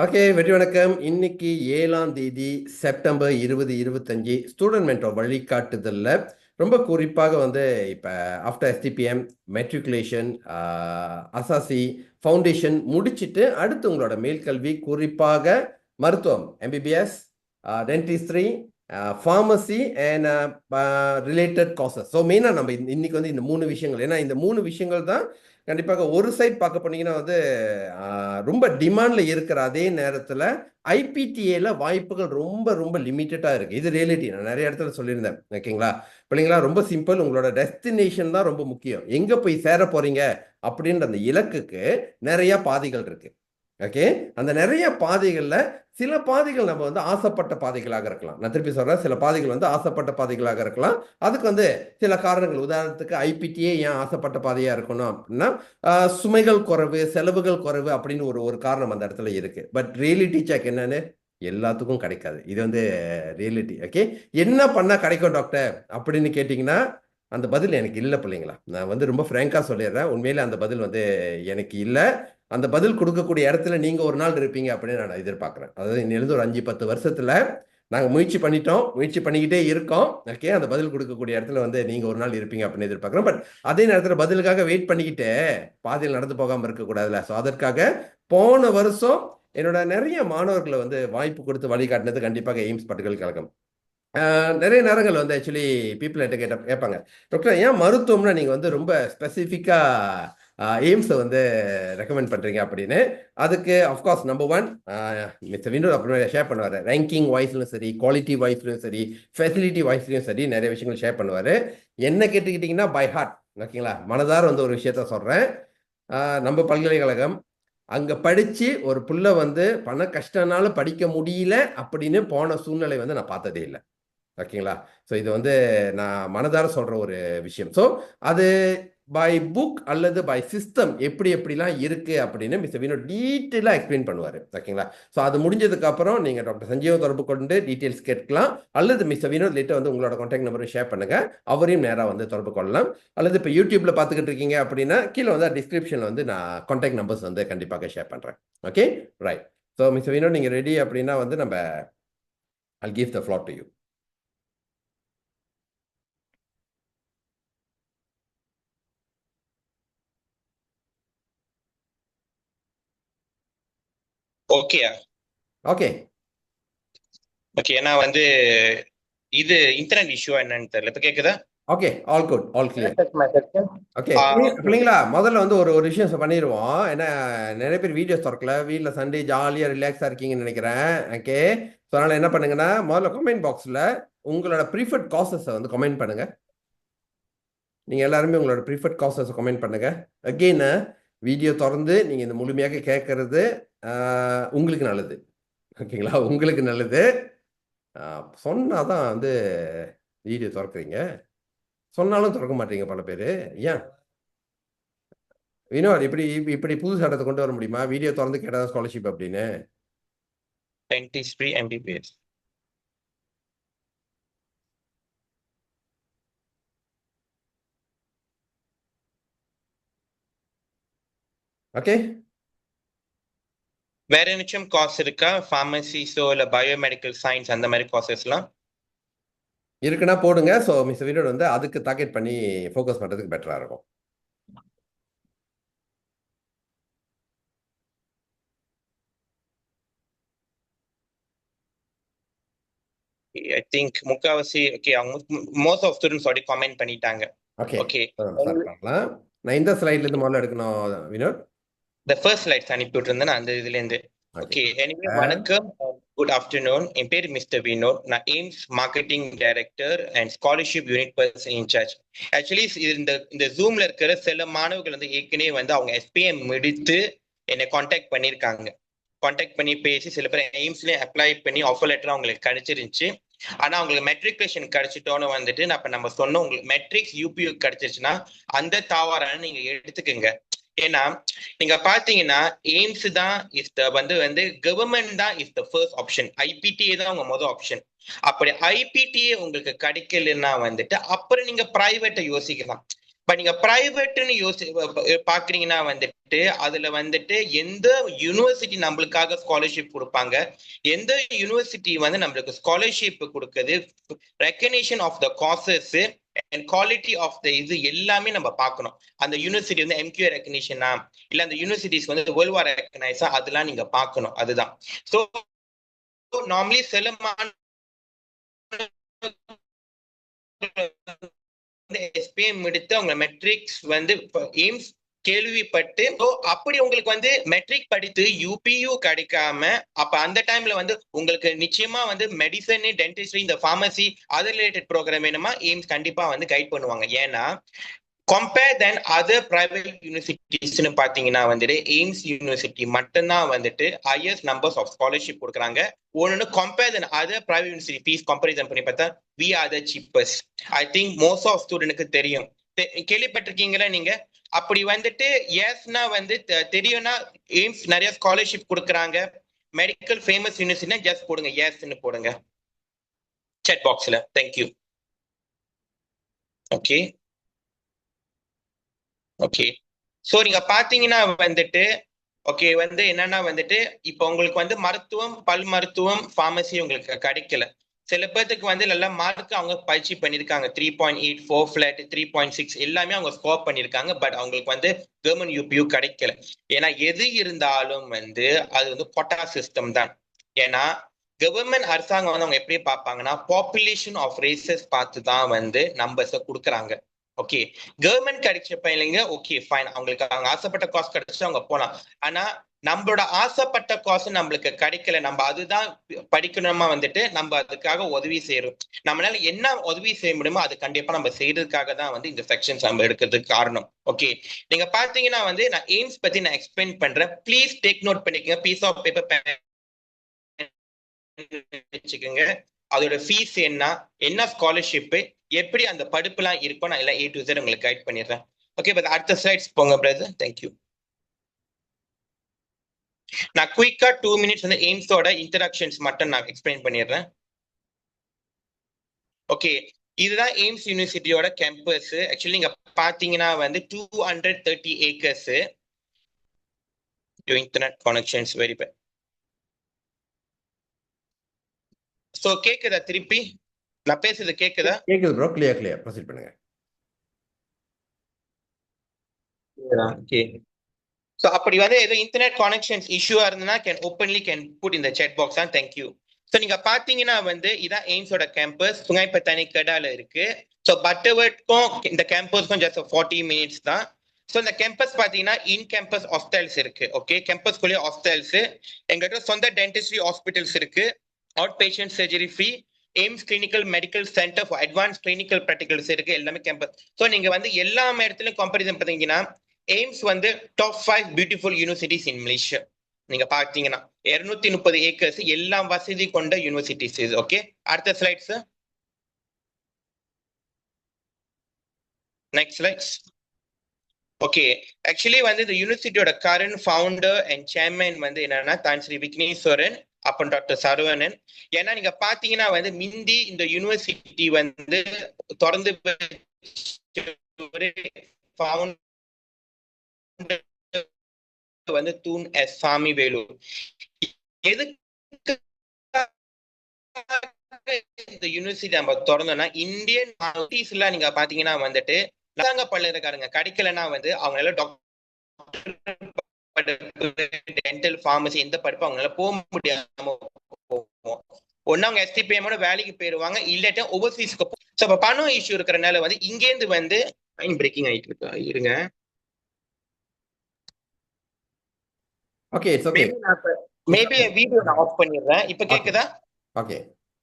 Okay, வெற்றி வணக்கம். இன்னைக்கு 7ஆம் தேதி செப்டம்பர் 2025 ஸ்டூடெண்ட் மென்டர் வழிகாட்டுதல்ல ரொம்ப குறிப்பாக வந்து இப்போ ஆஃப்டர் எஸ்டிபிஎம் மெட்ரிகுலேஷன் அசாசி ஃபவுண்டேஷன் முடிச்சிட்டு அடுத்து உங்களோட மேல்கல்வி குறிப்பாக மருத்துவம் MBBS dentistry pharmacy and related causes. So மெயினாக நம்ம இன்னைக்கு வந்து இந்த மூணு விஷயங்கள், ஏன்னா இந்த மூணு விஷயங்கள் தான் கண்டிப்பாக ஒரு சைட் பார்க்க போனீங்கன்னா வந்து ரொம்ப டிமாண்ட்ல இருக்கிற அதே நேரத்தில் ஐபிடிஏல வாய்ப்புகள் ரொம்ப ரொம்ப லிமிட்டடாக இருக்கு. இது ரியாலிட்டி. நான் நிறைய இடத்துல சொல்லியிருந்தேன். ஓகேங்களா பிள்ளைங்களா? ரொம்ப சிம்பிள். உங்களோட டெஸ்டினேஷன் தான் ரொம்ப முக்கியம். எங்க போய் சேர போறீங்க அப்படின்ற அந்த இலக்குக்கு நிறைய பாதைகள் இருக்கு. ஓகே, அந்த நிறைய பாதைகள்ல சில பாதைகள் நம்ம வந்து ஆசைப்பட்ட பாதைகளாக இருக்கலாம். நான் திருப்பி சொல்றேன், சில பாதைகள் வந்து ஆசைப்பட்ட பாதைகளாக இருக்கலாம். அதுக்கு வந்து சில காரணங்கள், உதாரணத்துக்கு ஐபிடிஏ ஏன் ஆசைப்பட்ட பாதையா இருக்கணும் அப்படின்னா சுமைகள் குறைவு, செலவுகள் குறைவு அப்படின்னு ஒரு ஒரு காரணம் அந்த இடத்துல இருக்கு. பட் ரியாலிட்டி செக் என்னன்னு எல்லாத்துக்கும் கிடைக்காது. இது வந்து ரியாலிட்டி. ஓகே, என்ன பண்ணா கிடைக்கும் டாக்டர் அப்படின்னு கேட்டீங்கன்னா அந்த பதில் எனக்கு இல்லை பிள்ளைங்களா. நான் வந்து ரொம்ப ஃப்ரேங்கா சொல்லிடுறேன், உண்மையில அந்த பதில் வந்து எனக்கு இல்லை. அந்த பதில் கொடுக்கக்கூடிய இடத்துல நீங்க ஒரு நாள் இருப்பீங்க அப்படின்னு நான் எதிர்பார்க்கிறேன். அதாவது இன்னிலிருந்து ஒரு 5-10 வருஷத்துல நாங்க முயற்சி பண்ணிட்டோம், முயற்சி பண்ணிக்கிட்டே இருக்கோம். ஓகே, அந்த பதில் கொடுக்கக்கூடிய இடத்துல வந்து நீங்க ஒரு நாள் இருப்பீங்க அப்படின்னு எதிர்பார்க்கிறோம். பட் அதே நேரத்தில் பதிலுக்காக வெயிட் பண்ணிக்கிட்டு பாதையில் நடந்து போகாம இருக்கக்கூடாதுல்ல. ஸோ அதற்காக போன வருஷம் என்னோட நிறைய மாணவர்களை வந்து வாய்ப்பு கொடுத்து வழிகாட்டினது கண்டிப்பாக எய்ம்ஸ் பல்கலைக்கழகம். நிறைய நேரங்கள் வந்து ஆக்சுவலி பீப்புள் என்கிட்ட கேட்பாங்க, டாக்டர் ஏன் மருத்துவம்னா நீங்கள் வந்து ரொம்ப ஸ்பெசிஃபிக்காக எய்ம்ஸை வந்து ரெக்கமெண்ட் பண்ணுறீங்க அப்படின்னு. அதுக்கு of course number one, mister Vinod அப்புறம் ஷேர் பண்ணுவார். ரேங்கிங் வாய்ஸ்லையும் சரி, குவாலிட்டி வாய்ஸ்லையும் சரி, ஃபெசிலிட்டி வாய்ஸ்லையும் சரி நிறைய விஷயங்கள் ஷேர் பண்ணுவார். என்ன கேட்டுக்கிட்டிங்கன்னா பை ஹார்ட், ஓகேங்களா, மனதார வந்து ஒரு விஷயத்த சொல்கிறேன். நம்ம பல்கலைக்கழகம் அங்கே படித்து ஒரு புள்ள வந்து பண கஷ்டனால படிக்க முடியல அப்படின்னு போன சூழ்நிலை வந்து நான் பார்த்ததே இல்லை. ஓகேங்களா? ஸோ இது வந்து நான் மனதார சொல்ற ஒரு விஷயம். ஸோ அது பை புக் அல்லது பை சிஸ்டம் எப்படி எப்படிலாம் இருக்கு அப்படின்னு மிஸ்டர் வினோத் டீட்டெயிலாக எக்ஸ்பிளைன் பண்ணுவார். ஓகேங்களா? ஸோ அது முடிஞ்சதுக்கு அப்புறம் நீங்கள் டாக்டர் சஞ்சீவ் தொடர்பு கொண்டு டீட்டெயில்ஸ் கேட்கலாம். அல்லது மிஸ்டர் வினோத் லேட்டர் வந்து உங்களோட கான்டாக்ட் நம்பரும் ஷேர் பண்ணுங்க, அவரையும் நேராக வந்து தொடர்பு கொள்ளலாம். அல்லது இப்போ யூடியூப்ல பார்த்துக்கிட்டு இருக்கீங்க அப்படின்னா கீழே வந்து டிஸ்கிரிப்ஷனில் வந்து நான் கான்டாக்ட் நம்பர்ஸ் வந்து கண்டிப்பாக ஷேர் பண்ணுறேன். Okay, right. So mister Vinod நீங்கள் ரெடி அப்படின்னா வந்து நம்ம I'll give the floor to you. Okay okay okay. ஏன்னா வந்து இது இன்டர்நெட் இஷ்யூ என்னன்னு தெரியல. இப்ப கேக்குதா? Okay, all good, all clear. Okay, okay. பிள்ளைங்களா முதல்ல வந்து ஒரு ஒரு விஷயம் பண்ணிடுவோம். ஏன்னா நிறைய பேர் வீடியோஸ் திறக்கல, வீட்டில் சண்டே ஜாலியாக ரிலாக்ஸாக இருக்கீங்கன்னு நினைக்கிறேன். ஓகே, ஸோ அதனால் என்ன பண்ணுங்கன்னா முதல்ல கமெண்ட் பாக்ஸில் உங்களோட ப்ரீஃபர்ட் காசஸை வந்து கமெண்ட் பண்ணுங்க. நீங்கள் எல்லாருமே உங்களோட ப்ரீஃபர்ட் காசஸை கமெண்ட் பண்ணுங்க. அகெயின் வீடியோ திறந்து நீங்கள் இந்த முழுமையாக கேட்கறது உங்களுக்கு நல்லது. ஓகேங்களா, உங்களுக்கு நல்லது. சொன்னாதான் வந்து வீடியோ திறக்கிறீங்க, சொன்னாலும் திறக்க மாட்டீங்க பல பேர். ஏன் வினோத் இப்படி இப்படி புது சட்டத்தை கொண்டு வர முடியுமா? வீடியோ திறந்து கேட்டதா ஸ்காலர்ஷிப் அப்படின்னு. dentistry MBBS. ஓகே, வேற ஏதாச்சும் காசு இருக்கா? ஃபார்மசிஸோ இல்ல பயோமெடிக்கல் சயின்ஸ் அந்த மாதிரி காசஸ்லாம் இருக்குன்னா போடுங்க. ஸோ மிஸ்டர் வினோத் வந்து அதுக்கு டார்கெட் பண்ணி ஃபோக்கஸ் பண்ணுறதுக்கு பெட்டராக இருக்கும். ஐ திங்க் முக்காவாசி ஓகே. அவங்க most of students already comment பண்ணிட்டாங்க. ஓகே, ஓகே, ஸ்டார்ட் பண்ணலாம். நான் இந்த ஸ்லைட்லேருந்து முதல்ல எடுக்கணும் வினோத். த ஃபர்ஸ்ட் ஸ்லைட்ஸ் அனுப்பி விட்டுருந்தேன் அந்த இதுல இருந்து. ஓகே, ஓகே, எனிவே வணக்கம், குட் ஆஃப்டர்நூன். என் பேர் மிஸ்டர் வினோத். நான் AIMST marketing director and scholarship unit person incharge. Actually இந்த ஜூம்ல இருக்கிற சில மாணவர்கள் வந்து ஏற்கனவே வந்து அவங்க எஸ்பிஎம் முடித்து என்னை காண்டாக்ட் பண்ணியிருக்காங்க. காண்டாக்ட் பண்ணி பேசி சில பேர் எய்ம்ஸ்லயும் அப்ளை பண்ணி ஆஃபர் லெட்டர் அவங்களுக்கு கிடைச்சிருந்துச்சு. ஆனா அவங்களுக்கு மெட்ரிகுலேஷன் கிடைச்சிட்டோன்னு வந்துட்டு நம்ம சொன்னோம், உங்களுக்கு மெட்ரிக்ஸ் யூபியூ கிடைச்சிருச்சுன்னா அந்த தாவாரான நீங்க எடுத்துக்கோங்க. ஏன்னா நீங்க பாத்தீங்கன்னா எய்ம்ஸ் தான் வந்து கவர்மெண்ட் தான் இஸ் த ஃபர்ஸ்ட் ஆப்ஷன். ஐபிடிஏ தான் உங்க மொதல் ஆப்ஷன். அப்படி ஐபிடிஏ உங்களுக்கு கிடைக்கலன்னா வந்துட்டு அப்புறம் நீங்க பிரைவேட்டை யோசிக்கலாம். பட் நீங்க பிரைவேட்னு பாக்குறீங்கன்னா வந்துட்டு அதுல வந்துட்டு எந்த யூனிவர்சிட்டி நம்மளுக்காக ஸ்காலர்ஷிப் கொடுப்பாங்க, எந்த யூனிவர்சிட்டி வந்து நம்மளுக்கு ஸ்காலர்ஷிப் கொடுக்குது, recognition of the courses and quality of the இது எல்லாமே நம்ம பார்க்கணும். அந்த யூனிவர்சிட்டி வந்து எம்கியூ ரெக்கக்னிஷனா இல்ல அந்த யூனிவர்சிட்டிஸ் வந்து வேர்ல்ட் வார் ரெக்கக்னைஸா, அதெல்லாம் நீங்க பார்க்கணும். அதுதான். ஸோ நார்மலி சில எஸ்பிஎம் எடுத்து அவங்க மெட்ரிக்ஸ் வந்து எய்ம்ஸ் கேள்விப்பட்டு அப்படி உங்களுக்கு வந்து மெட்ரிக் படித்து யூபியூ கிடைக்காம அப்ப அந்த டைம்ல வந்து உங்களுக்கு நிச்சயமா வந்து மெடிசன், டென்டிஸ்ட்ரி, இந்த பார்மசி அதர் ரிலேட்டட் ப்ரோக்ராம் வேணுமா, எய்ம்ஸ் கண்டிப்பா வந்து கைட் பண்ணுவாங்க. ஏன்னா கம்பேர் தென் அதர் பிரைவேட் யூனிவர்சிட்டிஸ்னு பாத்தீங்கன்னா வந்துட்டு எய்ம்ஸ் யூனிவர்சிட்டி மட்டும்தான் வந்துட்டு ஹையஸ்ட் நம்பர்ஸ் ஆஃப் ஸ்காலர்ஷிப் கொடுக்குறாங்க. ஒன்னு compare than other private university fees comparison பண்ணி பார்த்தா we are the cheapest. I think most of ஸ்டூடெண்ட்க்கு தெரியும். கேள்விப்பட்டிருக்கீங்களா நீங்க? அப்படி வந்துட்டு எஸ்னா வந்து தெரியும்னா எய்ம்ஸ் நிறைய ஸ்காலர்ஷிப் கொடுக்குறாங்க. மெடிக்கல் ஃபேமஸ் யூனிவர்சிட்டினா ஜஸ்ட் போடுங்க எஸ்ன்னு போடுங்க சாட் பாக்ஸ்ல. தேங்க்யூ. Okay okay. சோ நீங்க பாத்தீங்கன்னா வந்துட்டு ஓகே வந்து என்னன்னா வந்துட்டு இப்போ உங்களுக்கு வந்து மருத்துவம், பல் மருத்துவம், பார்மசி உங்களுக்கு கிடைக்கல. சில பேர்த்துக்கு வந்து நல்ல மார்க் அவங்க பயிற்சி பண்ணிருக்காங்க. 3.84 ஃபிளாட், 3.6 எல்லாமே அவங்க ஸ்கோர் பண்ணிருக்காங்க. பட் அவங்களுக்கு வந்து கவர்மெண்ட் யூபியூ கிடைக்கல. ஏன்னா எது இருந்தாலும் வந்து அது வந்து கொட்டா சிஸ்டம் தான். ஏன்னா கவர்மெண்ட் அரசாங்கம் வந்து அவங்க எப்படி பார்ப்பாங்கன்னா பாப்புலேஷன் ஆஃப் ரேசஸ் பார்த்து தான் வந்து நம்பர்ஸை கொடுக்குறாங்க. ஓகே, கவர்மெண்ட் கிடைச்சப்ப இல்லைங்க, ஓகே ஃபைன், அவங்களுக்கு அவங்க ஆசைப்பட்ட காசு கிடைச்சு அவங்க போலாம். ஆனா நம்மளோட ஆசைப்பட்ட காசு நம்மளுக்கு கிடைக்கல, நம்ம அதுதான் படிக்கணுமா வந்துட்டு நம்ம அதுக்காக உதவி செய்யறோம். நம்மளால என்ன உதவி செய்ய முடியுமோ அது கண்டிப்பா நம்ம செய்யறதுக்காக தான் வந்து இந்த செக்ஷன்ஸ் நம்ம எடுக்கிறதுக்கு காரணம். ஓகே, நீங்க பாத்தீங்கன்னா வந்து நான் எய்ம்ஸ் பத்தி நான் எக்ஸ்பிளைன் பண்றேன். ப்ளீஸ் டேக் நோட் பண்ணிக்கங்க. பீஸ் ஆஃப் பேப்பர் வச்சுக்கோங்க. அதோட ஃபீஸ் என்ன ஸ்காலர்ஷிப், எப்படி அந்த படிப்புலாம் இருக்கும், நான் எல்லாம் A to Z உங்களுக்கு கைட் பண்ணிடுறேன். ஓகே, பட் அடுத்த ஸ்லைட்ஸ் போங்க பிரதர். தேங்க்யூ. நான் குயிக்கா 2 minutes வந்து எய்ம்ஸோட இன்ட்ரடக்ஷன்ஸ் மட்டும் நான் எக்ஸ்பிளைன் பண்ணிடுறேன். ஓகே, இதுதான் எய்ம்ஸ் யூனிவர்சிட்டியோட கேம்பஸ். ஆக்சுவலி நீங்க பாத்தீங்கன்னா வந்து 230 acres. Internet connections very bad. So கேக்குதா? திருப்பி நான் பேசுறது கேக்குதா? கேக்குது ப்ரோ, கிளியர் ப்ரொசீட் பண்ணுங்க. ஓகே, சோ அப்படி வந்து ஏதோ இன்டர்நெட் கனெக்ஷன்ஸ் இஷ்யூவா இருந்ததுன்னா ஓப்பன்லி கேன் புட் இந்த chat box தான். தேங்க்யூ. சோ நீங்க பாத்தீங்கன்னா வந்து இதான் எய்ம்ஸோட கேம்பஸ் சுங்கைப்பத்தானி கெடால இருக்கு. சோ பட்டர்வர்ட்க்கும் இந்த கேம்பஸ்க்கும் ஜஸ்ட் 40 minutes தான். சோ இந்த கேம்பஸ் பாத்தீங்கன்னா இன் கேம்பஸ் ஹாஸ்டல்ஸ் இருக்கு. ஓகே, கேம்பஸ்குள்ளே ஹாஸ்டல்ஸ், எங்ககிட்ட சொந்த டென்டிஸ்ட்ரி ஹாஸ்பிட்டல்ஸ் இருக்கு, out patient surgery free, AIIMS clinical medical centre for advance clinical practicals இருக்கு, எல்லாமே கேம்பஸ். ஸோ நீங்க வந்து எல்லா இடத்துலயும் கம்பேரிசன் பார்த்தீங்கன்னா எய்ம்ஸ் வந்து top 5 beautiful universities in Malaysia. நீங்க பாத்தீங்கன்னா 230 ஏக்கர்ஸ் எல்லாம் வசதி கொண்ட யூனிவர்சிட்டிஸ். ஓகே, அடுத்த slides. Next slides. Okay, actually வந்து இந்த யூனிவர்சிட்டியோட கரண்ட் ஃபவுண்டர் அண்ட் சேர்மன் வந்து என்னன்னா தான் ஸ்ரீ விக்னேஸ்வரன் அப்புறம் டாக்டர் சரவணன். ஏன்னா நீங்க பாத்தீங்கன்னா வந்து மிந்தி இந்த யூனிவர்சிட்டி வந்து தொடர்ந்து வந்து தூண் எஸ் சாமி வேலூர். எதுக்கு இந்த யூனிவர்சிட்டி நம்ம திறந்தோம்னா இந்தியன் எல்லாம் நீங்க பாத்தீங்கன்னா வந்துட்டு அரசாங்க பல்கலைக்கழகங்க கிடைக்கலன்னா வந்து அவங்களால டென்டல் பார்மசி எந்த படிப்பு அவங்களால போக முடியாம போவோம். ஒன்னு அவங்க எஸ்டிபிஎம்மோட வேலைக்கு போயிருவாங்க, இல்லாட்டா ஓவர்சீஸ்க்கு. ஸோ அப்ப பணம் இஷ்யூ இருக்கிறனால வந்து இங்கேருந்து வந்து பிரேக்கிங் ஆயிட்டு இருக்கா, இருங்க. Okay, it's okay. Maybe video நான் ஆஃப் பண்ணிடுறேன். இப்ப கேக்குதா? ஓகே,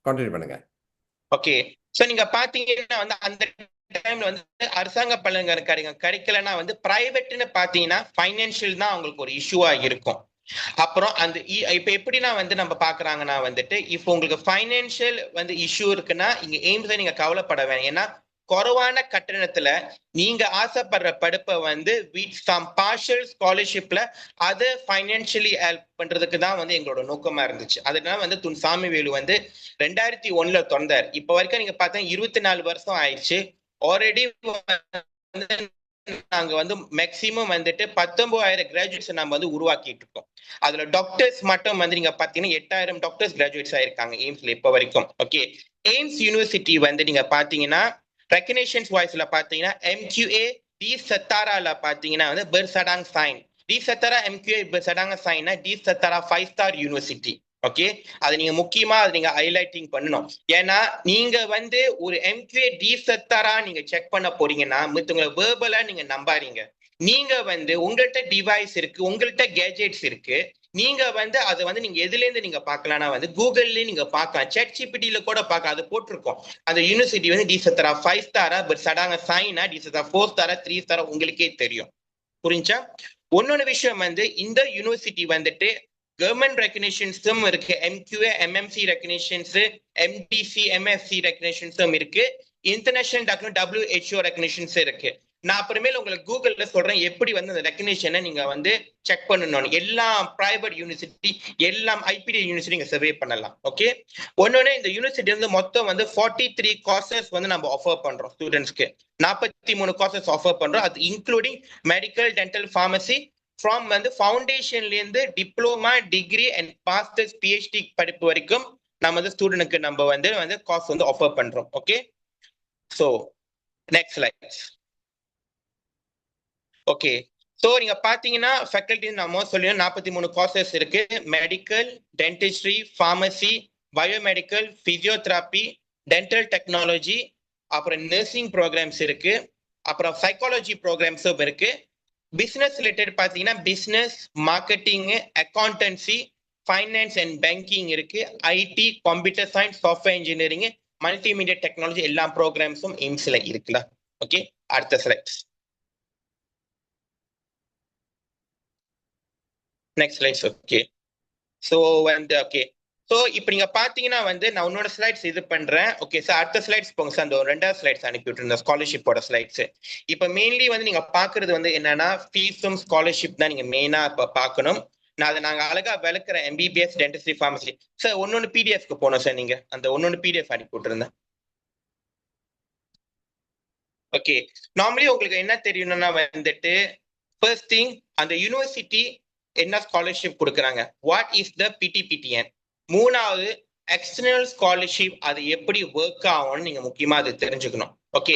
கண்டினியூ பண்ணுங்க. ஓகே, சோ நீங்க பாத்தீங்கன்னா வந்து அந்த டைம்ல வந்து அரசாங்க பல்கலைக்கழகம் கிடைக்கலன்னா வந்து பிரைவேட்னு பாத்தீங்கன்னா பைனான்சியல் தான் அவங்களுக்கு ஒரு இஷ்யூவா இருக்கும். அப்புறம் அந்த இப்ப எப்படின்னா வந்து நம்ம பாக்குறாங்கன்னா வந்துட்டு இப்போ உங்களுக்கு பைனான்சியல் வந்து இஷ்யூ இருக்குன்னா இங்க எய்ம்ஸ்ல நீங்க கவலைப்பட வேணாம். ஏன்னா குறைவான கட்டணத்துல நீங்க ஆசைப்படுற படிப்பை வந்து வித் சம் பார்ஷியல் ஸ்காலர்ஷிப்ல அதை பைனான்சியலி ஹெல்ப் பண்றதுக்கு தான் வந்து எங்களோட நோக்கமா இருந்துச்சு. அதனால வந்து துன் சாமி வேலு வந்து 2001 திறந்தார். இப்ப வரைக்கும் நீங்க பார்த்தா 24 வருஷம் ஆயிடுச்சு. ஆல்ரெடி வந்து நாங்க வந்து மேக்சிமம் வந்துட்டு 19,000 கிராஜுவேட்ஸ் நம்ம வந்து உருவாக்கிட்டு இருக்கோம். அதுல டாக்டர்ஸ் மட்டும் வந்து நீங்க பாத்தீங்கன்னா 8,000 டாக்டர்ஸ் கிராஜுவேட்ஸ் ஆயிருக்காங்க எய்ம்ஸ்ல இப்ப வரைக்கும். ஓகே, எய்ம்ஸ் யூனிவர்சிட்டி வந்து நீங்க பாத்தீங்கன்னா ரெகக்னேஷன்ஸ் வாய்ஸ்ல பாத்தீங்கன்னா MQA டி சத்தாரால பாத்தீங்கன்னா வந்து பெர்சடாங் சைன் டி சத்தாரா MQA பெர்சடாங் சைனா டி சத்தாரா 5-ஸ்டார் யூனிவர்சிட்டி. ஓகே, அது நீங்க முக்கியமா அது நீங்க ஹைலைட்டிங் பண்ணணும். ஏன்னா நீங்க வந்து ஒரு MQA டி சத்தாரா நீங்க செக் பண்ண போறீங்கன்னா மத்தவங்களை வேர்பலா நீங்க நம்பாதீங்க. நீங்க வந்து உங்கள்கிட்ட டிவைஸ் இருக்கு, உங்கள்கிட்ட கேஜெட்ஸ் இருக்கு, நீங்க வந்து அதை வந்து நீங்க எதுல இருந்து நீங்க பார்க்கலாம்னா வந்து கூகுள்லயே நீங்க பார்க்கலாம், ChatGPT கூட பார்க்கலாம், அது போட்டிருக்கோம். அந்த யூனிவர்சிட்டி வந்து டி சத்தாரா 5-ஸ்டாரா பட் சடாங்க சைனா டி சத்தாரா 4-ஸ்டாரா 3-ஸ்டாரா உங்களுக்கே தெரியும். புரிஞ்சா? இன்னொன்னு விஷயம் வந்து இந்த யூனிவர்சிட்டி வந்துட்டு கவர்மெண்ட் ரெகக்னிஷன்ஸும் இருக்கு, MQA MMC recognitions, MDC MFC ரெகக்னிஷன்ஸும் இருக்கு, இன்டர்நேஷனல் WHO ரெகக்னிஷன்ஸ் இருக்கு. நான் அப்புறமேல உங்களுக்கு கூகுள்ல சொல்றேன் எப்படி வந்து அந்த ரெகக்னிஷனை நீங்க வந்து செக் பண்ணணும். எல்லா பிரைவேட் யூனிவர்சிட்டி எல்லாம் IPD யூனிவர்சிட்டி நீங்க சர்வே பண்ணலாம். ஓகே, ஒன்னொன்னு இந்த யூனிவர்சிட்டி வந்து மொத்தம் வந்து 43 கோர்சஸ் வந்து நம்ம ஆஃபர் பண்றோம் ஸ்டூடெண்ட்ஸ்க்கு. 43 கோர்சஸ் ஆஃபர் பண்றோம், அது including medical, dental, pharmacy, from வந்து ஃபவுண்டேஷன்ல இருந்து diploma, degree and masters, PhD படிப்பு வரைக்கும் நம்ம வந்து ஸ்டூடெண்ட்க்கு நம்ம வந்து கோர்ஸ் வந்து ஆஃபர் பண்றோம். Okay, so next slides. Okay, so நீங்க பாத்தீங்கன்னா ஃபேக்கல்டி நம்ம சொல்லியும் 43 கோர்சஸ் இருக்கு. Medical, dentistry, pharmacy, biomedical, physiotherapy, dental technology, அப்புறம் நர்சிங் ப்ரோக்ராம்ஸ் இருக்கு, அப்புறம் சைக்காலஜி ப்ரோக்ராம்ஸும் இருக்கு. பிசினஸ் ரிலேட்டட் பாத்தீங்கன்னா business, marketing, accountancy, finance and banking இருக்கு, IT, computer science, software engineering, multimedia technology எல்லா ப்ரோக்ராம்ஸும் எய்ம்ஸ்ல இருக்குல்ல. ஓகே, அடுத்த slides. Next slides. Okay, so வந்து ஓகே, ஸோ இப்போ நீங்க பாத்தீங்கன்னா வந்து நான் உன்னோட ஸ்லைட்ஸ் இது பண்றேன். ஓகே சார், அடுத்த ஸ்லைட்ஸ் போங்க சார். அந்த ரெண்டாவது ஸ்லைட்ஸ் அனுப்பி விட்டுருந்தேன் ஸ்காலர்ஷிப்போட ஸ்லைட்ஸ். இப்போ மெயின்லி வந்து நீங்க பாக்குறது வந்து என்னன்னா ஃபீஸும் ஸ்காலர்ஷிப் தான் நீங்க மெயினா இப்போ பார்க்கணும். நான் அதை நாங்க அழகா விளக்குறேன். MBBS, dentistry, pharmacy. சார் ஒன்னொன்னு PDFக்கு போனோம் சார், நீங்க அந்த ஒன்னொன்னு PDF அனுப்பி விட்டுருந்தேன். ஓகே, நார்மலி உங்களுக்கு என்ன தெரியணும்னா வந்துட்டு ஃபர்ஸ்ட் திங் அந்த யூனிவர்சிட்டி என்ன ஸ்காலர்ஷிப் கொடுக்குறாங்க, வாட் இஸ் த PTPTN. மூணாவது எக்ஸ்டர்னல் ஸ்காலர்ஷிப், அது எப்படி ஒர்க் ஆகும்னு நீங்க முக்கியமா அது தெரிஞ்சுக்கணும். ஓகே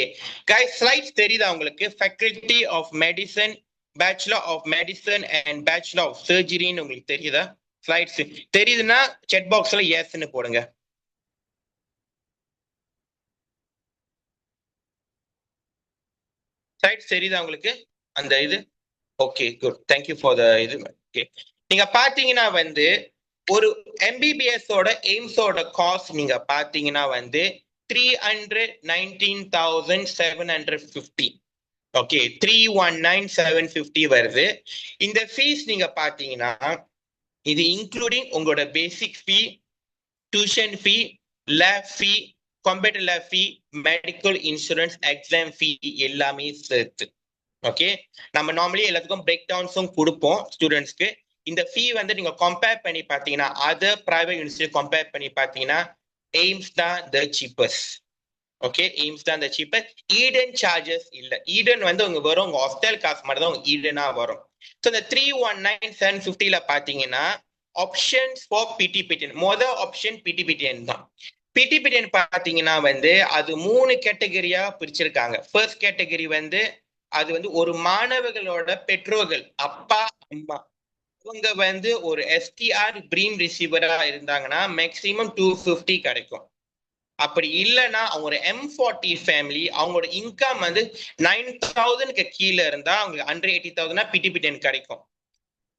கைஸ், ஸ்லைட்ஸ் தெரியுதா உங்களுக்கு? Faculty of medicine, bachelor of medicine and bachelor of சர்ஜரின்னு உங்களுக்கு தெரியுதா? ஸ்லைட்ஸ் தெரியுதுன்னா செட் பாக்ஸ்ல எஸ்ன்னு போடுங்க. ஸ்லைட்ஸ் தெரியுதா உங்களுக்கு அந்த இது? Okay good, thank you for the இது. ஓகே, நீங்க பாத்தீங்கன்னா வந்து ஒரு MBBS ஓட எய்ம்ஸோட காஸ்ட் நீங்க பாத்தீங்கன்னா வந்து 319,750. ஓகே, 319,750 வருது. இந்த ஃபீஸ் நீங்க பாத்தீங்கன்னா இது இன்க்ளூடிங் உங்களோட பேசிக் ஃபீ, tuition fee, lab fee, computer lab ஃபீ, மெடிக்கல் இன்சூரன்ஸ், எக்ஸாம் ஃபீ எல்லாமே சேர்த்து. ஓகே, நம்ம நார்மலி எல்லாத்துக்கும் பிரேக் டவுன்ஸும் கொடுப்போம் ஸ்டூடெண்ட்ஸ்க்கு. இந்த ஃபீ வந்து நீங்க கம்பேர் பண்ணி பாத்தீங்கன்னா அதர் பிரைவேட் யூனிவர்சிட்டி கம்பேர் பண்ணி பாத்தீங்கன்னா எய்ம்ஸ் தான் த சீப்பஸ்ட். ஓகே, எய்ம்ஸ் தான் த சீப்பஸ்ட். ஈடன் சார்ஜஸ் இல்ல. ஈடன் வந்து உங்க வரும் உங்க ஹாஸ்டல் காசு மட்டும் தான் உங்க ஈடனா வரும். ஸோ இந்த 319,750ல பாத்தீங்கன்னா ஆப்ஷன்ஸ் ஃபார் PTPTN, மொதல் ஆப்ஷன் PTPTN தான். PTPTN பாத்தீங்கன்னா வந்து அது 3 கேட்டகரியா பிரிச்சிருக்காங்க. ஃபர்ஸ்ட் கேட்டகரி வந்து அது வந்து ஒரு மாணவர்களோட பெற்றோர்கள், அப்பா அம்மா, அவங்க வந்து ஒரு STR ப்ரீம் ரிசீவரா இருந்தாங்கன்னா மேக்சிமம் 250 கிடைக்கும். அப்படி இல்லைன்னா அவங்க ஒரு M40 ஃபேமிலி, அவங்களோட இன்கம் வந்து 9,000க்கு கீழே இருந்தா அவங்களுக்கு 180,000 PTPTN கிடைக்கும்.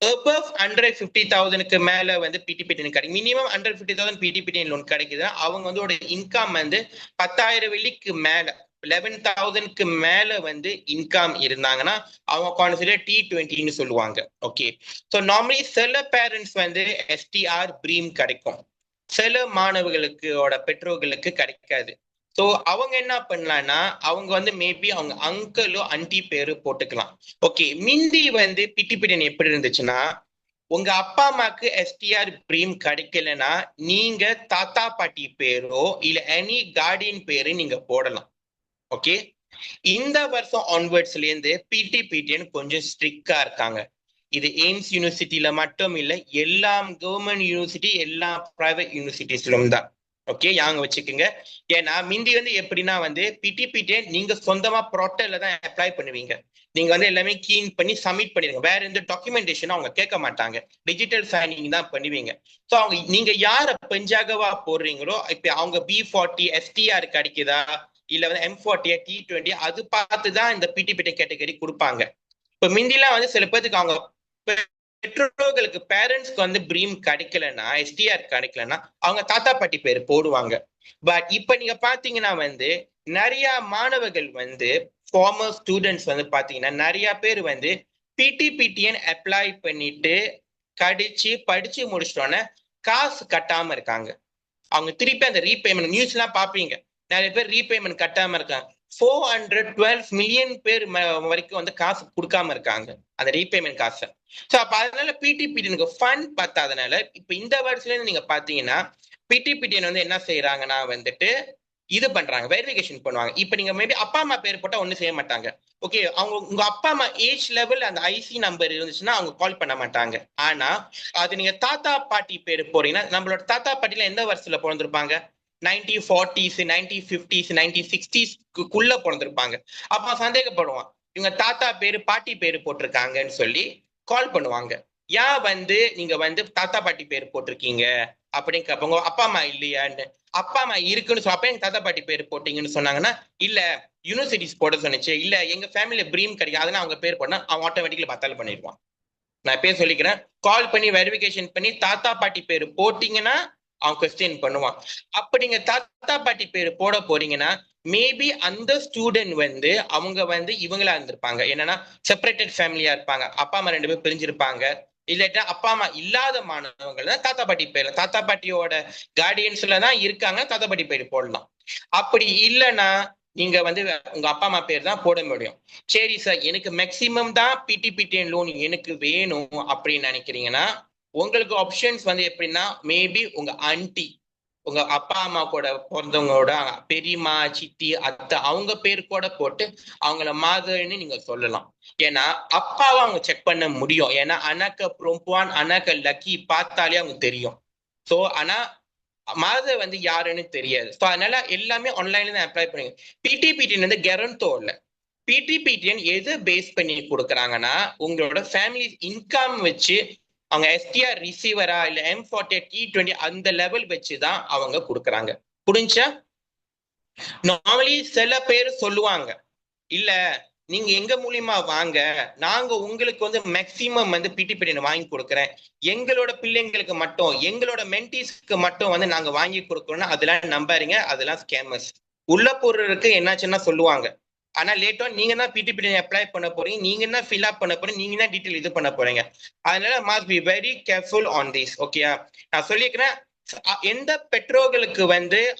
above 150,000க்கு மேல வந்து PTPTN கிடைக்கும். மினிமம் 150,000 PTPTN லோன் கிடைக்குதுன்னா அவங்க வந்து இன்கம் வந்து 10,000 வெள்ளிக்கு மேல 11,000க்கு மேல வந்து இன்கம் இருந்தாங்கன்னா அவங்க கான்சிடர் T20ன்னு சொல்லுவாங்க. ஓகே, ஸோ நார்மலி சில பேரண்ட்ஸ் வந்து STR ப்ரீம் கிடைக்கும், சில மாணவர்களுக்கு பெற்றோர்களுக்கு கிடைக்காது. ஸோ அவங்க என்ன பண்ணலாம்னா அவங்க வந்து மேபி அவங்க அங்கிளோ அண்டி பேரு போட்டுக்கலாம். ஓகே, மிந்தி வந்து PTPTN எப்படி இருந்துச்சுன்னா உங்க அப்பா அம்மாக்கு STR ப்ரீம் கிடைக்கலன்னா நீங்க தாத்தா பாட்டி பேரோ இல்ல எனி கார்டியன் பேரு நீங்க போடலாம். ஓகே, இந்த வருஷம் ஆன்வர்ட்ஸ்ல இருந்து பிடிஎன் கொஞ்சம் ஸ்ட்ரிக்டா இருக்காங்க. இது எய்ம்ஸ் யூனிவர்சிட்டியில மட்டும் இல்ல, எல்லா கவர்மெண்ட் யூனிவர்சிட்டி, எல்லா பிரைவேட் யூனிவர்சிட்டிஸ்லும் தான். ஓகே, யாங்க வச்சுக்கோங்க. ஏன்னா மிந்தி எப்படின்னா பிடிஎன் நீங்க சொந்தமா ப்ரோட்டல்ல தான் அப்ளை பண்ணுவீங்க. நீங்க எல்லாமே கீன் பண்ணி சப்மிட் பண்ணிருங்க. வேற எந்த டாக்குமெண்டேஷனும் அவங்க கேட்க மாட்டாங்க. டிஜிட்டல் சைனிங் தான் பண்ணுவீங்க. ஸோ அவங்க நீங்க யார பெஞ்சாகவா போடுறீங்களோ, இப்ப அவங்க B40 STR கிடைக்குதா, இல்ல M40 T20 அது பார்த்துதான் இந்த பிடிஎன் கேட்டகரி கொடுப்பாங்க. இப்ப மிந்திலாம் சில பேருக்கு அவங்க பெற்றோர்களுக்கு பேரண்ட்ஸ்க்கு பிரீம் கிடைக்கலன்னா, STR கிடைக்கலன்னா அவங்க தாத்தா பாட்டி பேர் போடுவாங்க. பட் இப்ப நீங்க பாத்தீங்கன்னா நிறைய மாணவர்கள் ஃபார்மர் ஸ்டூடெண்ட்ஸ் பாத்தீங்கன்னா நிறைய பேர் பிடிஎன் அப்ளை பண்ணிட்டு படிச்சு முடிச்சிட்டோன்னே காசு கட்டாம இருக்காங்க. அவங்க திருப்பி அந்த ரீபேமெண்ட் நியூஸ் எல்லாம் பாப்பீங்க, நிறைய பேர் ரீபேமெண்ட் கட்டாம இருக்காங்க. 412 மில்லியன் பேர் வரைக்கும் காசு கொடுக்காம இருக்காங்க, அந்த ரீபேமெண்ட் காசை. சோ அப்ப அதனால பிடிஎனுக்கு ஃபண்ட் பத்தாதனால இப்ப இந்த வருஷத்துல நீங்க பாத்தீங்கன்னா பிடிஎன் என்ன செய்யறாங்கன்னா இது பண்றாங்க, வெரிஃபிகேஷன் பண்ணுவாங்க. இப்ப நீங்க மேபி அப்பா அம்மா பேர் போட்டா ஒண்ணும் செய்ய மாட்டாங்க. ஓகே, அவங்க உங்க அப்பா அம்மா ஏஜ் லெவல் அந்த ஐசி நம்பர் இருந்துச்சுன்னா அவங்க கால் பண்ண மாட்டாங்க. ஆனா அது நீங்க தாத்தா பாட்டி பேர் போறீங்கன்னா, நம்மளோட தாத்தா பாட்டில எந்த வருஷத்துல பிறந்திருப்பாங்க? 1940s 1950s 1960s பிறந்திருப்பாங்க. அப்ப சந்தேகப்படுவான், இவங்க தாத்தா பேரு பாட்டி பேரு போட்டிருக்காங்கன்னு சொல்லி கால் பண்ணுவாங்க. ஏன் நீங்க தாத்தா பாட்டி பேர் போட்டிருக்கீங்க அப்படின்னு கேட்பாங்க. அப்பா அம்மா இல்லையான்னு. அப்பா அம்மா இருக்குன்னு அப்ப எங்க தாத்தா பாட்டி பேர் போட்டீங்கன்னு சொன்னாங்கன்னா, இல்ல யூனிவர்சிட்டிஸ் போட சொன்னிச்சு, இல்ல எங்க ஃபேமிலியில பிரீம் கிடைக்கும் அதனால அவங்க பேர் போனா அவன் ஆட்டோமேட்டிக்கலி பத்தால பண்ணிடுவான். நான் பேர் சொல்லிக்கிறேன், கால் பண்ணி வெரிஃபிகேஷன் பண்ணி தாத்தா பாட்டி பேர் போட்டீங்கன்னா அவன் கொஸ்டின் பண்ணுவான். அப்ப நீங்க தாத்தா பாட்டி பேர் போட போறீங்கன்னா மேபி அந்த ஸ்டூடெண்ட் அவங்க இவங்களா இருந்திருப்பாங்க. என்னன்னா செப்பரேட்டட் ஃபேமிலியா இருப்பாங்க, அப்பா அம்மா 2 பேரும் பிரிஞ்சிருப்பாங்க. இல்லாட்டா அப்பா அம்மா இல்லாத மாணவர்கள் தான் தாத்தா பாட்டி பேர்ல, தாத்தா பாட்டியோட கார்டியன்ஸ்ல தான் இருக்காங்க, தாத்தா பாட்டி பேர் போடலாம். அப்படி இல்லைன்னா நீங்க உங்க அப்பா அம்மா பேர் தான் போட முடியும். சரி சார், எனக்கு மேக்சிமம் தான் பிடிஎன் லோன் எனக்கு வேணும் அப்படின்னு நினைக்கிறீங்கன்னா உங்களுக்கு ஆப்ஷன்ஸ் எப்படின்னா மேபி உங்க ஆன்டி, உங்க அப்பா அம்மா கூட பிறந்தவங்களோட பெரியம்மா சித்தி அத்தை அவங்க பேர் கூட போட்டு அவங்கள மாதிரின்னு நீங்க சொல்லலாம். ஏன்னா அப்பாவை அவங்க செக் பண்ண முடியும். ஏன்னா அனக்க ப்ரோம்பான் அனக்க லக்கி பார்த்தாலே அவங்க தெரியும். சோ ஆனா மாத யாருன்னு தெரியாது. ஸோ அதனால எல்லாமே ஆன்லைன்ல தான் அப்ளை பண்ணுங்க. பிடிஎன் கெரண்டோ இல்ல. பிடிஎன் எது பேஸ் பண்ணி கொடுக்குறாங்கன்னா உங்களோட ஃபேமிலி இன்கம் வச்சு அவங்க STR ரிசீவரா இல்ல M40 T20 அந்த லெவல் வச்சுதான் அவங்க கொடுக்குறாங்க. புரிஞ்சா? நார்மலி சில பேர் சொல்லுவாங்க, இல்ல நீங்க எங்க மூலியமா வாங்க, நாங்க உங்களுக்கு மேக்சிமம் பிடிஎன் வாங்கி கொடுக்குறேன், எங்களோட பிள்ளைங்களுக்கு மட்டும் எங்களோட மென்டிஸ்க்கு மட்டும் நாங்க வாங்கி கொடுக்குறோம்னா அதெல்லாம் நம்பாதீங்க, அதெல்லாம் ஸ்கேமர்ஸ். உள்ள போறதுக்கு என்னாச்சுன்னா சொல்லுவாங்க, ஆனா லேட்டா நீங்க தான் பிடிஎன் அப்ளை பண்ண போறீங்க, நீங்க தான் ஃபில் அப் பண்ண போறீங்க, நீங்க தான் டீடைல் இது பண்ண போறீங்க. அதனால must be very careful on this. ஓகேயா? நான் சொல்லிக்கிறேன், எந்த பெற்றோர்களுக்கு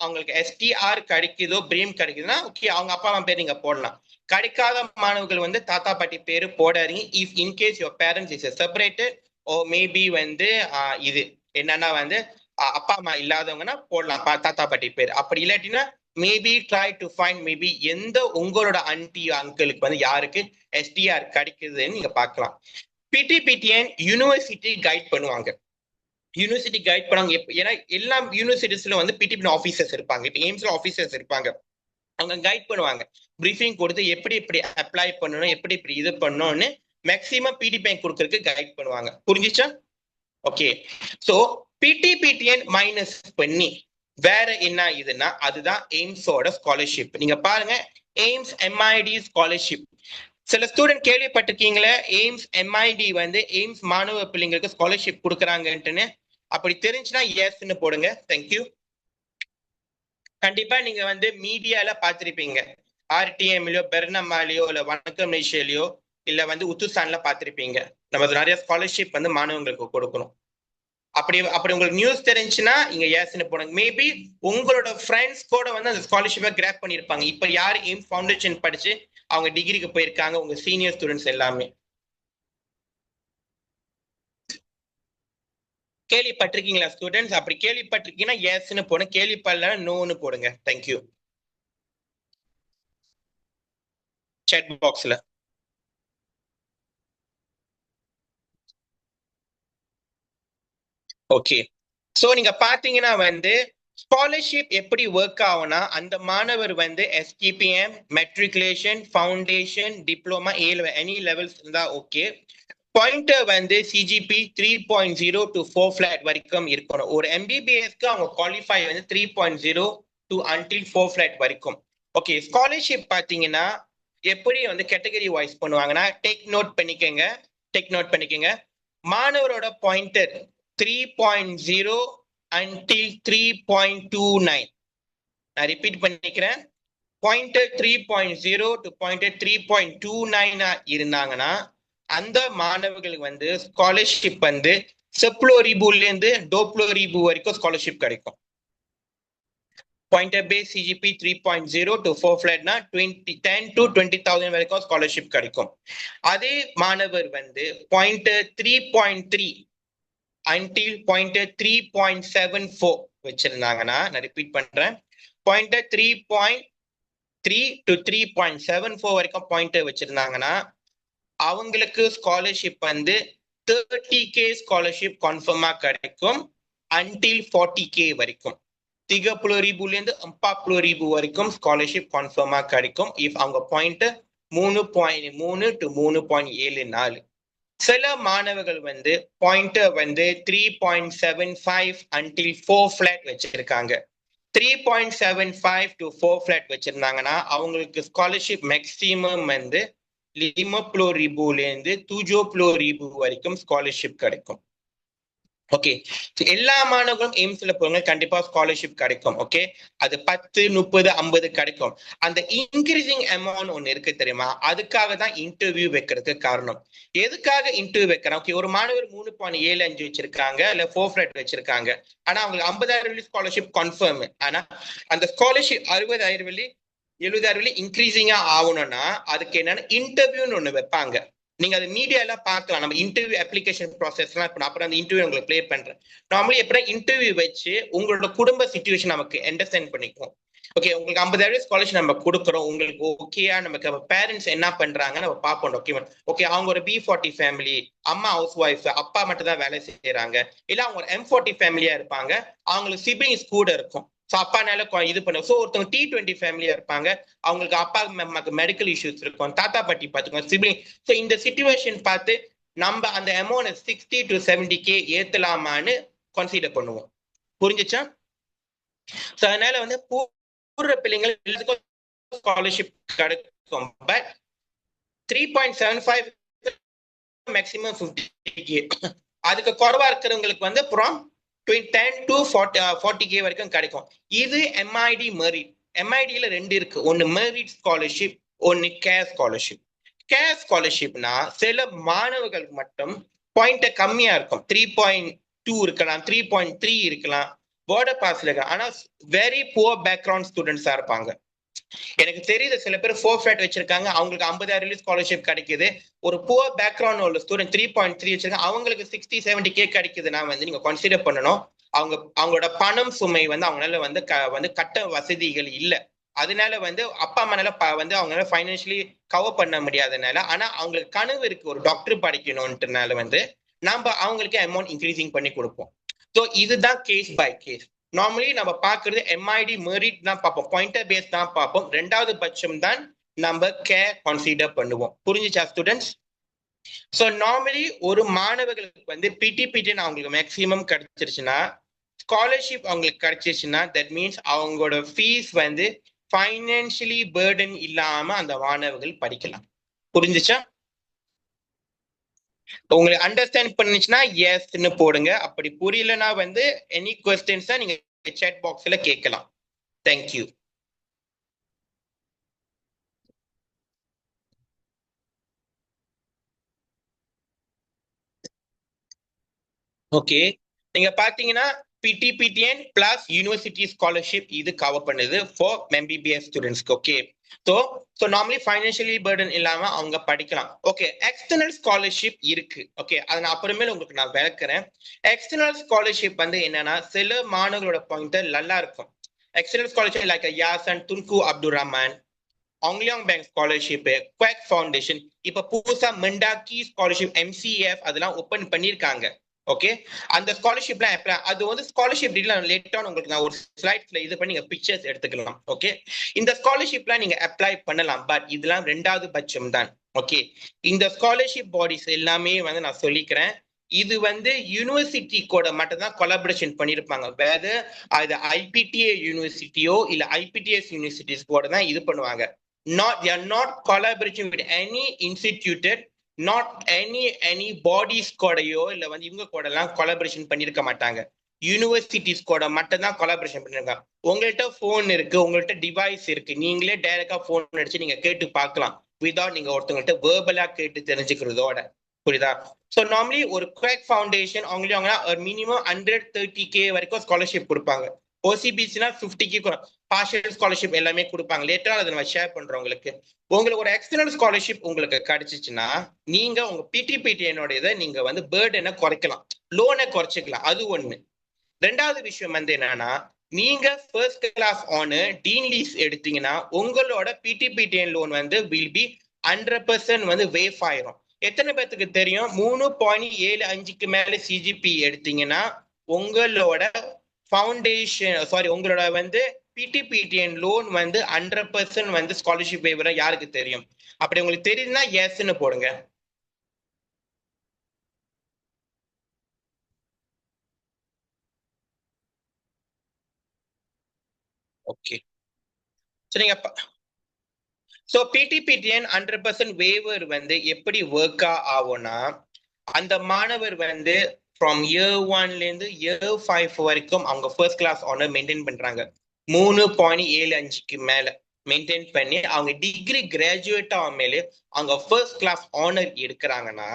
அவங்களுக்கு STR கிடைக்குதோ பிரீம் கிடைக்குதுன்னா ஓகே அவங்க அப்பா அம்மா பேர் நீங்க போடலாம். கிடைக்காத மாணவர்கள் தாத்தா பாட்டி பேரு போடாதீங்க. If in case your parents is separated oh maybe இது என்னன்னா அப்பா அம்மா இல்லாதவங்கன்னா போடலாம் தாத்தா பாட்டி பேர். அப்படி இல்லாட்டினா maybe try to find maybe எந்த உங்களோட ஆன்டி அங்கிளுக்கு யாருக்கு STR கிடைக்குதுன்னு நீங்க பார்க்கலாம். பிடிஎன் யூனிவர்சிட்டி கைட் பண்ணுவாங்க. யூனிவர்சிட்டி கைட் பண்ணுவாங்க. ஏன்னா எல்லா யூனிவர்சிட்டிஸ்ல பிடிஎன் ஆஃபீஸர்ஸ் இருப்பாங்க. இப்போ எய்ம்ஸ்ல ஆஃபீஸர்ஸ் இருப்பாங்க, அவங்க கைட் பண்ணுவாங்க, பிரீஃபிங் கொடுத்து எப்படி அப்ளை பண்ணணும், எப்படி இது பண்ணணும்னு மேக்சிமம் பிடிஎன் கொடுக்கறதுக்கு கைட் பண்ணுவாங்க. புரிஞ்சுச்சா? ஓகே, சோ பிடிஎன் மைனஸ் பண்ணி வேற என்ன இதுன்னா அதுதான் எய்ம்ஸோட ஸ்காலர்ஷிப். நீங்க பாருங்க, எய்ம்ஸ் MID ஸ்காலர்ஷிப். சில ஸ்டூடெண்ட் கேள்விப்பட்டிருக்கீங்களே, எய்ம்ஸ் MID எய்ம்ஸ் மாணவ பிள்ளைங்களுக்கு ஸ்காலர்ஷிப் கொடுக்குறாங்கன்னு. அப்படி தெரிஞ்சுன்னா எஸ்ன்னு போடுங்க. தேங்க்யூ. கண்டிப்பா நீங்க மீடியால பார்த்திருப்பீங்க, RTMலயோ பெர்னமாலையோ இல்ல வணக்கம் நேஷியலையோ இல்ல உத்துசான்ல பார்த்திருப்பீங்க. நம்ம நிறைய ஸ்காலர்ஷிப் மாணவங்களுக்கு கொடுக்கணும். அப்படி உங்களுக்கு நியூஸ் தெரிஞ்சுன்னா இங்க எஸ்ன்னு போடுங்க. மேபி உங்களோட ஃப்ரெண்ட்ஸ் கூட அந்த ஸ்காலர்ஷிப்பை கிராப் பண்ணிருப்பாங்க. இப்ப யார் எய்ம்ஸ் ஃபவுண்டேஷன் படிச்சு அவங்க டிகிரிக்கு போயிருக்காங்க, உங்க சீனியர் ஸ்டூடெண்ட்ஸ் எல்லாமே. கேள்விப்பட்டிருக்கீங்களா ஸ்டூடெண்ட்ஸ்? அப்படி கேள்விப்பட்டிருக்கீங்கன்னா எஸ்ன்னு போடுங்க, கேள்விப்படலன்னா நோன்னு போடுங்க. தேங்க்யூ. chat பாக்ஸ்ல. ஓகே, சோ நீங்க பாத்தீங்கன்னா வந்து ஸ்காலர்ஷிப் எப்படி ஒர்க் ஆகும்னா, அந்த மாணவர் வந்து STPM, matriculation, foundation, diploma, any levels இருந்தா ஓகே. பாயிண்டர் வந்து சிஜிபி 3.0 to 4 flat வரைக்கும் இருக்கணும். ஒரு எம்பிபிஎஸ்க்கு அவங்க குவாலிஃபை வந்து 3.0 to until 4 flat வரைக்கும். ஓகே, ஸ்காலர்ஷிப் பாத்தீங்கன்னா எப்படி வந்து கேட்டகரி வைஸ் பண்ணுவாங்கன்னா, டேக் நோட் பண்ணிக்கங்க. மாணவரோட பாயிண்டர் 3.0 until 3.29. நான் ரிப்பீட் பண்ணிக்கிறேன். பாயிண்டர் 3.0 to பாயிண்டர் 3.29 இருந்தாங்கன்னா அந்த மாணவர்களுக்கு வந்து ஸ்காலர்ஷிப் வந்து செப்ளோரிபுல இருந்து டோப்ளோரிபு வரைக்கும் ஸ்காலர்ஷிப் கிடைக்கும். பாயிண்டர் பேஸ் சிஜிபி 3.0 to 4 flatனா 10 to 20,000 வரைக்கும் ஸ்காலர்ஷிப் கிடைக்கும். அதே மாணவர் வந்து பாயிண்டர் 3.3 until பாயிண்டர் 3.74 வச்சிருந்தாங்கன்னா, நான் ரிப்பீட் பண்றேன், பாயிண்டர் 3.3 to 3.74 வரைக்கும் பாயிண்டர் வச்சிருந்தாங்கன்னா அவங்களுக்கு ஸ்காலர்ஷிப் வந்து 30K ஸ்காலர்ஷிப் கன்ஃபார்மா கிடைக்கும் until 40K வரைக்கும். 3.0 4.0 வரைக்கும் ஸ்காலர்ஷிப் கன்ஃபார்மா கிடைக்கும் இஃப் அவங்க பாயிண்ட் 3.3 to 3.74. சில மாணவர்கள் வந்து பாயிண்டர் வந்து 3.75 until 4 flat வச்சிருக்காங்க. 3.75 to 4 flat வச்சிருந்தாங்கன்னா அவங்களுக்கு ஸ்காலர்ஷிப் மேக்சிமம் வந்து லிமோப்ளோரிபுல இருந்து தூஜோப்ளோரிபு வரைக்கும் ஸ்காலர்ஷிப் கிடைக்கும். ஓகே, எல்லா மாணவர்களும் எய்ம்ஸ்ல போறவங்க கண்டிப்பா ஸ்காலர்ஷிப் கிடைக்கும். ஓகே, அது 10, 30, 50 கிடைக்கும். அந்த இன்க்ரீசிங் அமௌண்ட் ஒண்ணு இருக்கு தெரியுமா, அதுக்காக தான் இன்டர்வியூ வைக்கிறதுக்கு காரணம். எதுக்காக இன்டர்வியூ வைக்கிறோம்? ஓகே, ஒரு மாணவர் 3.75 வச்சிருக்காங்க இல்ல 4 flat வச்சிருக்காங்க, ஆனா அவங்களுக்கு 50,000 ஸ்காலர்ஷிப் கன்ஃபார்ம். ஆனா அந்த ஸ்காலர்ஷிப் 60,000 70,000 இன்க்ரீசிங்கா ஆகணும்னா அதுக்கு என்னன்னா இன்டர்வியூன்னு ஒண்ணு வைப்பாங்க. நீங்க அது மீடியால பார்க்கலாம். நம்ம இன்டர்வியூ அப்ளிகேஷன் ப்ராசஸ் எல்லாம் அப்புறம் அந்த இன்டர்வியூ உங்களுக்கு பிளே பண்றேன். நார்மலி எப்படி இன்டர்வியூ வச்சு உங்களோட குடும்ப சிச்சுவேஷன் நமக்கு அண்டர்ஸ்டாண்ட் பண்ணிக்குவோம். ஓகே, உங்களுக்கு 50,000 ஸ்காலர்ஷிப் நம்ம கொடுக்குறோம், உங்களுக்கு ஓகேயா, நமக்கு பேரண்ட்ஸ் என்ன பண்றாங்க நம்ம பார்ப்போம் டாக்குமெண்ட். ஓகே, அவங்க ஒரு B40 ஃபேமிலி, அம்மா ஹவுஸ் ஒய்ஃப், அப்பா மட்டும் தான் வேலை செய்யறாங்க, இல்ல அவங்க ஒரு M40 ஃபேமிலியா இருப்பாங்க, அவங்களுக்கு சிப்லிங்ஸ் கூட இருக்கும். ஸோ அப்பானால இது பண்ண. ஸோ ஒருத்தவங்க T20 ஃபேமிலியா இருப்பாங்க, அவங்களுக்கு அப்பா அம்மாக்கு மெடிக்கல் இஷ்யூஸ் இருக்கும், தாத்தா பாட்டி பார்த்துக்கோங்க, சிப்லிங். ஸோ இந்த சிச்சுவேஷன் பார்த்து நம்ம அந்த அமௌண்ட் 60 to 70K ஏத்தலாமான்னு கன்சிடர் பண்ணுவோம். புரிஞ்சுச்சா? ஸோ அதனால வந்து பூர்வ பிள்ளைங்கள் எல்லாத்துக்கும் ஸ்காலர்ஷிப் கிடைக்கும். But 3.75 maximum 50K. அதுக்கு குறைவா இருக்கிறவங்களுக்கு வந்து அப்புறம் 10 to 40K வரைக்கும் கிடைக்கும். இது எம்ஐடி மெரிட். எம்ஐடியில 2 இருக்கு, ஒன்னு மெரிட் ஸ்காலர்ஷிப், ஒன்னு கேர் ஸ்காலர்ஷிப். கேர் ஸ்காலர்ஷிப்னா சில மாணவர்களுக்கு மட்டும் பாயிண்ட் கம்மியா இருக்கும், 3.2 இருக்கலாம், 3.3 இருக்கலாம், பார்டர் பாஸ்ல இருக்கலாம், ஆனா வெரி புவர் பேக்ரவுண்ட் ஸ்டூடெண்ட்ஸா இருப்பாங்க. எனக்கு தெரியுது சில பேர் 4 flat வச்சிருக்காங்க, அவங்களுக்கு 50,000 ஸ்காலர்ஷிப் கிடைக்குது. ஒரு புவர் பேக்ரவுண்ட் உள்ள ஸ்டூடெண்ட் 3.3 வச்சிருக்காங்க, அவங்களுக்கு 60 70K கிடைக்குதுன்னா வந்து நீங்க கன்சிடர் பண்ணணும். அவங்களோட பணம் சுமை வந்து அவங்களால வந்து கட்ட வசதிகள் இல்லை, அதனால வந்து அப்பா அம்மானால வந்து அவங்களால ஃபைனான்சியலி கவர் பண்ண முடியாதனால, ஆனா அவங்களுக்கு கனவு இருக்கு ஒரு டாக்டர் படிக்கணும்ன்றனால வந்து நம்ம அவங்களுக்கு அமௌண்ட் இன்க்ரீசிங் பண்ணி கொடுப்போம். ஸோ இதுதான் கேஸ் பை கேஸ். நார்மலி நம்ம பார்க்கறது எம்ஐடி மெரிட் தான் பார்ப்போம், பாயிண்டர் பேஸ் தான் பார்ப்போம். 2வது பட்சம் தான் நம்ம கேர் கன்சிடர் பண்ணுவோம். புரிஞ்சுச்சா ஸ்டூடெண்ட்ஸ்? ஸோ நார்மலி ஒரு மாணவர்களுக்கு வந்து பிடிபிடின்னு அவங்களுக்கு மேக்சிமம் கிடைச்சிருச்சுன்னா, ஸ்காலர்ஷிப் அவங்களுக்கு கிடைச்சிருச்சுன்னா, தட் மீன்ஸ் அவங்களோட ஃபீஸ் வந்து ஃபைனான்சியலி பேர்டன் இல்லாம அந்த மாணவர்கள் படிக்கலாம். புரிஞ்சுச்சா? உங்களுக்கு அண்டர்ஸ்டாண்ட் பண்ணுச்சுன்னா எஸ்ன்னு போடுங்க. அப்படி புரியலன்னா வந்து எனி क्वेश्चंस நீங்க chat பாக்ஸ்ல கேட்கலாம். Thank you. ஓகே, நீங்க பாத்தீங்கன்னா PTPTN பிளஸ் யூனிவர்சிட்டி ஸ்காலர்ஷிப் இது கவர் பண்ணுது ஃபார் MBBS ஸ்டூடெண்ட்ஸ்க்கு. Okay, so normally financially burden இல்லாம அவங்க படிக்கலாம். ஓகே, எக்ஸ்டர்னல் ஸ்காலர்ஷிப் இருக்கு. ஓகே, அதை நான் அப்புறமேல உங்களுக்கு நான் விளக்குறேன். எக்ஸ்டர்னல் ஸ்காலர்ஷிப் வந்து என்னன்னா சில மாணவர்களோட பாயிண்டர் நல்லா இருக்கும். எக்ஸ்டர்னல் ஸ்காலர்ஷிப் லைக் யாசன், துன்கு அப்துல் ரஹ்மான், ஆங்லியாங் பேங்க் ஸ்காலர்ஷிப், குவாக் ஃபவுண்டேஷன், இப்ப புதுசா மெண்டாக்கி ஸ்காலர்ஷிப், MCF அதெல்லாம் ஓபன் பண்ணிருக்காங்க. ஓகே, அந்த ஸ்காலர்ஷிப்லாம் அப்ளை, அது வந்து ஸ்காலர்ஷிப் டீடைல் லேட்டா உங்களுக்கு நான் ஒரு ஸ்லைட்ஸ்ல இது பண்ணி நீங்க பிக்சர்ஸ் எடுத்துக்கலாம். ஓகே, இந்த ஸ்காலர்ஷிப்லாம் நீங்க அப்ளை பண்ணலாம், பட் இதெல்லாம் 2வது பட்சம் தான். ஓகே, இந்த ஸ்காலர்ஷிப் பாடிஸ் எல்லாமே வந்து நான் சொல்லிக்கிறேன், இது வந்து யூனிவர்சிட்டி கூட மட்டும் தான் கொலாபரேஷன் பண்ணிருப்பாங்க. வேற அது IPTA யூனிவர்சிட்டியோ இல்ல IPTS யூனிவர்சிட்டிஸ் கூட தான் இது பண்ணுவாங்க. They are not collaborating with any instituted, not any bodies கூடயோ இல்ல வந்து இவங்க கூட எல்லாம் கொலாபரேஷன் பண்ணிருக்க மாட்டாங்க. யூனிவர்சிட்டிஸ் கூட மட்டும் தான் கொலாபரேஷன் பண்ணிருக்காங்க. உங்கள்கிட்ட போன் இருக்கு, உங்கள்கிட்ட டிவைஸ் இருக்கு, நீங்களே டைரக்டா போன் அடிச்சு நீங்க கேட்டு பார்க்கலாம், வித்வுட் நீங்க ஒருத்தவங்கள்ட்ட வேர்பலா கேட்டு தெரிஞ்சுக்கிறதோட. புரியுதா? சோ நார்மலி ஒரு குவாக் ஃபவுண்டேஷன் அவங்க ஒரு மினிமம் 130K வரைக்கும் ஸ்காலர்ஷிப் கொடுப்பாங்க. OCBCனா 50K பார்ஷியல் ஸ்காலர்ஷிப் எல்லாமே கொடுப்பாங்க. லேட்டரா அதை நம்ம ஷேர் பண்றோம் உங்களுக்கு. உங்களுக்கு ஒரு எக்ஸ்டர்னல் ஸ்காலர்ஷிப் உங்களுக்கு கிடைச்சிச்சுன்னா நீங்க உங்க PTPTN இதை நீங்க வந்து பேர்டனை குறைக்கலாம், லோனை குறைச்சிக்கலாம். அது ஒண்ணு. 2வது விஷயம் வந்து என்னன்னா, நீங்க first class honour dean list எடுத்தீங்கன்னா உங்களோட PTPTN லோன் வந்து வில் பி 100% வந்து வேஃப் ஆயிரும். எத்தனை பேத்துக்கு தெரியும்? 3.75க்கு மேல CGP எடுத்தீங்கன்னா உங்களோட ஃபவுண்டேஷன் உங்களோட வந்து PTPTN லோன் வந்து 100% வந்து ஸ்காலர்ஷிப் வேவரா யாருக்கு தெரியும்? அப்படி உங்களுக்கு தெரியுதுன்னா எஸ்ன்னு போடுங்க. ஓகே, சரிங்க. சோ PTPTN 100% வேவர் வந்து எப்படி ஒர்க் ஆகும்னா, அந்த மாணவர் வந்து ஃப்ரம் இயர் 1ல இருந்து இயர் 5 வரைக்கும் அவங்க ஃபர்ஸ்ட் கிளாஸ் ஆனர் மெயின்டைன் பண்றாங்க. 3.75க்கு மேல மெயின்டைன் பண்ணி அவங்க டிகிரி கிராஜுவேட் ஆகும்போது அவங்க ஃபர்ஸ்ட் கிளாஸ் ஆனர் எடுக்கிறாங்கன்னா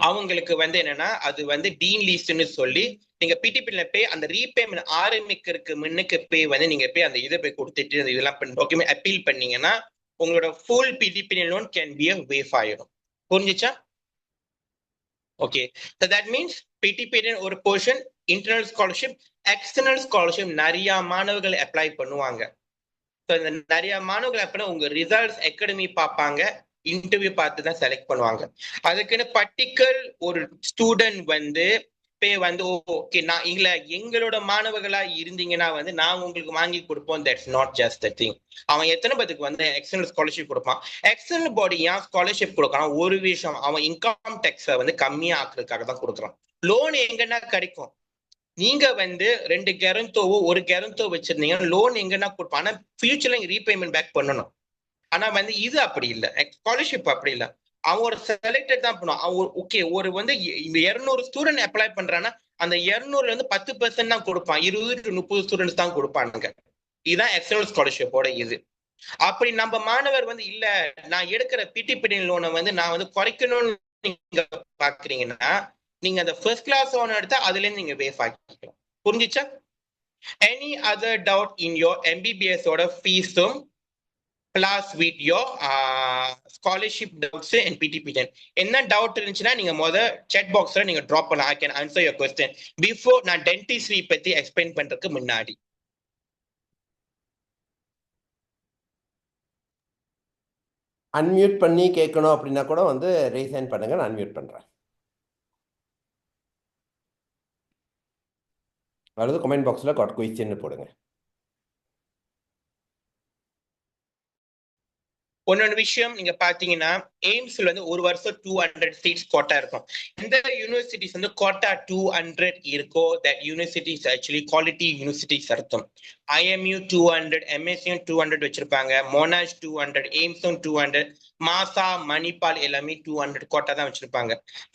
அவங்களுக்கு வந்து என்னன்னா அது வந்து டீன் லீஸ்ட்னு சொல்லி நீங்க PTPTN போய் அந்த ரீபேமெண்ட் ஆரம்பிக்கிறதுக்கு முன்னுக்கு போய் வந்து நீங்க போய் அந்த இதை போய் கொடுத்துட்டு இதெல்லாம் டாக்குமெண்ட் அப்பீல் பண்ணீங்கன்னா உங்களோட full PTPTN loan can be waive ஆயிடும். புரிஞ்சுச்சா? Okay, so that means PTPTN ஒரு portion, internal scholarship, external scholarship நிறைய மாணவர்கள் அப்ளை பண்ணுவாங்க. இந்த நிறைய மாணவர்கள் அப்ளை உங்க ரிசல்ட்ஸ் அகாடமி பார்ப்பாங்க, இன்டர்வியூ பார்த்து தான் செலக்ட் பண்ணுவாங்க. அதுக்குன்னு பர்டிகுலர் ஒரு ஸ்டூடெண்ட் வந்து வந்து ஓகே நான் எங்களோட மாணவர்களா இருந்தீங்கன்னா வந்து நான் உங்களுக்கு வாங்கி கொடுப்போம். That's not just the thing. அவன் எத்தனை பேருக்கு வந்து எக்ஸ்டர்னல் ஸ்காலர்ஷிப் கொடுப்பான்? எக்ஸ்டர்னல் பாடி ஏன் ஸ்காலர்ஷிப் கொடுக்கறான்? ஒரு விஷயம், அவன் இன்கம் டேக்ஸை வந்து கம்மியா ஆக்குறதுக்காக தான் கொடுக்குறான். லோன் எங்கன்னா கிடைக்கும். நீங்க வந்து 2 கேரண்டோவோ 1 கேரண்டோ வச்சிருந்தீங்கன்னா லோன் எங்கன்னா கொடுப்பான். ஆனா ஃபியூச்சர்ல ரீபேமெண்ட் பேக் பண்ணணும். ஆனா வந்து இது அப்படி இல்லை, ஸ்காலர்ஷிப் அப்படி இல்லை. அவன் ஒரு செலக்டட் தான் பண்ணுவான். அவன் ஓகே ஒரு வந்து 200 ஸ்டூடெண்ட் அப்ளை பண்றான்னா அந்த 200ல இருந்து 10% தான் கொடுப்பான், 20 to 30 ஸ்டூடெண்ட்ஸ் தான் கொடுப்பானுங்க. இதுதான் எக்ஸ்டர்னல் ஸ்காலர்ஷிப்போட இது. அப்படி நம்ம மாணவர் வந்து இல்ல நான் எடுக்கிற PTPTN லோனை வந்து நான் வந்து குறைக்கணும்னு நீங்க பாக்குறீங்கன்னா நீங்க அந்த ஃபர்ஸ்ட் கிளாஸ் லோன் எடுத்தா அதுல இருந்து நீங்க வேஃப் ஆக்கிக்கலாம். புரிஞ்சுச்சா? Any other doubt in your MBBS ஓட ஃபீஸும் plus with your scholarship doubts and PTPTN என்ன டவுட் இருந்துச்சுன்னா நீங்க chat boxல நீங்க drop பண்ணலாம். I can answer your question before நான் dentistry பத்தி எக்ஸ்பிளைன் பண்றதுக்கு முன்னாடி. அன்மியூட் பண்ணி கேட்கணும் அப்படின்னா கூட வந்து ரேஸ் ஹேண்ட் பண்ணுங்க, நான் அன்மியூட் பண்றேன். அல்லது கமெண்ட் பாக்ஸ்ல காட் கொஸ்டின் போடுங்க. ஒன்னொரு விஷயம் நீங்க பாத்தீங்கன்னா எய்ம்ஸ்ல வந்து ஒரு வருஷம் 200 சீட்ஸ் கோட்டா இருக்கும். எந்த யூனிவர்சிட்டிஸ் வந்து கோட்டா 200 இருக்கோ that university is actually quality universities அர்த்தம். IMU 200, MSU 200 வச்சிருப்பாங்க, மோனாஷ் 200, எய்ம்ஸும் 200, மாசா மணிப்பால் எல்லாமே 200 கோட்டா தான் வச்சிருப்பாங்க.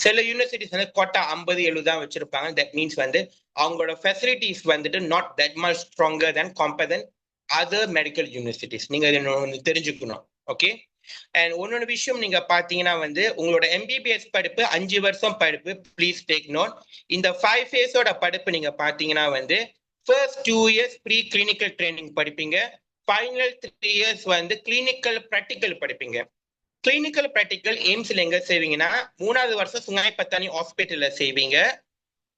சில யூனிவர்சிட்டிஸ் வந்து கோட்டா 50-70 தான் வச்சிருப்பாங்க. தட் மீன்ஸ் வந்து அவங்களோட ஃபெசிலிட்டிஸ் வந்துட்டு not that much stronger then compare than other medical universities. நீங்க தெரிஞ்சுக்கணும். ஓகே, அண்ட் ஒன்னொரு விஷயம் நீங்க பாத்தீங்கன்னா வந்து உங்களோட MBBS படிப்பு 5 வருஷம் படிப்பு. Please take note. இந்த 5 phase படிப்பு நீங்க பாத்தீங்கன்னா வந்து first 2 years pre clinical training படிப்பீங்க, ஃபைனல் 3 years வந்து கிளினிக்கல் ப்ராக்டிக்கல் படிப்பீங்க. கிளினிக்கல் ப்ராக்டிக்கல் எய்ம்ஸ்ல எங்க செய்வீங்கன்னா 3வது வருஷம் சுங்காய் பத்தானி ஹாஸ்பிட்டல்ல செய்வீங்க.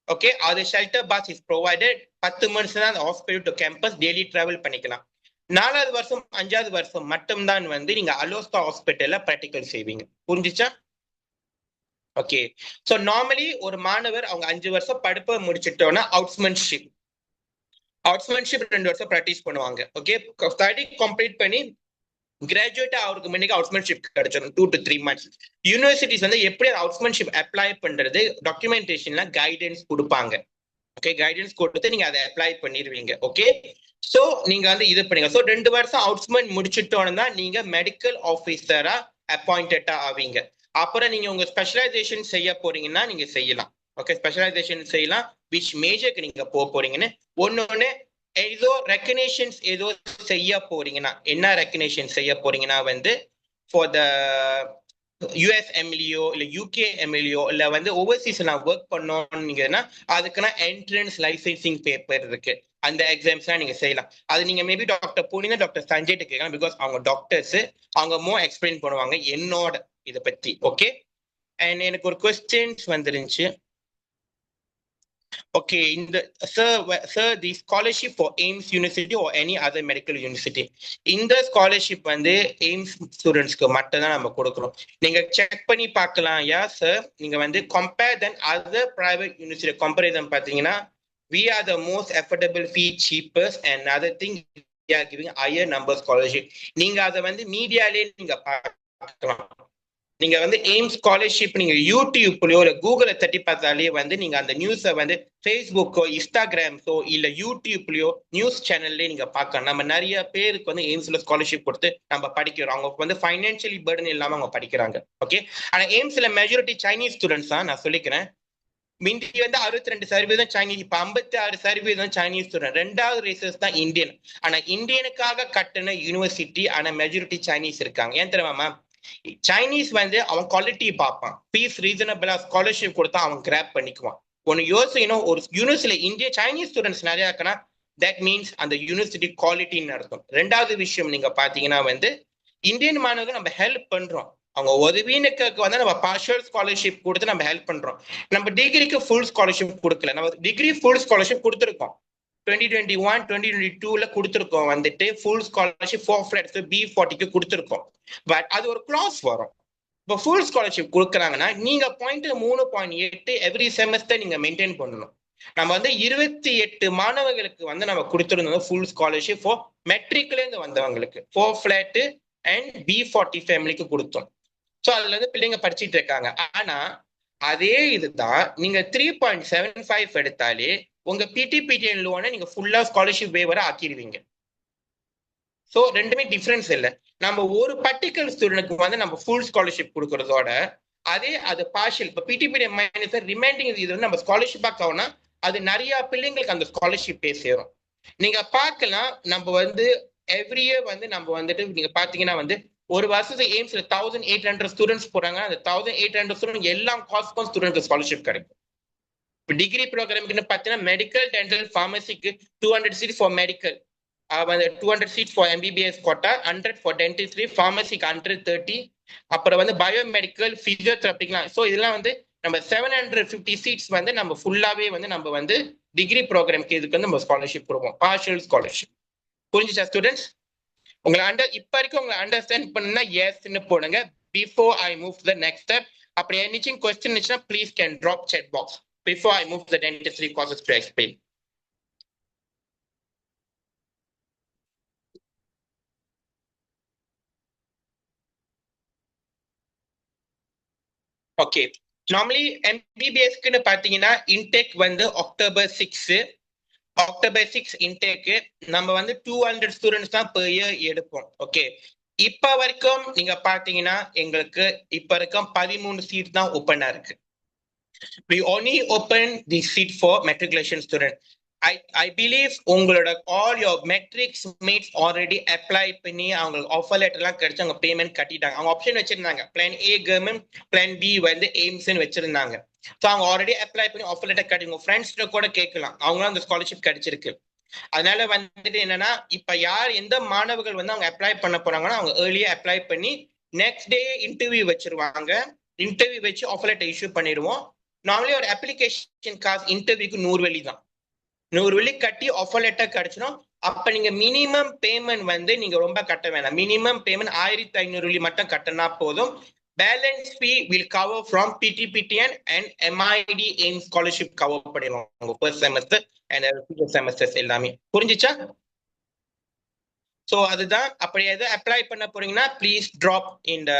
ஓகே, அது shelter bus is provided. 10 minutes தான் அந்த hospital to campus daily travel பண்ணிக்கலாம். 4வது வருஷம் 5வது வருஷம் மட்டும்தான் வந்து நீங்க அலோஸ்கா ஹாஸ்பிட்டல்ல ப்ராக்டிக்கல் செய்வீங்க. புரிஞ்சுச்சா? ஓகே. சோ நார்மலி ஒரு மாணவர் அவங்க 5 வருஷம் படிப்பை முடிச்சிட்டோம்னா அவுட்ஸ்மேன்ஷிப் 2 வருஷம் ப்ராக்டிஸ் பண்ணுவாங்க. ஓகே, ஸ்டடி கம்ப்ளீட் பண்ணி கிராஜுவேட்டா அவருக்கு முன்னாடி அவுட்ஸ்மேன்ஷிப் கிடைச்சிடும் 2 to 3 months. யூனிவர்சிட்டிஸ் வந்து எப்படி அவுட்ஸ்மேன்ஷிப் அப்ளை பண்றது டாக்குமெண்டேஷன்ல கைடன்ஸ் கொடுப்பாங்க. ஓகே, கைடன்ஸ் கொடுத்து நீங்க அதை அப்ளை பண்ணிடுவீங்க. ஓகே, சோ நீங்க வந்து இது பண்ணுங்க. சோ 2 வருஷம் அவுட்ஸ்மேன் முடிச்சிட்டோம்னா நீங்க மெடிக்கல் ஆபீசரா அப்பாயிண்டடா ஆவீங்க. அப்புறம் நீங்க உங்க ஸ்பெஷலைசேஷன் செய்ய போறீங்கன்னா நீங்க செய்யலாம். ஓகே, ஸ்பெஷலைசேஷன் செய்யலாம். விச் மேஜருக்கு நீங்க போறீங்கன்னு ஒன்னொன்னு ஏதோ ரெக்கக்னேஷன்ஸ் ஏதோ செய்ய போறீங்கன்னா என்ன ரெக்கக்னேஷன் செய்ய போறீங்கன்னா வந்து ஃபார் த யூஎஸ் எம்எல்ஏ இல்ல யூகே எம்எல்ஏ இல்ல வந்து ஓவர்சீஸ் நான் ஒர்க் பண்ணோம்னீங்கன்னா அதுக்குன்னா என்ட்ரன்ஸ் லைசன்சிங் பேப்பர் இருக்கு. அந்த எக்ஸாம்ஸ்லாம் நீங்க செய்யலாம். அது நீங்க மேபி டாக்டர் புனிதா டாக்டர் சஞ்சய்ட்ட கேட்கலாம். பிகாஸ் அவங்க டாக்டர்ஸ், அவங்க மோ எக்ஸ்பிளைன் பண்ணுவாங்க என்னோட இதை பத்தி. ஓகே, அண்ட் எனக்கு ஒரு கொஸ்டின்ஸ் வந்துருந்துச்சு. Okay, sir, the scholarship for AIMS University or any other medical university. இந்த ஸ்காலர்ஷிப் வந்து எய்ம்ஸ் ஸ்டூடெண்ட்ஸ்க்கு மட்டும் தான் நம்ம கொடுக்குறோம். நீங்க செக் பண்ணி பார்க்கலாம். யா சார், நீங்க வந்து compare than other private university comparison பார்த்தீங்கன்னா we are the most affordable fee, cheapest, and another thing we are giving higher number scholarship. நீங்க அதை வந்து மீடியாலே நீங்க பார்க்கலாம். நீங்க வந்து எய்ம்ஸ் ஸ்காலர்ஷிப் நீங்க யூடியூப்லயோ இல்ல கூகுள தட்டி பார்த்தாலே வந்து நீங்க அந்த நியூஸை வந்து ஃபேஸ்புக்கோ இன்ஸ்டாகிராம்ஸோ இல்ல யூடியூப்லயோ நியூஸ் சேனல்லே நீங்க பார்க்கலாம். நம்ம நிறைய பேருக்கு வந்து எய்ம்ஸ்ல ஸ்காலர்ஷிப் கொடுத்து நம்ம படிக்கிறோம். அவங்க வந்து ஃபைனான்சியலி பர்டன் இல்லாம அவங்க படிக்கிறாங்க. ஓகே, ஆனா எய்ம்ஸ்ல மெஜாரிட்டி சைனீஸ் ஸ்டூடெண்ட்ஸ் தான் நான் சொல்லிக்கிறேன். மிந்தி வந்து 62% சைனீஸ், இப்ப 56% சைனீஸ் ஸ்டூடெண்ட். 2வது ரேசஸ் தான் இந்தியன். ஆனா இந்தியனுக்காக கட்டின யூனிவர்சிட்டி ஆனா மெஜாரிட்டி சைனீஸ் இருக்காங்க. ஏன் தெரியுமா? சைனீஸ் வந்து அவன் குவாலிட்டி பார்ப்பான். ஃபீஸ் ரீசனபிளா ஸ்காலர்ஷிப் கொடுத்தா அவன் கிராப் பண்ணிக்குவான். ஒன்னு யோசிக்கணும், ஒரு யூனிவர்சிட்டியில இந்திய சைனீஸ் ஸ்டூடெண்ட்ஸ் நிறைய இருக்குன்னா தட் மீன்ஸ் அந்த யூனிவர்சிட்டி குவாலிட்டின்னு அர்த்தம். 2வது விஷயம் நீங்க பாத்தீங்கன்னா வந்து இந்தியன் மாணவர்கள் நம்ம ஹெல்ப் பண்றோம். அவங்க உதவினுக்கு வந்து நம்ம பார்ஷியல் ஸ்காலர்ஷிப் கொடுத்து நம்ம ஹெல்ப் பண்றோம். நம்ம டிகிரிக்கு ஃபுல் ஸ்காலர்ஷிப் கொடுக்கல. நம்ம டிகிரி ஃபுல் ஸ்காலர்ஷிப் கொடுத்துருக்கோம். 2021, 2022ல கொடுத்துருக்கோம் வந்துட்டு ஃபுல் ஸ்காலர்ஷிப் 4 flats B40க்கு கொடுத்துருக்கோம். பட் அது ஒரு கிளாஸ் வரும். இப்போ ஃபுல் ஸ்காலர்ஷிப் கொடுக்குறாங்கன்னா நீங்க 3.8 எவ்ரி செமஸ்டர் நீங்க மெயின்டைன் பண்ணணும். நம்ம வந்து 28 மாணவர்களுக்கு வந்து நம்ம கொடுத்துருந்தோம் ஃபுல் ஸ்காலர்ஷிப் ஃபார் மெட்ரிக்ல இருந்து வந்தவங்களுக்கு 4 flat அண்ட் B40 ஃபேமிலிக்கு கொடுத்தோம். ஸோ அதுல இருந்து பிள்ளைங்க படிச்சுட்டு இருக்காங்க. ஆனா அதே இதுதான் நீங்க 3.75 எடுத்தாலே உங்க பிடிபிடிஎன் லோனை நீங்க ஃபுல்லா ஸ்காலர்ஷிப் வேவரா ஆக்கிடுவீங்க. ஸோ ரெண்டுமே டிஃபரன்ஸ் இல்லை. நம்ம ஒரு பர்டிகுலர் ஸ்டூடெண்ட்க்கு வந்து நம்ம ஃபுல் ஸ்காலர்ஷிப் கொடுக்கறதோட அதே அது பார்ஷியல் இப்போ பிடிபிடிஎன் மைனஸ் ரிமைண்டிங் இது வந்து நம்ம ஸ்காலர்ஷிப் ஆகணும்னா அது நிறைய பிள்ளைங்களுக்கு அந்த ஸ்காலர்ஷிப் பே சேரும். நீங்க பார்க்கலாம், நம்ம வந்து எவ்ரி இயர் வந்து நம்ம வந்துட்டு நீங்க பாத்தீங்கன்னா வந்து ஒரு வருஷத்துக்கு எய்ம்ஸ்ல 1800 ஸ்டூடெண்ட்ஸ் போறாங்க. அந்த 1800 ஸ்டூடெண்ட் எல்லா காஸ்ட்க்கும் ஸ்டூடெண்ட்க்கு ஸ்காலர்ஷிப் கிடைக்கும். டிகிரி ப்ரோக்ராமுக்கு பார்த்தீங்கன்னா மெடிக்கல், டென்டல், ஃபார்மசிக்கு 200 seats for medical, 200 seats for MBBS quota, 100 for dentistry, ஃபார்மசிக்கு 130, அப்புறம் வந்து பயோமெடிக்கல், பிசியோதெரபிக்கலாம். ஸோ இதெல்லாம் வந்து நம்ம 750 சீட்ஸ் வந்து நம்ம ஃபுல்லாவே வந்து நம்ம வந்து டிகிரி ப்ரோக்ராம்க்கு இதுக்கு வந்து நம்ம ஸ்காலர்ஷிப் கொடுப்போம், பார்ஷியல் ஸ்காலர்ஷிப். புரிஞ்சுச்சா ஸ்டூடெண்ட்ஸ்? உங்களை இப்ப வரைக்கும் உங்களை அண்டர்ஸ்டாண்ட் பண்ணுன்னா எஸ்ன்னு போடுங்க. Before I move to the next step. அப்படி எனிச்சிங் கொஸ்டின் இருந்துச்சுன்னா please can drop chat box before I move to the dentistry courses to explain. Okay, normally MBBS க்குன்னு பாத்தீங்கன்னா இன்டேக் வந்து அக்டோபர் 6 இன்டேக்கு நம்ம வந்து 200 ஸ்டூடெண்ட்ஸ் தான் பெர் இயர் எடுப்போம். Okay, இப்ப வரைக்கும் நீங்க பாத்தீங்கன்னா எங்களுக்கு இப்ப வரைக்கும் 13 சீட் தான் ஓப்பனா இருக்கு. We only open the seat for matriculation student. I believe உங்களோட all your matrix mates already apply பண்ணி அவங்களுக்கு ஆஃபர் லெட்டர் எல்லாம் கிடைச்சு அவங்க பேமெண்ட் கட்டிட்டாங்க. அவங்க ஆப்ஷன் வச்சிருந்தாங்க, plan A government, plan B வந்து எய்ம்ஸ்ன்னு வச்சிருந்தாங்க. ஸோ அவங்க ஆல்ரெடி அப்ளை பண்ணி ஆஃபர் லெட்டர் கட்டி உங்க ஃப்ரெண்ட்ஸ் கூட கேட்கலாம், அவங்களும் அந்த ஸ்காலர்ஷிப் கிடைச்சிருக்கு. அதனால வந்துட்டு என்னன்னா இப்ப யார் எந்த மாணவர்கள் வந்து அவங்க அப்ளை பண்ண போறாங்கன்னா அவங்க ஏர்லியா அப்ளை பண்ணி நெக்ஸ்ட் டே இன்டர்வியூ வச்சிருவாங்க. இன்டர்வியூ வச்சு ஆஃபர் லெட்டர் இஷ்யூ பண்ணிடுவோம். நார்மலி ஒரு அப்ளிகேஷன் காசு இன்டர்வியூக்கு 100 வெள்ளி தான். 100 வெள்ளி கட்டி ஆஃபர் லெட்டர் கிடைச்சிடும். அப்ப நீங்க மினிமம் பேமெண்ட் வந்து நீங்க ரொம்ப கட்ட வேணாம். மினிமம் பேமெண்ட் 1500 மட்டும் கட்டினா போதும். Balance fee will cover from PTPTN and MID AIM scholarship cover பண்ணிடுவாங்க first semester and future semesters எல்லாமே. புரிஞ்சுச்சா? ஸோ அதுதான். அப்படி எது அப்ளை பண்ண போறீங்கன்னா ப்ளீஸ் ட்ராப் இந்த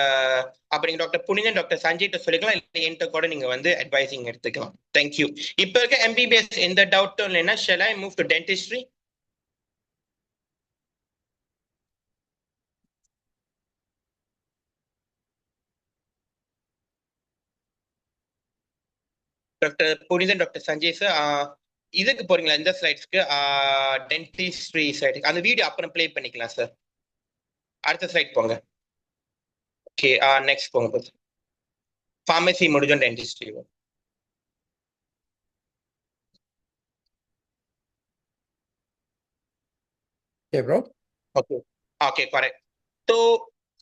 அப்படிங்க டாக்டர் புனிதன் டாக்டர் சஞ்சய்ட்ட சொல்லிக்கலாம், இல்லை என்கிட்ட கூட நீங்க வந்து அட்வைசிங் எடுத்துக்கலாம். தேங்க்யூ. இப்போ இருக்க MBBS எந்த டவுட்டும் இல்லைன்னா shall I move to dentistry? Doctor Punithan doctor Sanjay sir, இதுக்கு போறீங்களா இந்த ஸ்லைட்ஸ்க்கு? டென்டிஸ்ட்ரி ஸ்லைட் அந்த வீடியோ அப்புறம் ப்ளே பண்ணிக்கலாம் சார். அடுத்த ஸ்லைட் போங்க. ஓகே, நெக்ஸ்ட் போங்க. ஃபார்மசி முடிஞ்சோம், dentistry. Okay, bro. Okay okay correct. So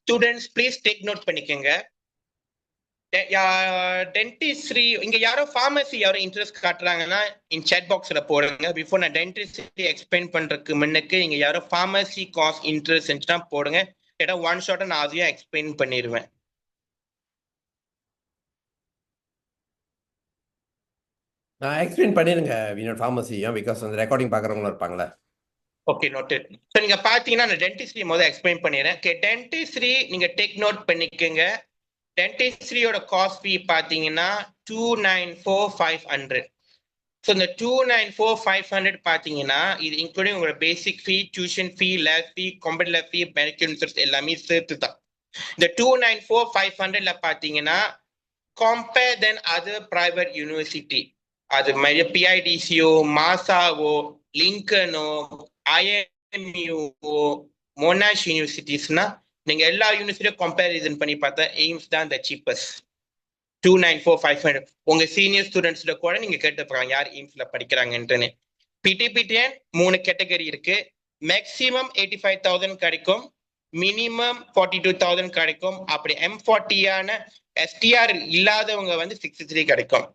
students please take note பண்ணிக்கோங்க. டென்டிஸ்ட்ரி இங்க யாரோ ஃபார்மசி யாரோ இன்ட்ரெஸ்ட் காட்டுறாங்கன்னா இன் சேட் பாக்ஸ்ல போடுங்க. பிஃபோர் நான் டென்டிஸ்ட்ரி எக்ஸ்பிளைன் பண்றதுக்கு முன்னுக்கு நீங்க யாரோ ஃபார்மசி காஸ்ட் இன்ட்ரெஸ்ட் இருந்துச்சுன்னா போடுங்க. ஏன்னா ஒன் ஷாட்டை நான் அதையும் எக்ஸ்பிளைன் பண்ணிடுவேன். நான் எக்ஸ்பிளைன் பண்ணிருங்க வினோட் ஃபார்மசியும், பிகாஸ் அந்த ரெக்கார்டிங் பார்க்குறவங்களும் இருப்பாங்களே. Okay noted. ஸோ நீங்க பாத்தீங்கன்னா நான் டென்டிஸ்ட்ரி முதல்ல எக்ஸ்பிளைன் பண்ணிடுறேன். ஓகே, டென்டிஸ்ட்ரி நீங்க டேக் நோட் பண்ணிக்கோங்க. டென்டிஸ்ட்ரியோட காஸ்ட் ஃபீ பாத்தீங்கன்னா 294,500. ஸோ இந்த 294,500 பாத்தீங்கன்னா இது இன்க்ளூடிங் உங்களோட பேசிக் ஃபீ, tuition fee, lab fee, computer lab ஃபீ, மெடிக்கல் இன்சூரன்ஸ் எல்லாமே சேர்த்து தான். இந்த 294,500ல பாத்தீங்கன்னா compare than other private university, அது மாதிரி PIDCO, மாசாவோ, லிங்கனோ, IMUஓ, மோனாஷ் யூனிவர்சிட்டிஸ்னா நீங்க எல்லா யூனிவர்சிட்டியும் கம்பேரிசன் பண்ணி பார்த்தா எய்ம்ஸ் தான் த சீப்பஸ்ட். 294,500. உங்க சீனியர் ஸ்டூடெண்ட்ஸ்ல கூட நீங்க கேட்டுப்பாங்க யார் எய்ம்ஸ்ல படிக்கிறாங்கன்ட்டுன்னு. PTPTN 3 கேட்டகரி இருக்கு. மேக்சிமம் 85,000 கிடைக்கும், மினிமம் 42,000 கிடைக்கும். அப்படி M40 STR இல்லாதவங்க வந்து 63 கிடைக்கும்.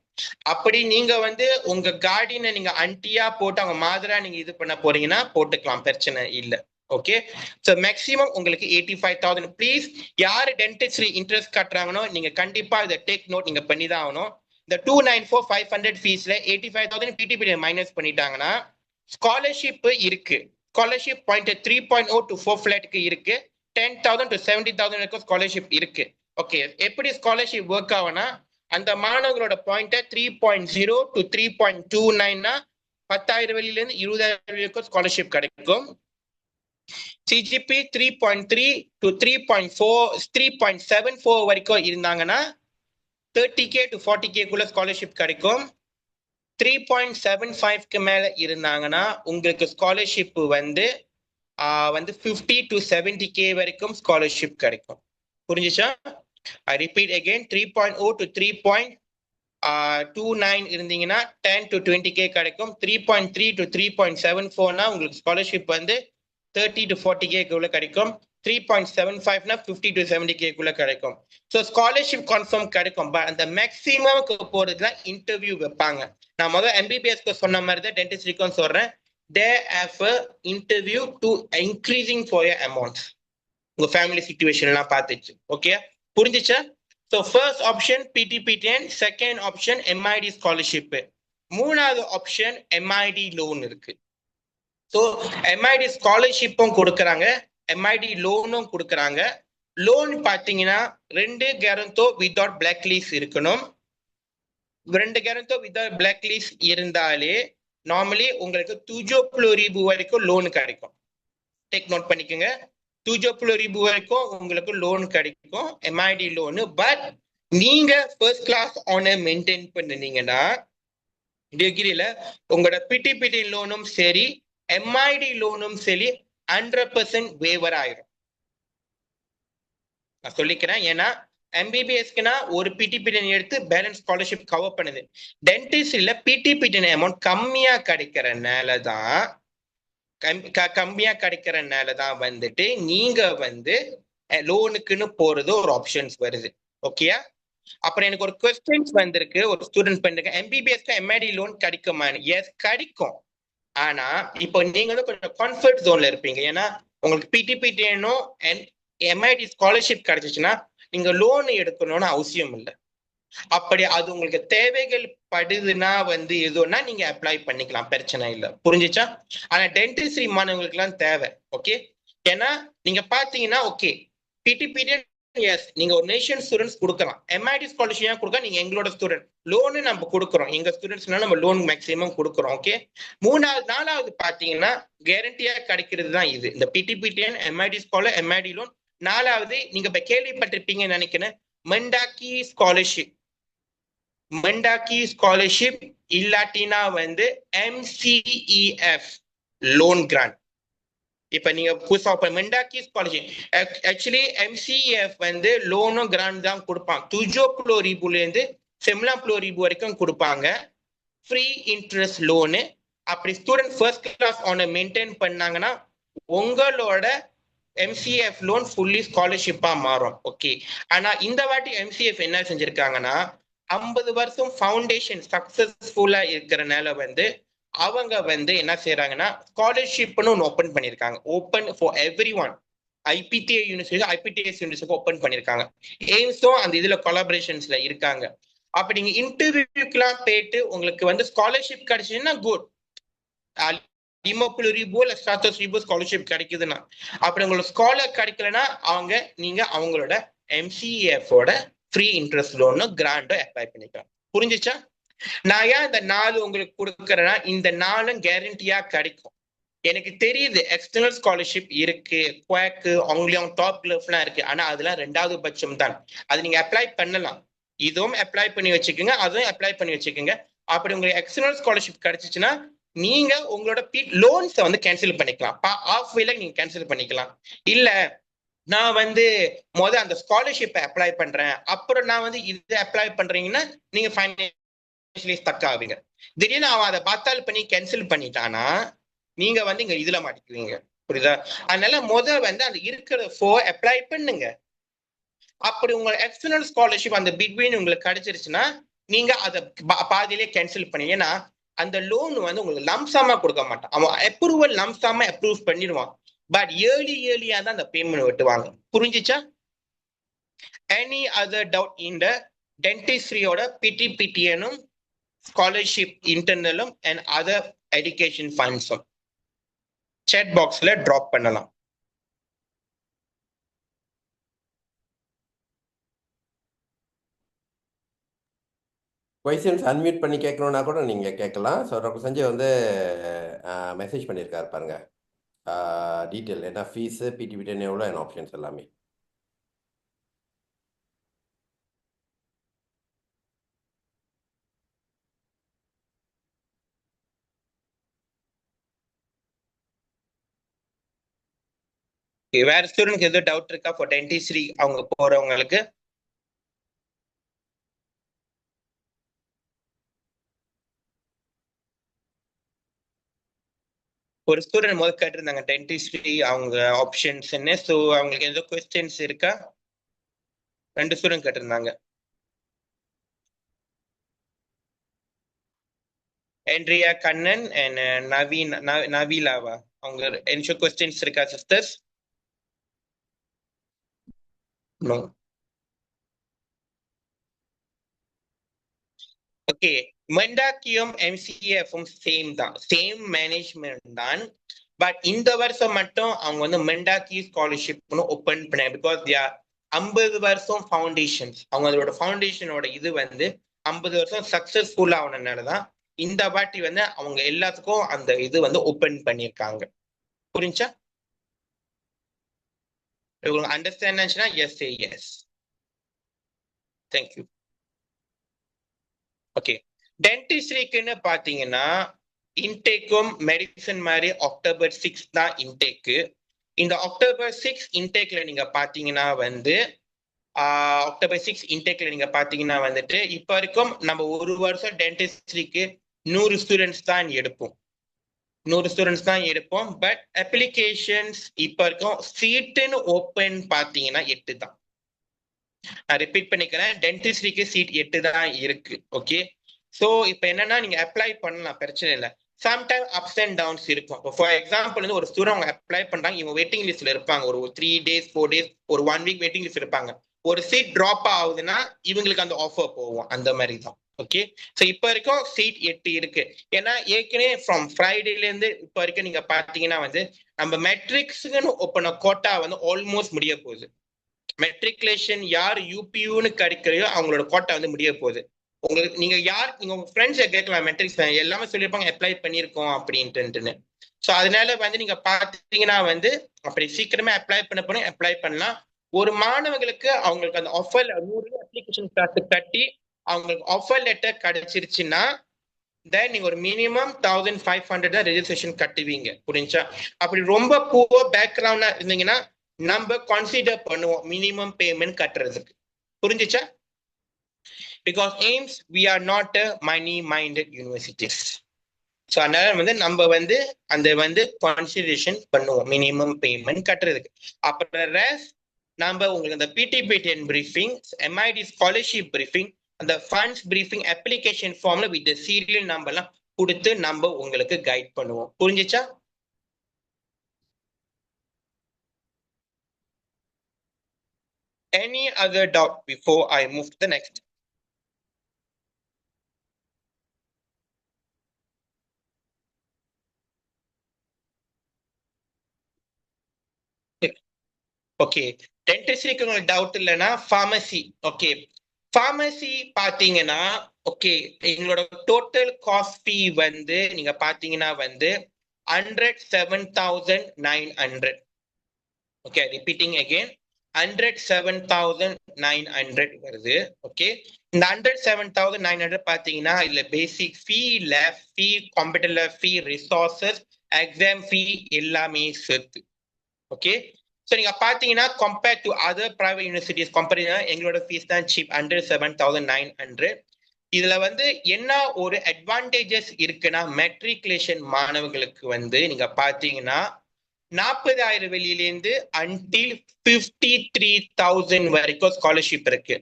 அப்படி நீங்க வந்து உங்க கார்டியனை நீங்க அன்டியா போட்டு அவங்க மாதிரா நீங்க இது பண்ண போறீங்கன்னா போட்டுக்கலாம், பிரச்சனை இல்லை. ஓகே, ஸோ மேக்ஸிமம் உங்களுக்கு 85,000. ப்ளீஸ் யாரு டென்டிஸ்ட்ரி இன்ட்ரெஸ்ட் காட்டுறாங்கன்னோ நீங்க கண்டிப்பா இதை டேக் நோட் நீங்க பண்ணி தான் ஆகணும். இந்த 294,500 ஃபீஸ்ல 85,000 PTPTN மைனஸ் பண்ணிட்டாங்கன்னா ஸ்காலர்ஷிப் இருக்கு. ஸ்காலர்ஷிப் பாயிண்ட் 3.0 to 4 flatக்கு இருக்கு. 10,000 to 70,000 வரைக்கும் ஸ்காலர்ஷிப் இருக்கு. ஓகே, எப்படி ஸ்காலர்ஷிப் ஒர்க் ஆகும்னா அந்த மாணவர்களோட பாயிண்ட 3.0 to 3.29னா 10,000 வெளியில இருந்து 20,000 வரைக்கும் ஸ்காலர்ஷிப் கிடைக்கும். CGP 3.3 to 3.4 3.74 வரைக்கும் இருந்தாங்கன்னா 30K to 40K குள்ள ஸ்காலர்ஷிப் கிடைக்கும். 3.75க்கு மேல இருந்தாங்கன்னா உங்களுக்கு ஸ்காலர்ஷிப் வந்து 50 to 70K வரைக்கும் ஸ்காலர்ஷிப் கிடைக்கும். புரிஞ்சுச்சா? I repeat again, 3.0 to 3.29 இருந்தீங்கன்னா 10 to 20K கிடைக்கும். 3.3 to 3.74னா உங்களுக்கு ஸ்காலர்ஷிப் வந்து 30 to 40K குள்ள கிடைக்கும். 3.75னா 50 to 70K குள்ள கிடைக்கும். ஸோ ஸ்காலர்ஷிப் கன்ஃபார்ம் கிடைக்கும். பட் அந்த மேக்ஸிமம்க்கு போறதுல இன்டர்வியூ வைப்பாங்க. நான் முதல்ல MBBSக்கு சொன்ன மாதிரி தான் டென்டிஸ்ட்ரிக்கும் சொல்றேன். They have an interview to increasing for your amount. உங்க ஃபேமிலி சிச்சுவேஷன்லாம் பார்த்துச்சு. ஓகே, புரிஞ்சுச்சா? So first option PTPTN, second option MID scholarship, மூணாவது ஆப்ஷன் MID லோன் இருக்கு. ஸோ MID ஸ்காலர்ஷிப்பும் கொடுக்குறாங்க, MID லோனும் கொடுக்குறாங்க. லோன் பார்த்தீங்கன்னா 2 கேரண்டோ வித்வுட் பிளாக் லிஸ்ட் இருக்கணும். 2 கேரண்டோ வித்வுட் பிளாக் லிஸ்ட் இருந்தாலே நார்மலி உங்களுக்கு 70,000 வரைக்கும் லோன் கிடைக்கும். டேக் நோட் பண்ணிக்கோங்க, 70,000 வரைக்கும் உங்களுக்கு லோன் கிடைக்கும் MID லோனு. பட் நீங்க ஃபர்ஸ்ட் கிளாஸ் ஆனர் மெயின்டைன் பண்ணுனீங்கன்னா டிகிரியில உங்களோட PTPTN லோனும் சரி MID லோனும் சரி 100% வேவர் ஆயிரும். நான் சொல்லிக்கிறேன், ஏன்னா MBBSக்குனா ஒரு PTPTN எடுத்து பேலன்ஸ் ஸ்காலர்ஷிப் கவர் பண்ணுது. டென்டிஸ்ட்ரியில PTPTN அமௌண்ட் கம்மியா கிடைக்கிறனாலதான் வந்துட்டு நீங்க வந்து லோனுக்குன்னு போறது ஒரு ஆப்ஷன்ஸ் வருது. ஓகேயா? அப்புறம் எனக்கு ஒரு கொஸ்டின்ஸ் வந்திருக்கு, ஒரு ஸ்டூடெண்ட் பண்ணிருக்கேன், MBBSக்கு MID லோன் கிடைக்குமா? எஸ் கிடைக்கும். ஆனா இப்போ நீங்க வந்து கொஞ்சம் கம்ஃபர்ட் ஜோன்ல இருப்பீங்க. ஏன்னா உங்களுக்கு பிடிபிடிஎனும் அண்ட் எம்ஐடி ஸ்காலர்ஷிப் கிடைச்சிச்சுன்னா நீங்க லோன் எடுக்கணும்னு அவசியம் இல்லை. அப்படி அது உங்களுக்கு தேவைகள் படுதுன்னா வந்து எதுனா நீங்க அப்ளை பண்ணிக்கலாம், பிரச்சனை இல்லை. புரிஞ்சுச்சா? ஆனா டென்டிஸ்ட்ரி மாணவர்களுக்கு எல்லாம் தேவை. ஓகே, ஏன்னா நீங்க பாத்தீங்கன்னா ஓகே பிடிபிடிஎன் எஸ் நீங்க ஒரு நேஷன் ஸ்டூடெண்ட்ஸ் கொடுக்கலாம். எம்ஐடி ஸ்காலர்ஷிப் கொடுக்க நீங்க எங்களோட ஸ்டூடெண்ட் லோனு நம்ம கொடுக்குறோம். எங்க ஸ்டூடெண்ட்ஸ்னால நம்ம லோன் மேக்ஸிமம் கொடுக்குறோம். ஓகே, நாலாவது பாத்தீங்கன்னா கேரண்டியா கிடைக்கிறது தான் இது, இந்த PTPTN MIT scholar MIT loan. நாலாவது நீங்க இப்ப கேள்விப்பட்டிருப்பீங்கன்னு நினைக்கிறேன், மெண்டாக்கி ஸ்காலர்ஷிப். மெண்டாக்கி ஸ்காலர்ஷிப் இல்லாட்டினா வந்து MCEF லோன் கிராண்ட். இப்ப நீங்க புதுசா மெண்டாக்கி ஸ்காலர்ஷிப் ஆக்சுவலி MCEF வந்து லோனும் கிராண்ட் தான் கொடுப்பாங்க. துஜோ புளோரிபுல இருந்து செம்லா புளோரிபு வரைக்கும் கொடுப்பாங்க, ஃப்ரீ இன்ட்ரெஸ்ட் லோனு. அப்படி student first class honour maintain பண்ணாங்கன்னா உங்களோட MCEF லோன் ஃபுல்லி ஸ்காலர்ஷிப்பா மாறும். ஓகே, ஆனா இந்த வாட்டி MCEF என்ன செஞ்சிருக்காங்கன்னா 50 வருஷம் ஃபவுண்டேஷன் சக்சஸ்ஃபுல்லா இருக்கிறனால வந்து அவங்க வந்து என்ன செய்யறாங்கன்னா ஸ்காலர்ஷிப்னு ஒன்று ஓப்பன் பண்ணியிருக்காங்க, open for every one. IPTA university IPTS university open பண்ணியிருக்காங்க. எய்ம்ஸும் அந்த இதுல கொலாபரேஷன்ஸ்ல இருக்காங்க. அப்ப நீங்க இன்டர்வியூக்கெல்லாம் போயிட்டு உங்களுக்கு வந்து ஸ்காலர்ஷிப் கிடைச்சுன்னா குட், ஸ்காலர்ஷிப் கிடைக்குதுன்னா. அப்படி உங்களுக்கு ஸ்காலர் கிடைக்கலன்னா நீங்க அவங்களோட MCEF ஓட ஃப்ரீ இன்ட்ரெஸ்ட் லோனோ கிராண்டோ அப்ளை பண்ணிக்கலாம். புரிஞ்சுச்சா? நான் ஏன் இந்த 4 உங்களுக்கு கொடுக்கறேன்னா இந்த 4 கேரண்டியா கிடைக்கும். எனக்கு தெரியுது எக்ஸ்டர்னல் ஸ்காலர்ஷிப் இருக்கு, குவாக்கு அவங்களையும் டாப் கிளப்லாம் இருக்கு, ஆனா அதெல்லாம் 2வது பட்சம் தான். அது நீங்க அப்ளை பண்ணலாம், இதுவும் அப்ளை பண்ணி வச்சுக்கோங்க, அதுவும் அப்ளை பண்ணி வச்சுக்கோங்க. அப்படி உங்களுக்கு எக்ஸ்டர்னல் ஸ்காலர்ஷிப் கிடைச்சிச்சுன்னா நீங்க உங்களோட லோன்ஸை வந்து கேன்சல் பண்ணிக்கலாம், ஆஃப் வேல நீங்க கேன்சல் பண்ணிக்கலாம். இல்ல நான் வந்து அந்த ஸ்காலர்ஷிப்பை அப்ளை பண்றேன் அப்புறம் நான் வந்து இது அப்ளை பண்றீங்கன்னா நீங்க ஃபைனான்ஷியலி ஸ்டக் ஆவீங்க. திடீர்னு அவன் அதை பாத்தால் பண்ணி கேன்சல் பண்ணிட்டானா நீங்க வந்து இங்க இதுல மாட்டிக்குவீங்க. புரியுதா? அதனால வந்து அந்த இருக்கிற அப்ளை பண்ணுங்க. அப்படி உங்க எக்ஸ்டர்னல் ஸ்காலர்ஷிப் அந்த பிட்வீன் உங்களுக்கு கிடைச்சிருச்சுன்னா நீங்க அதை பாதியிலே கேன்சல் பண்ணி, ஏன்னா அந்த லோன் வந்து உங்களுக்கு லம்சாமா கொடுக்க மாட்டான், அவன் அப்ரூவல் லம்சாமா அப்ரூவ் பண்ணிடுவான். பட் இயர்லியா தான் அந்த பேமெண்ட் வெட்டுவாங்க. புரிஞ்சுச்சா? எனி அதர் டவுட் இந்த டென்டிஸ்ட்ரியோட பிடிபிடிஎனும் ஸ்காலர்ஷிப் இன்டர்னலும் அண்ட் அதர் எஜுகேஷன் ஃபண்ட்ஸும் சேட் பாக்ஸ்ல டிராப் பண்ணலாம். கொஸ்டின்ஸ் அன்மியூட் பண்ணி கேட்கணுன்னா கூட நீங்கள் கேட்கலாம். ஸோ டாக்டர் சஞ்சய் வந்து மெசேஜ் பண்ணியிருக்காரு பாருங்க, டீட்டெயில் என்ன ஃபீஸு பிடிபிடின்னு எவ்வளோ என்ன ஆப்ஷன்ஸ் எல்லாமே. வேற ஸ்டூடெண்ட்க்கு எதுவும் டவுட் இருக்கா ஃபார் டென்டிஸ்ட்ரி அவங்க போறவங்களுக்கு? ஒரு ஸ்டூடெண்ட் கேட்டிருந்தாங்க டென்டிஸ்ட்ரி அவங்க ஆப்ஷன்ஸ் என்ன, ஸோ அவங்களுக்கு எந்த கொஸ்டின்ஸ் இருக்கா? 2 ஸ்டூடெண்ட் கேட்டிருந்தாங்க. ஆண்ட்ரியா கண்ணன் அண்ட் நவீலாவா, அவங்க என்ன கொஸ்டின்ஸ் இருக்கா சிஸ்டர்ஸ்? நோ. ஓகே, மெண்டாக்கியும் MCEFும் சேம் தான், சேம் மேனேஜ்மெண்ட் தான். பட் இந்த வருஷம் மட்டும் அவங்க வந்து மெண்டாக்கி ஸ்காலர்ஷிப்னு ஓப்பன் பண்ணாங்க பிகாஸ் 50 வருஷம் ஃபவுண்டேஷன்ஸ், அவங்க அதோட ஃபவுண்டேஷனோட இது வந்து 50 வருஷம் சக்சஸ்ஃபுல் ஆனதுனாலதான் இந்த வாட்டி வந்து அவங்க எல்லாத்துக்கும் அந்த இது வந்து ஓப்பன் பண்ணியிருக்காங்க. புரிஞ்சா? உங்களுக்கு அண்டர்ஸ்டாண்ட் ஆச்சுன்னா yes say yes. Thank you. Okay, டென்டிஸ்ட்ரிக்குன்னு பாத்தீங்கன்னா இன்டேக்கும் மெடிசன் மாதிரி October 6 தான் இன்டேக்கு. இந்த October 6 இன்டேக்ல நீங்க பாத்தீங்கன்னா வந்து October 6 இன்டேக்ல நீங்க பாத்தீங்கன்னா வந்துட்டு இப்ப வரைக்கும் நம்ம ஒரு வருஷம் டென்டிஸ்ட்ரிக்கு 100 ஸ்டூடெண்ட்ஸ் தான் எடுப்போம், 100 ஸ்டூடெண்ட்ஸ் தான் எடுப்போம். பட் அப்ளிகேஷன்ஸ் இப்ப வரைக்கும் சீட்டுன்னு ஓப்பன் பாத்தீங்கன்னா 8 தான். நான் ரிப்பீட் பண்ணிக்கிறேன், டென்டிஸ்ட்ரிக்கு சீட் 8 தான் இருக்கு. ஓகே, சோ இப்போ என்னன்னா நீங்க அப்ளை பண்ணலாம், பிரச்சனை இல்லை. சம்டைம் அப்ஸ் அண்ட் டவுன்ஸ் இருக்கும். ஃபார் எக்ஸாம்பிள் வந்து ஒரு ஸ்டூடெண்ட் அவங்க அப்ளை பண்றாங்க, இவங்க வெயிட்டிங் லிஸ்ட்ல இருப்பாங்க, ஒரு 3 days 4 days ஒரு 1 week வெயிட்டிங் லிஸ்ட் இருப்பாங்க. ஒரு சீட் டிராப் ஆகுதுன்னா இவங்களுக்கு அந்த ஆஃபர் போகும். அந்த மாதிரி தான். ஓகே, ஸோ இப்போ வரைக்கும் சீட் 8 இருக்கு. ஏன்னா ஏற்கனவே ஃப்ரம் ஃப்ரைடேல இருந்து இப்போ வரைக்கும் நீங்க பாத்தீங்கன்னா வந்து நம்ம மெட்ரிக்ஸ்க்குன்னு ஒப்பன கோட்டா வந்து ஆல்மோஸ்ட் முடிய போகுது. மெட்ரிகுலேஷன் யார் யூபியூன்னு கிடைக்கிறையோ அவங்களோட கோட்டா வந்து முடிய போகுது. உங்களுக்கு நீங்க உங்க ஃப்ரெண்ட்ஸை கேட்கலாம், மெட்ரிக்ஸ் எல்லாமே சொல்லியிருப்பாங்க அப்ளை பண்ணியிருக்கோம் அப்படின்ட்டுன்னு. ஸோ அதனால வந்து நீங்க பாத்தீங்கன்னா வந்து அப்படி சீக்கிரமே அப்ளை பண்ணலாம். ஒரு மாணவர்களுக்கு அவங்களுக்கு அந்த ஆஃபர் 100 அப்ளிகேஷன் காசு கட்டி அவங்களுக்கு ஆஃபர் லெட்டர் கிடைச்சிருச்சுன்னா தென் நீங்க ஒரு மினிமம் 1500 தான் ரெஜிஸ்ட்ரேஷன் கட்டுவீங்க. புரிஞ்சா? அப்படி ரொம்ப புவர் பேக்ரவுண்டா இருந்தீங்கன்னா நம்ம கன்சிடர் பண்ணுவோம் மினிமம் பேமெண்ட் கட்டுறதுக்கு. புரிஞ்சுச்சா? Because AIIMS we are not a money minded universities. So அதனால வந்து நம்ம வந்து அந்த வந்து கன்சிடரேஷன் பண்ணுவோம் மினிமம் பேமெண்ட் கட்டுறதுக்கு. அப்புறம் நம்ம உங்களுக்கு அந்த PTPTN briefing, MIT scholarship briefing, அந்த ஃபண்ட்ஸ் பிரீஃபிங் அப்ளிகேஷன் ஃபார்ம்ல வித் சீரியல் நம்பர்லாம் கொடுத்து நம்ம உங்களுக்கு கைட் பண்ணுவோம். புரிஞ்சுச்சா? Any other doubt before I move to the next? Okay, டென்டிஸ்ட்ரிக்கு உங்களுக்கு டவுட் இல்லைன்னா ஃபார்மசி. ஓகே, ஃபார்மசி பாத்தீங்கன்னா ஓகே எங்களோட டோட்டல் காஸ்ட் ஃபீ வந்து நீங்க பாத்தீங்கன்னா வந்து 107,900. ஓகே, ரிப்பீட்டிங் அகெயின் 107,900 வருது. ஓகே, இந்த 107,900 பாத்தீங்கன்னா இதுல basic fee, lab fee, computer lab fee, resources, exam fee எல்லாமே சேர்த்து. ஓகே, ஸோ நீங்க பாத்தீங்கன்னா compared to other private universities கம்பெனினா எங்களோட ஃபீஸ் தான் சீப், 107,900. இதுல வந்து என்ன ஒரு அட்வான்டேஜஸ் இருக்குன்னா மெட்ரிகுலேஷன் மாணவர்களுக்கு வந்து நீங்க பாத்தீங்கன்னா 40,000 வெளியிலேருந்து அன்டில் 53,000 வரைக்கும் ஸ்காலர்ஷிப் இருக்கு.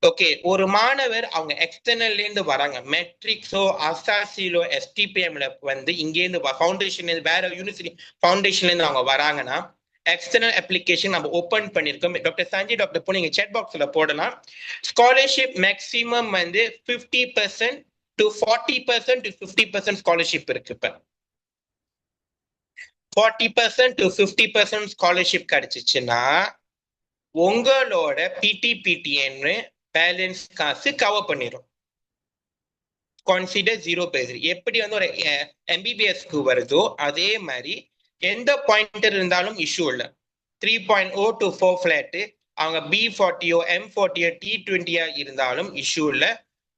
ஓகே, ஒரு மாணவர் அவங்க எக்ஸ்டர்னல்ல இருந்து வராங்க, மெட்ரிக்ஸோ அசாசிலோ எஸ்டிபிஎம்ல வந்து இங்கேருந்து ஃபவுண்டேஷன்ல இருந்து வேற யூனிவர்சிட்டி ஃபவுண்டேஷன்ல இருந்து அவங்க வராங்கன்னா எக்ஸ்டர்னல் அப்ளிகேஷன் நம்ம ஓபன் பண்ணிருக்கோம். டாக்டர் சஞ்சய், டாக்டர் பூ நீங்க சேட் பாக்ஸ்ல போடலாம். ஸ்காலர்ஷிப் மேக்ஸிமம் வந்து 50% to 40% to 50% ஸ்காலர்ஷிப் இருக்கு. இப்ப 40% to 50% ஸ்காலர்ஷிப் கிடைச்சிச்சுன்னா உங்களோட பிடிபிடிஎன் பேலன்ஸ் காசு கவர் பண்ணிடும். கன்சிடர் 0%. எப்படி வந்து ஒரு எம்பிபிஎஸ்க்கு வருதோ அதே மாதிரி எந்த பாயிண்டர் இருந்தாலும் இஷ்யூ இல்லை. 3.0 to 4 ஃபிளாட் அவங்க B40 M40 T20 இருந்தாலும் இஷ்யூ இல்லை.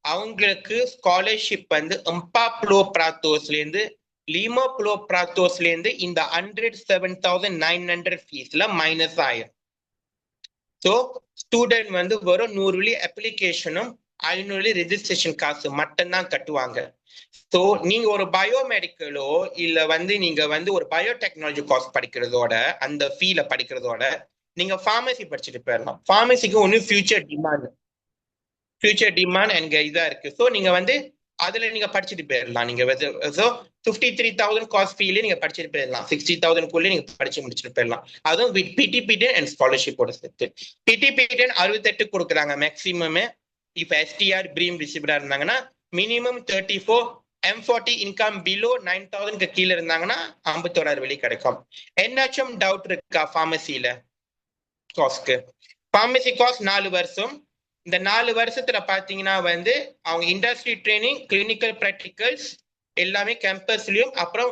அவங்களுக்கு ஸ்காலர்ஷிப் வந்து எம்பாப்ளோபிராத்தோஸ்ல இருந்து லீமோப்ளோபிராத்தோஸ்ல இருந்து இந்த 107,900 ஃபீஸ்ல மைனஸ் ஆயிரும். ஸோ ஸ்டூடெண்ட் வந்து வெறும் 100 வெள்ளி அப்ளிகேஷனும் 500 வெள்ளி ரெஜிஸ்ட்ரேஷன் காசு மட்டும்தான் கட்டுவாங்க. ஸோ நீங்க ஒரு பயோமெடிக்கலோ இல்ல வந்து நீங்க வந்து ஒரு பயோடெக்னாலஜி கோர்ஸ் படிக்கிறதோட அந்த ஃபீல படிக்கிறதோட நீங்க ஃபார்மசி படிச்சுட்டு போயிடலாம். ஃபார்மசிக்கு ஒன்று ஃபியூச்சர் டிமாண்ட் எங்க இதா இருக்கு. ஸோ நீங்க வந்து அதுல நீங்க படிச்சுட்டு போயிடலாம். நீங்க ஸோ 53,000 காஸ்ட் ஃபீல நீங்க படிச்சுட்டு போயிடலாம். 60,000 நீங்க படிச்சு முடிச்சுட்டு போயிடலாம். அதுவும் வித் பிடிபிடிஎன் அண்ட் ஸ்காலர்ஷிப்போட சேர்த்து. பிடிபிடிஎன் 68 கொடுக்குறாங்க மேக்சிமம். இப்ப எஸ்டிஆர் பிரீம் ரிசிப்டா இருந்தாங்கன்னா மினிமம் 34, M40 இன்கம் பிலோ 9,000 கீழே இருந்தாங்கன்னா 51,000 வெளி கிடைக்கும். என்னாச்சும் டவுட் இருக்கா ஃபார்மசியில காஸ்ட்க்கு? ஃபார்மசி காஸ்ட் 4 வருஷம். இந்த 4 வருஷத்துல பாத்தீங்கன்னா வந்து அவங்க இண்டஸ்ட்ரி ட்ரைனிங், கிளினிக்கல் ப்ராக்டிகல்ஸ் எல்லாமே கேம்பஸ்லயும் அப்புறம்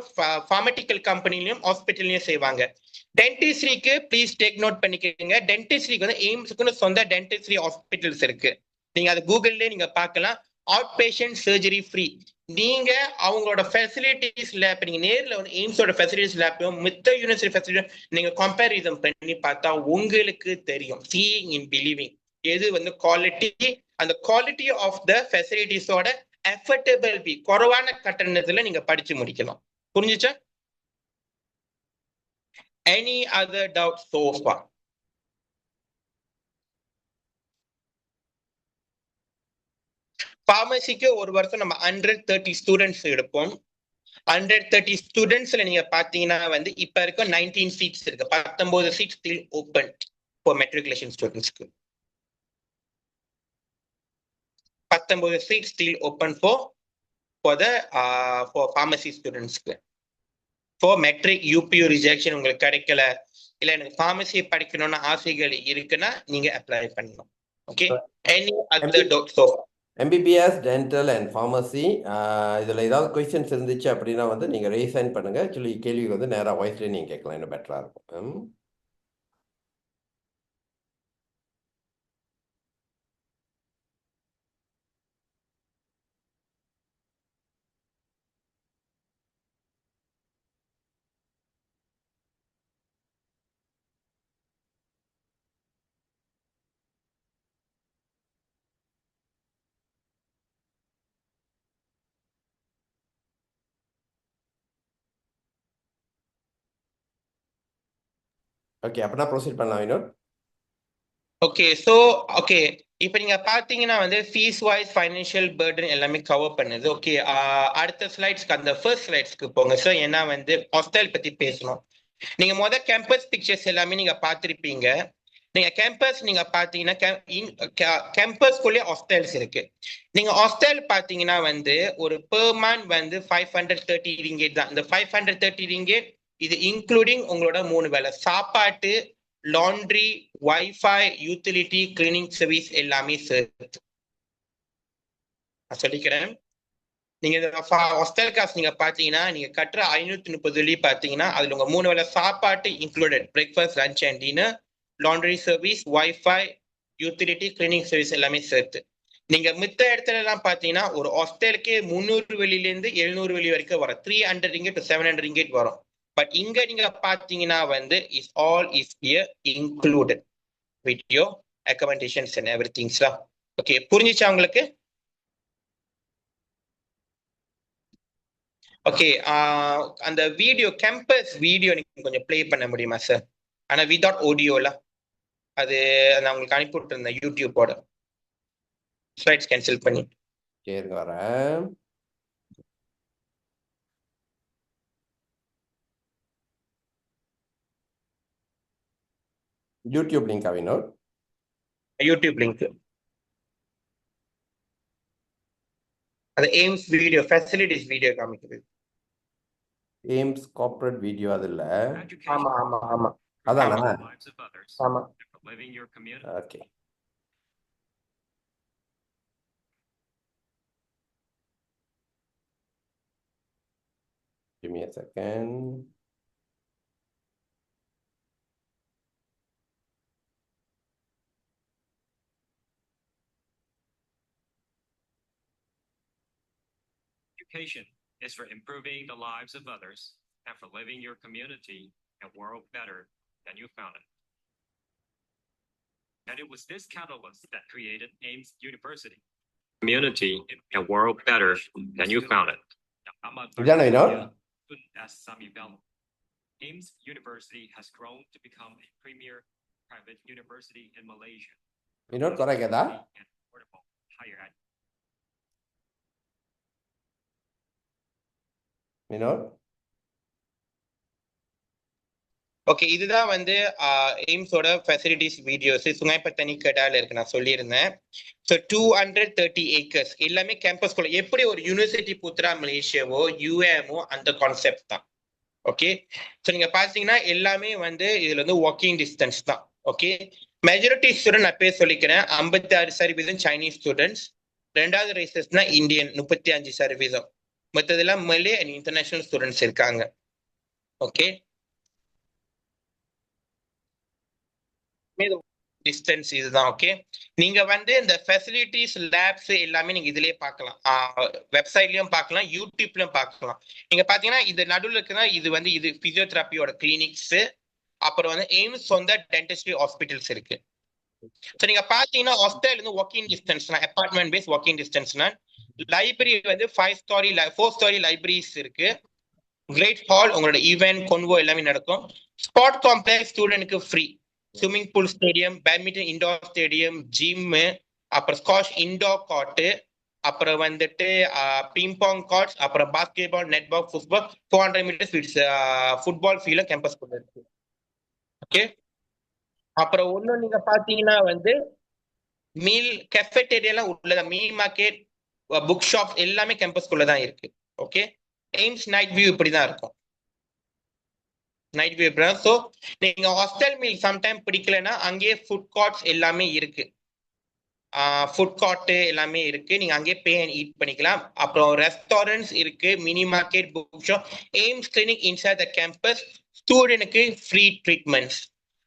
ஃபார்மட்டிக்கல் கம்பெனிலையும் ஹாஸ்பிட்டல்லையும் செய்வாங்க. டென்டிஸ்ட்ரிக்கு ப்ளீஸ் டேக் நோட் பண்ணிக்கோங்க. டென்டிஸ்ட்ரிக்கு வந்து எய்ம்ஸுக்குன்னு சொந்த டென்டிஸ்ட்ரி ஹாஸ்பிட்டல்ஸ் இருக்கு. நீங்க அது கூகுள்லயே நீங்க பார்க்கலாம். Out patient surgery free. நீங்க அவங்களோட ஃபெசிலிட்டிஸ் லேப் நீங்க நேரில் வந்து எய்ம்ஸோட ஃபெசிலிட்டிஸ் லேப்பையும் மித்த யூனிவர்சிட்டி ஃபெசிலிட்டி நீங்க கம்பேரிசன் பண்ணி பார்த்தா உங்களுக்கு தெரியும். சீயிங் இன் பிலீவிங் எது வந்து குவாலிட்டி, அந்த குவாலிட்டி ஆஃப் த ஃபெசிலிட்டிஸோட அஃபோர்டபிள் பி குறைவான கட்டணத்துல நீங்க படிச்சு முடிக்கலாம். புரிஞ்சுச்சா? Any other doubt so far? ஃபார்மசிக்கு ஒரு வருஷம் நம்ம 130 ஸ்டூடெண்ட்ஸ் எடுப்போம். 130 ஸ்டூடெண்ட்ஸ்ல நீங்க பாத்தீங்கன்னா வந்து இப்ப இருக்க 19 சீட்ஸ் இருக்கு. 19 seats still open for matriculation ஸ்டூடெண்ட்ஸ்க்கு. 19 seats still open for the for pharmacy ஸ்டூடெண்ட்ஸ்க்கு. ஃபார் மெட்ரிக் யூபியூ ரிஜெக்ஷன் உங்களுக்கு கிடைக்கல, இல்ல எனக்கு ஃபார்மசி படிக்கணும்னு ஆசைகள் இருக்குன்னா நீங்க அப்ளை பண்ணணும். Okay, any other doubt so MBBS dental and pharmacy இதில் ஏதாவது கொஸ்டின்ஸ் இருந்துச்சு அப்படின்னா வந்து நீங்கள் ரீசைன் பண்ணுங்கள். ஆக்சுவலி கேள்வி வந்து நேராக வாய்ஸ்லேயே நீங்கள் கேட்கலாம், இன்னும் பெட்டராக இருக்கும். ஓகே, அப்படின்னா ப்ரொசீட் பண்ணலாம் வினோத். ஓகே, ஸோ ஓகே இப்போ நீங்க பாத்தீங்கன்னா வந்து ஃபீஸ் வைஸ் ஃபைனான்சியல் பர்டன் எல்லாமே கவர் பண்ணுது. ஓகே, அடுத்த ஸ்லைட்ஸ்க்கு அந்த ஃபர்ஸ்ட் ஸ்லைட்ஸ்க்கு போங்க சார். ஏன்னா வந்து ஹாஸ்டல் பத்தி பேசணும். நீங்க மொதல் கேம்பஸ் பிக்சர்ஸ் எல்லாமே நீங்க பார்த்திருப்பீங்க. நீங்க கேம்பஸ் நீங்க பாத்தீங்கன்னா கேம்பஸ்குள்ளே ஹாஸ்டல்ஸ் இருக்கு. நீங்க ஹாஸ்டல் பாத்தீங்கன்னா வந்து ஒரு பெர் மந்த் வந்து 530 ரிங்கேட் தான். இந்த 530 ரிங்கேட் இது இன்க்ளூடிங் உங்களோட 3 வேலை சாப்பாட்டு, laundry, wifi, utility, cleaning service எல்லாமே சேர்த்து நான் சொல்லிக்கிறேன். நீங்க ஹாஸ்டல் காசு நீங்க பாத்தீங்கன்னா நீங்க கட்டுற 530 பாத்தீங்கன்னா அதுல உங்க 3 வேலை சாப்பாட்டு included, breakfast, lunch and dinner, laundry service, wifi, utility, cleaning service எல்லாமே சேர்த்து. நீங்க மித்த இடத்துல எல்லாம் பாத்தீங்கன்னா ஒரு ஹாஸ்டலுக்கே 300 வெளியில இருந்து 700 வெளி வரைக்கும் வரும். 300 ringgit to 700 ringgit வரும். பட் இங்க நீங்க பாத்தீங்கன்னா வந்து is all is here included with your accommodations and எவ்ரிதிங்ஸ்லா. ஓகே, புரிஞ்சுச்சா உங்களுக்கு? ஓகே, அந்த வீடியோ கேம்பஸ் வீடியோ நீங்க கொஞ்சம் ப்ளே பண்ண முடியுமா சார்? ஆனா வித்வுட் ஆடியோல அது நான் உங்களுக்கு அனுப்பி விட்டுருந்தேன் யூடியூபோட ஸ்லைட்ஸ் கேன்சல் பண்ணி. சரி, வரேன். YouTube link Vinod? YouTube link அது எய்ம்ஸ் வீடியோ ஃபெசிலிட்டிஸ் வீடியோ காமிக்குது. எய்ம்ஸ் கார்ப்பரேட் வீடியோ அது இல்ல. ஆமா ஆமா ஆமா அதானா? ஆமா. Okay, give me a second. Education is for improving the lives of others and for living your community and world better than you found it. And it was this catalyst that created Ames University. Community and world better than you found it. இதானே Vinod? Ames University has grown to become a premier private university in Malaysia. Vinod குறைக்கதா? Vinod? Okay, இதுதான் வந்து எய்ம்ஸோட facilities videos சுங்காய்பத்தனி கடால இருக்கு. நான் சொல்லியிருந்தேன். So 230 acres எல்லாமே கேம்பஸ்குள்ள எப்படி ஒரு யூனிவர்சிட்டி புத்ரா மலேசியாவோ யூஏஎமோ அந்த கான்செப்ட் தான். ஓகே, ஸோ நீங்க பாத்தீங்கன்னா எல்லாமே வந்து இதுல வந்து வாக்கிங் டிஸ்டன்ஸ் தான். ஓகே, மெஜாரிட்டி ஸ்டூடெண்ட் நான் பேர் சொல்லிக்கிறேன். 56% சைனீஸ் ஸ்டூடெண்ட்ஸ், ரெண்டாவது ரேசஸ்னா இந்தியன் 35%, மற்றதெல்லாம் மலே அண்ட் இன்டர்நேஷனல் ஸ்டூடெண்ட்ஸ் இருக்காங்க. ஓகே, டிஸ்டன்ஸ் இதுதான். ஓகே, நீங்க வந்து இந்த ஃபெசிலிட்டிஸ் லேப்ஸ் எல்லாமே நீங்க இதுலயே பார்க்கலாம், வெப்சைட்லயும் பார்க்கலாம், யூடியூப்லயும் பார்க்கலாம். நீங்க பாத்தீங்கன்னா இது நடுவில் இருக்குன்னா இது வந்து இது பிசியோதெரபியோட கிளினிக்ஸ், அப்புறம் வந்து எய்ம்ஸ் சொந்த டென்டிஸ்ட்ரி ஹாஸ்பிட்டல்ஸ் இருக்கு. ஸோ நீங்க பாத்தீங்கன்னா ஹாஸ்டல் வந்து வாக்கிங் டிஸ்டன்ஸ்னா அபார்ட்மெண்ட் பேஸ் வாக்கிங் டிஸ்டன்ஸ்னா லைப்ரரி வந்து 4 ஸ்டோரி லைப்ரரிஸ் இருக்கு. கிரேட் ஹால், உங்களோட ஈவென்ட் கொன்வோ எல்லாமே நடக்கும். ஸ்போர்ட் காம்ப்ளெக்ஸ் ஸ்டூடெண்ட்க்கு free. Swimming pool stadium, badminton indoor stadium, gym, அப்புறம் ஸ்காஷ் இண்டோர் கார்ட்டு, அப்புறம் வந்துட்டு பிங்பாங் கார்ட்ஸ், அப்புறம் basketball, netball, football, 400 metres football ஃபீல்டும் கேம்பஸ் குள்ள இருக்கு. ஓகே. அப்புறம் ஒண்ணு நீங்க பாத்தீங்கன்னா வந்து மீல் கெஃபெட்டேரியாலாம் உள்ளதா, மீல் மார்க்கெட், புக் ஷாப் எல்லாமே கேம்பஸ்குள்ள தான் இருக்கு. ஓகே. எய்ம்ஸ் நைட் வியூ இப்படிதான் இருக்கும். நைட் வியூ இப்படிதான். ஸோ நீங்க ஹாஸ்டல் மீல் சம்டைம் பிடிக்கலன்னா அங்கேயே ஃபுட் கார்ட்ஸ் எல்லாமே இருக்கு. ஃபுட் கார்ட் எல்லாமே இருக்கு. நீங்க அங்கேயே பே அண்ட் ஈட் பண்ணிக்கலாம். அப்புறம் ரெஸ்டாரண்ட்ஸ் இருக்கு, mini market, book shop, AIMS clinic inside the campus, ஸ்டூடெண்ட்க்கு ஃப்ரீ ட்ரீட்மெண்ட்ஸ்.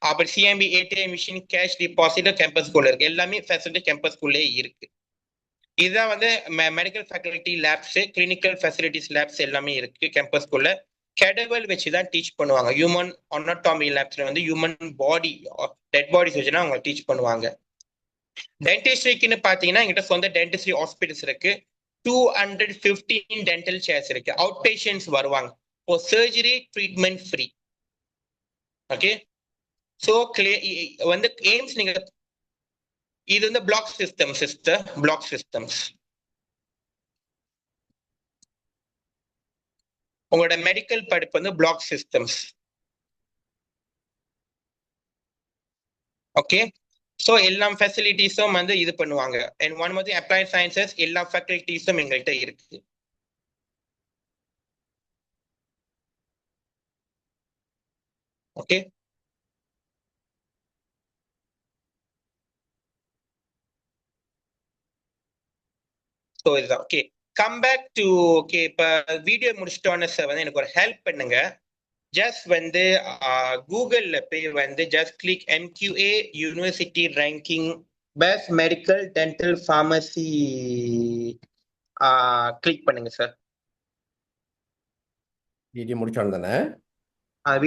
அப்புறம் CIMB ATM machine, cash deposit கேம்பஸ்குள்ள இருக்கு. எல்லாமே ஃபெசிலிட்டி கேம்பஸ்குள்ளே இருக்கு. இதுதான் வந்து medical faculty labs, clinical facilities labs எல்லாமே இருக்கு கேம்பஸ்குள்ள. கெடவல் வச்சு தான் டீச் பண்ணுவாங்க. ஹியூமன் அனாட்டமி லேப்ஸ்ல வந்து ஹியூமன் பாடி, டெட் பாடிஸ் வச்சுதான் அவங்க டீச் பண்ணுவாங்க. டென்டிஸ்ட்ரிக்குன்னு பாத்தீங்கன்னா எங்கிட்ட சொந்த டென்டிஸ்ட்ரி ஹாஸ்பிட்டல்ஸ் இருக்கு. 215 டென்டல் சேர்ஸ் இருக்கு. அவுட் பேஷண்ட்ஸ் வருவாங்க. இப்போ surgery treatment free. Okay. So வந்து எய்ம்ஸ் நீங்க இது வந்து block system sister, block systems. உங்களோட மெடிக்கல் படிப்பு வந்து பிளாக் சிஸ்டம்ஸ். ஓகே. ஸோ எல்லா ஃபெசிலிட்டிஸும் வந்து இது பண்ணுவாங்க. அண்ட் ஒன் மாதிரி அப்ளைட் சயின்சஸ் எல்லா ஃபேக்கல்டிஸும் எங்கள்கிட்ட இருக்கு. ஓகே. ஸோ இதுதான். Okay. Come back to okay. இப்போ வீடியோ முடிச்சிட்டோன்னு சார் வந்து எனக்கு ஒரு ஹெல்ப் பண்ணுங்க. ஜஸ்ட் வந்து கூகுளில் போய் வந்து just click MQA university ranking best medical dental pharmacy click பண்ணுங்க சார். வீடியோ முடிச்சோன்னு தானே?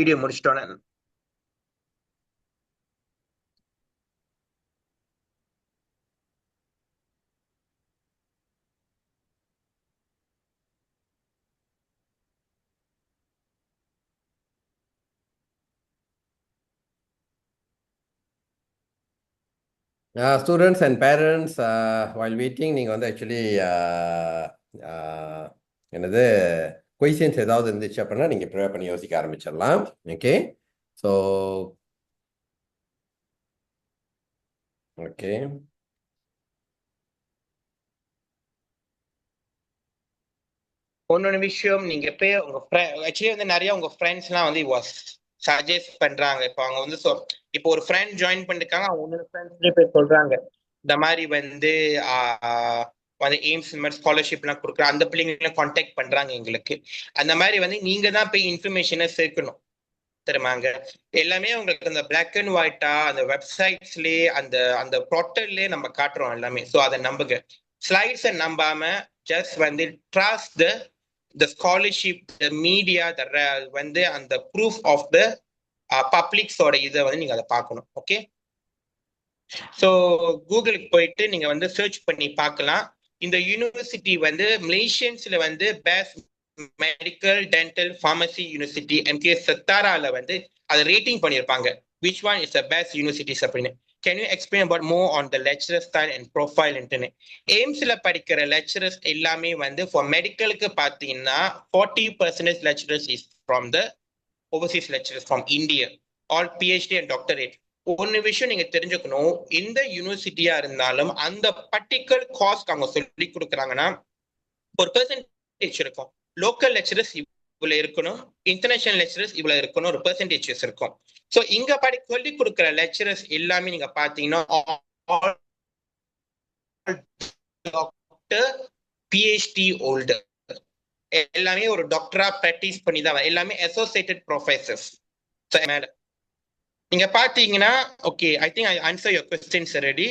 வீடியோ முடிச்சிட்டோன்னே students and parents while waiting நீங்கள் வந்து ஆக்சுவலி என்னது கொஸ்டின்ஸ் ஏதாவது இருந்துச்சு அப்படின்னா நீங்கள் ப்ரிப்பேர் பண்ணி யோசிக்க ஆரம்பிச்சிடலாம். ஓகே. So okay. ஒன்னொன்று விஷயம், நீங்க போய் உங்க ஆக்சுவலி வந்து நிறைய உங்க ஃப்ரெண்ட்ஸ்லாம் வந்து சஜஸ்ட் பண்றாங்க. இப்போ அவங்க வந்து இப்போ ஒரு ஃப்ரெண்ட் ஜாயின் பண்ணிருக்காங்க, அவங்க ஒன்னொரு ஃப்ரெண்ட்ஸ்லேயே போய் சொல்றாங்க இந்த மாதிரி வந்து வந்து எய்ம்ஸ் இந்த மாதிரி ஸ்காலர்ஷிப்லாம் கொடுக்குறாங்க. அந்த பிள்ளைங்களை கான்டாக்ட் பண்றாங்க எங்களுக்கு. அந்த மாதிரி வந்து நீங்க தான் போய் இன்ஃபர்மேஷனை சேர்க்கணும் தெரியுமாங்க. எல்லாமே உங்களுக்கு அந்த பிளாக் அண்ட் ஒயிட்டா அந்த வெப்சைட்ஸ்லயே அந்த அந்த போர்ட்டல்லே நம்ம காட்டுறோம் எல்லாமே. ஸோ அதை நம்புங்க. ஸ்லைட்ஸை நம்பாம ஜஸ்ட் வந்து trust the scholarship, the media, வந்து அந்த ப்ரூஃப் ஆஃப் த பப்ளிக்ஸோட இதை வந்து நீங்க அதை பார்க்கணும். ஓகே. ஸோ கூகுளுக்கு போயிட்டு நீங்க வந்து சர்ச் பண்ணி பார்க்கலாம். இந்த யூனிவர்சிட்டி வந்து மலேசியன்ஸ்ல வந்து best medical dental pharmacy university MK சத்தாரால வந்து அதை ரேட்டிங் பண்ணியிருப்பாங்க. which one is the best universities அப்படின்னு. Can you explain about more on the lecturer style and profile internet? எய்ம்ஸ்ல படிக்கிற லெக்சரர்ஸ் எல்லாமே வந்து for மெடிக்கலுக்கு பார்த்தீங்கன்னா 40% lecturers is from the overseas lecturers from India, all PhD and doctorate. ஒன்னு விஷயம் நீங்க தெரிஞ்சுக்கணும், எந்த யூனிவர்சிட்டியா இருந்தாலும் அந்த பர்டிகுலர் காஸ்ட் அவங்க சொல்லி கொடுக்குறாங்கன்னா ஒரு பெர்சன்டேஜ் இருக்கும். லோக்கல் லெக்சரர்ஸ் இவ்வளவு இருக்கணும், இன்டர்நேஷனல் லெக்சரர்ஸ் இவ்வளவு இருக்கணும், ஒரு பெர்சன்டேஜஸ் இருக்கும். ஸோ இங்க சொல்லி கொடுக்குற லெக்சரர்ஸ் எல்லாமே நீங்க பாத்தீங்கன்னா டாக்டர், PhD ஹோல்டர், எல்லாமே ஒரு டாக்டரா பிராக்டிஸ் பண்ணி தான் எல்லாமே அசோசியேட்டட் ப்ரொஃபசர்ஸ். நீங்க பாத்தீங்கன்னா okay, I think I answer your questions ready.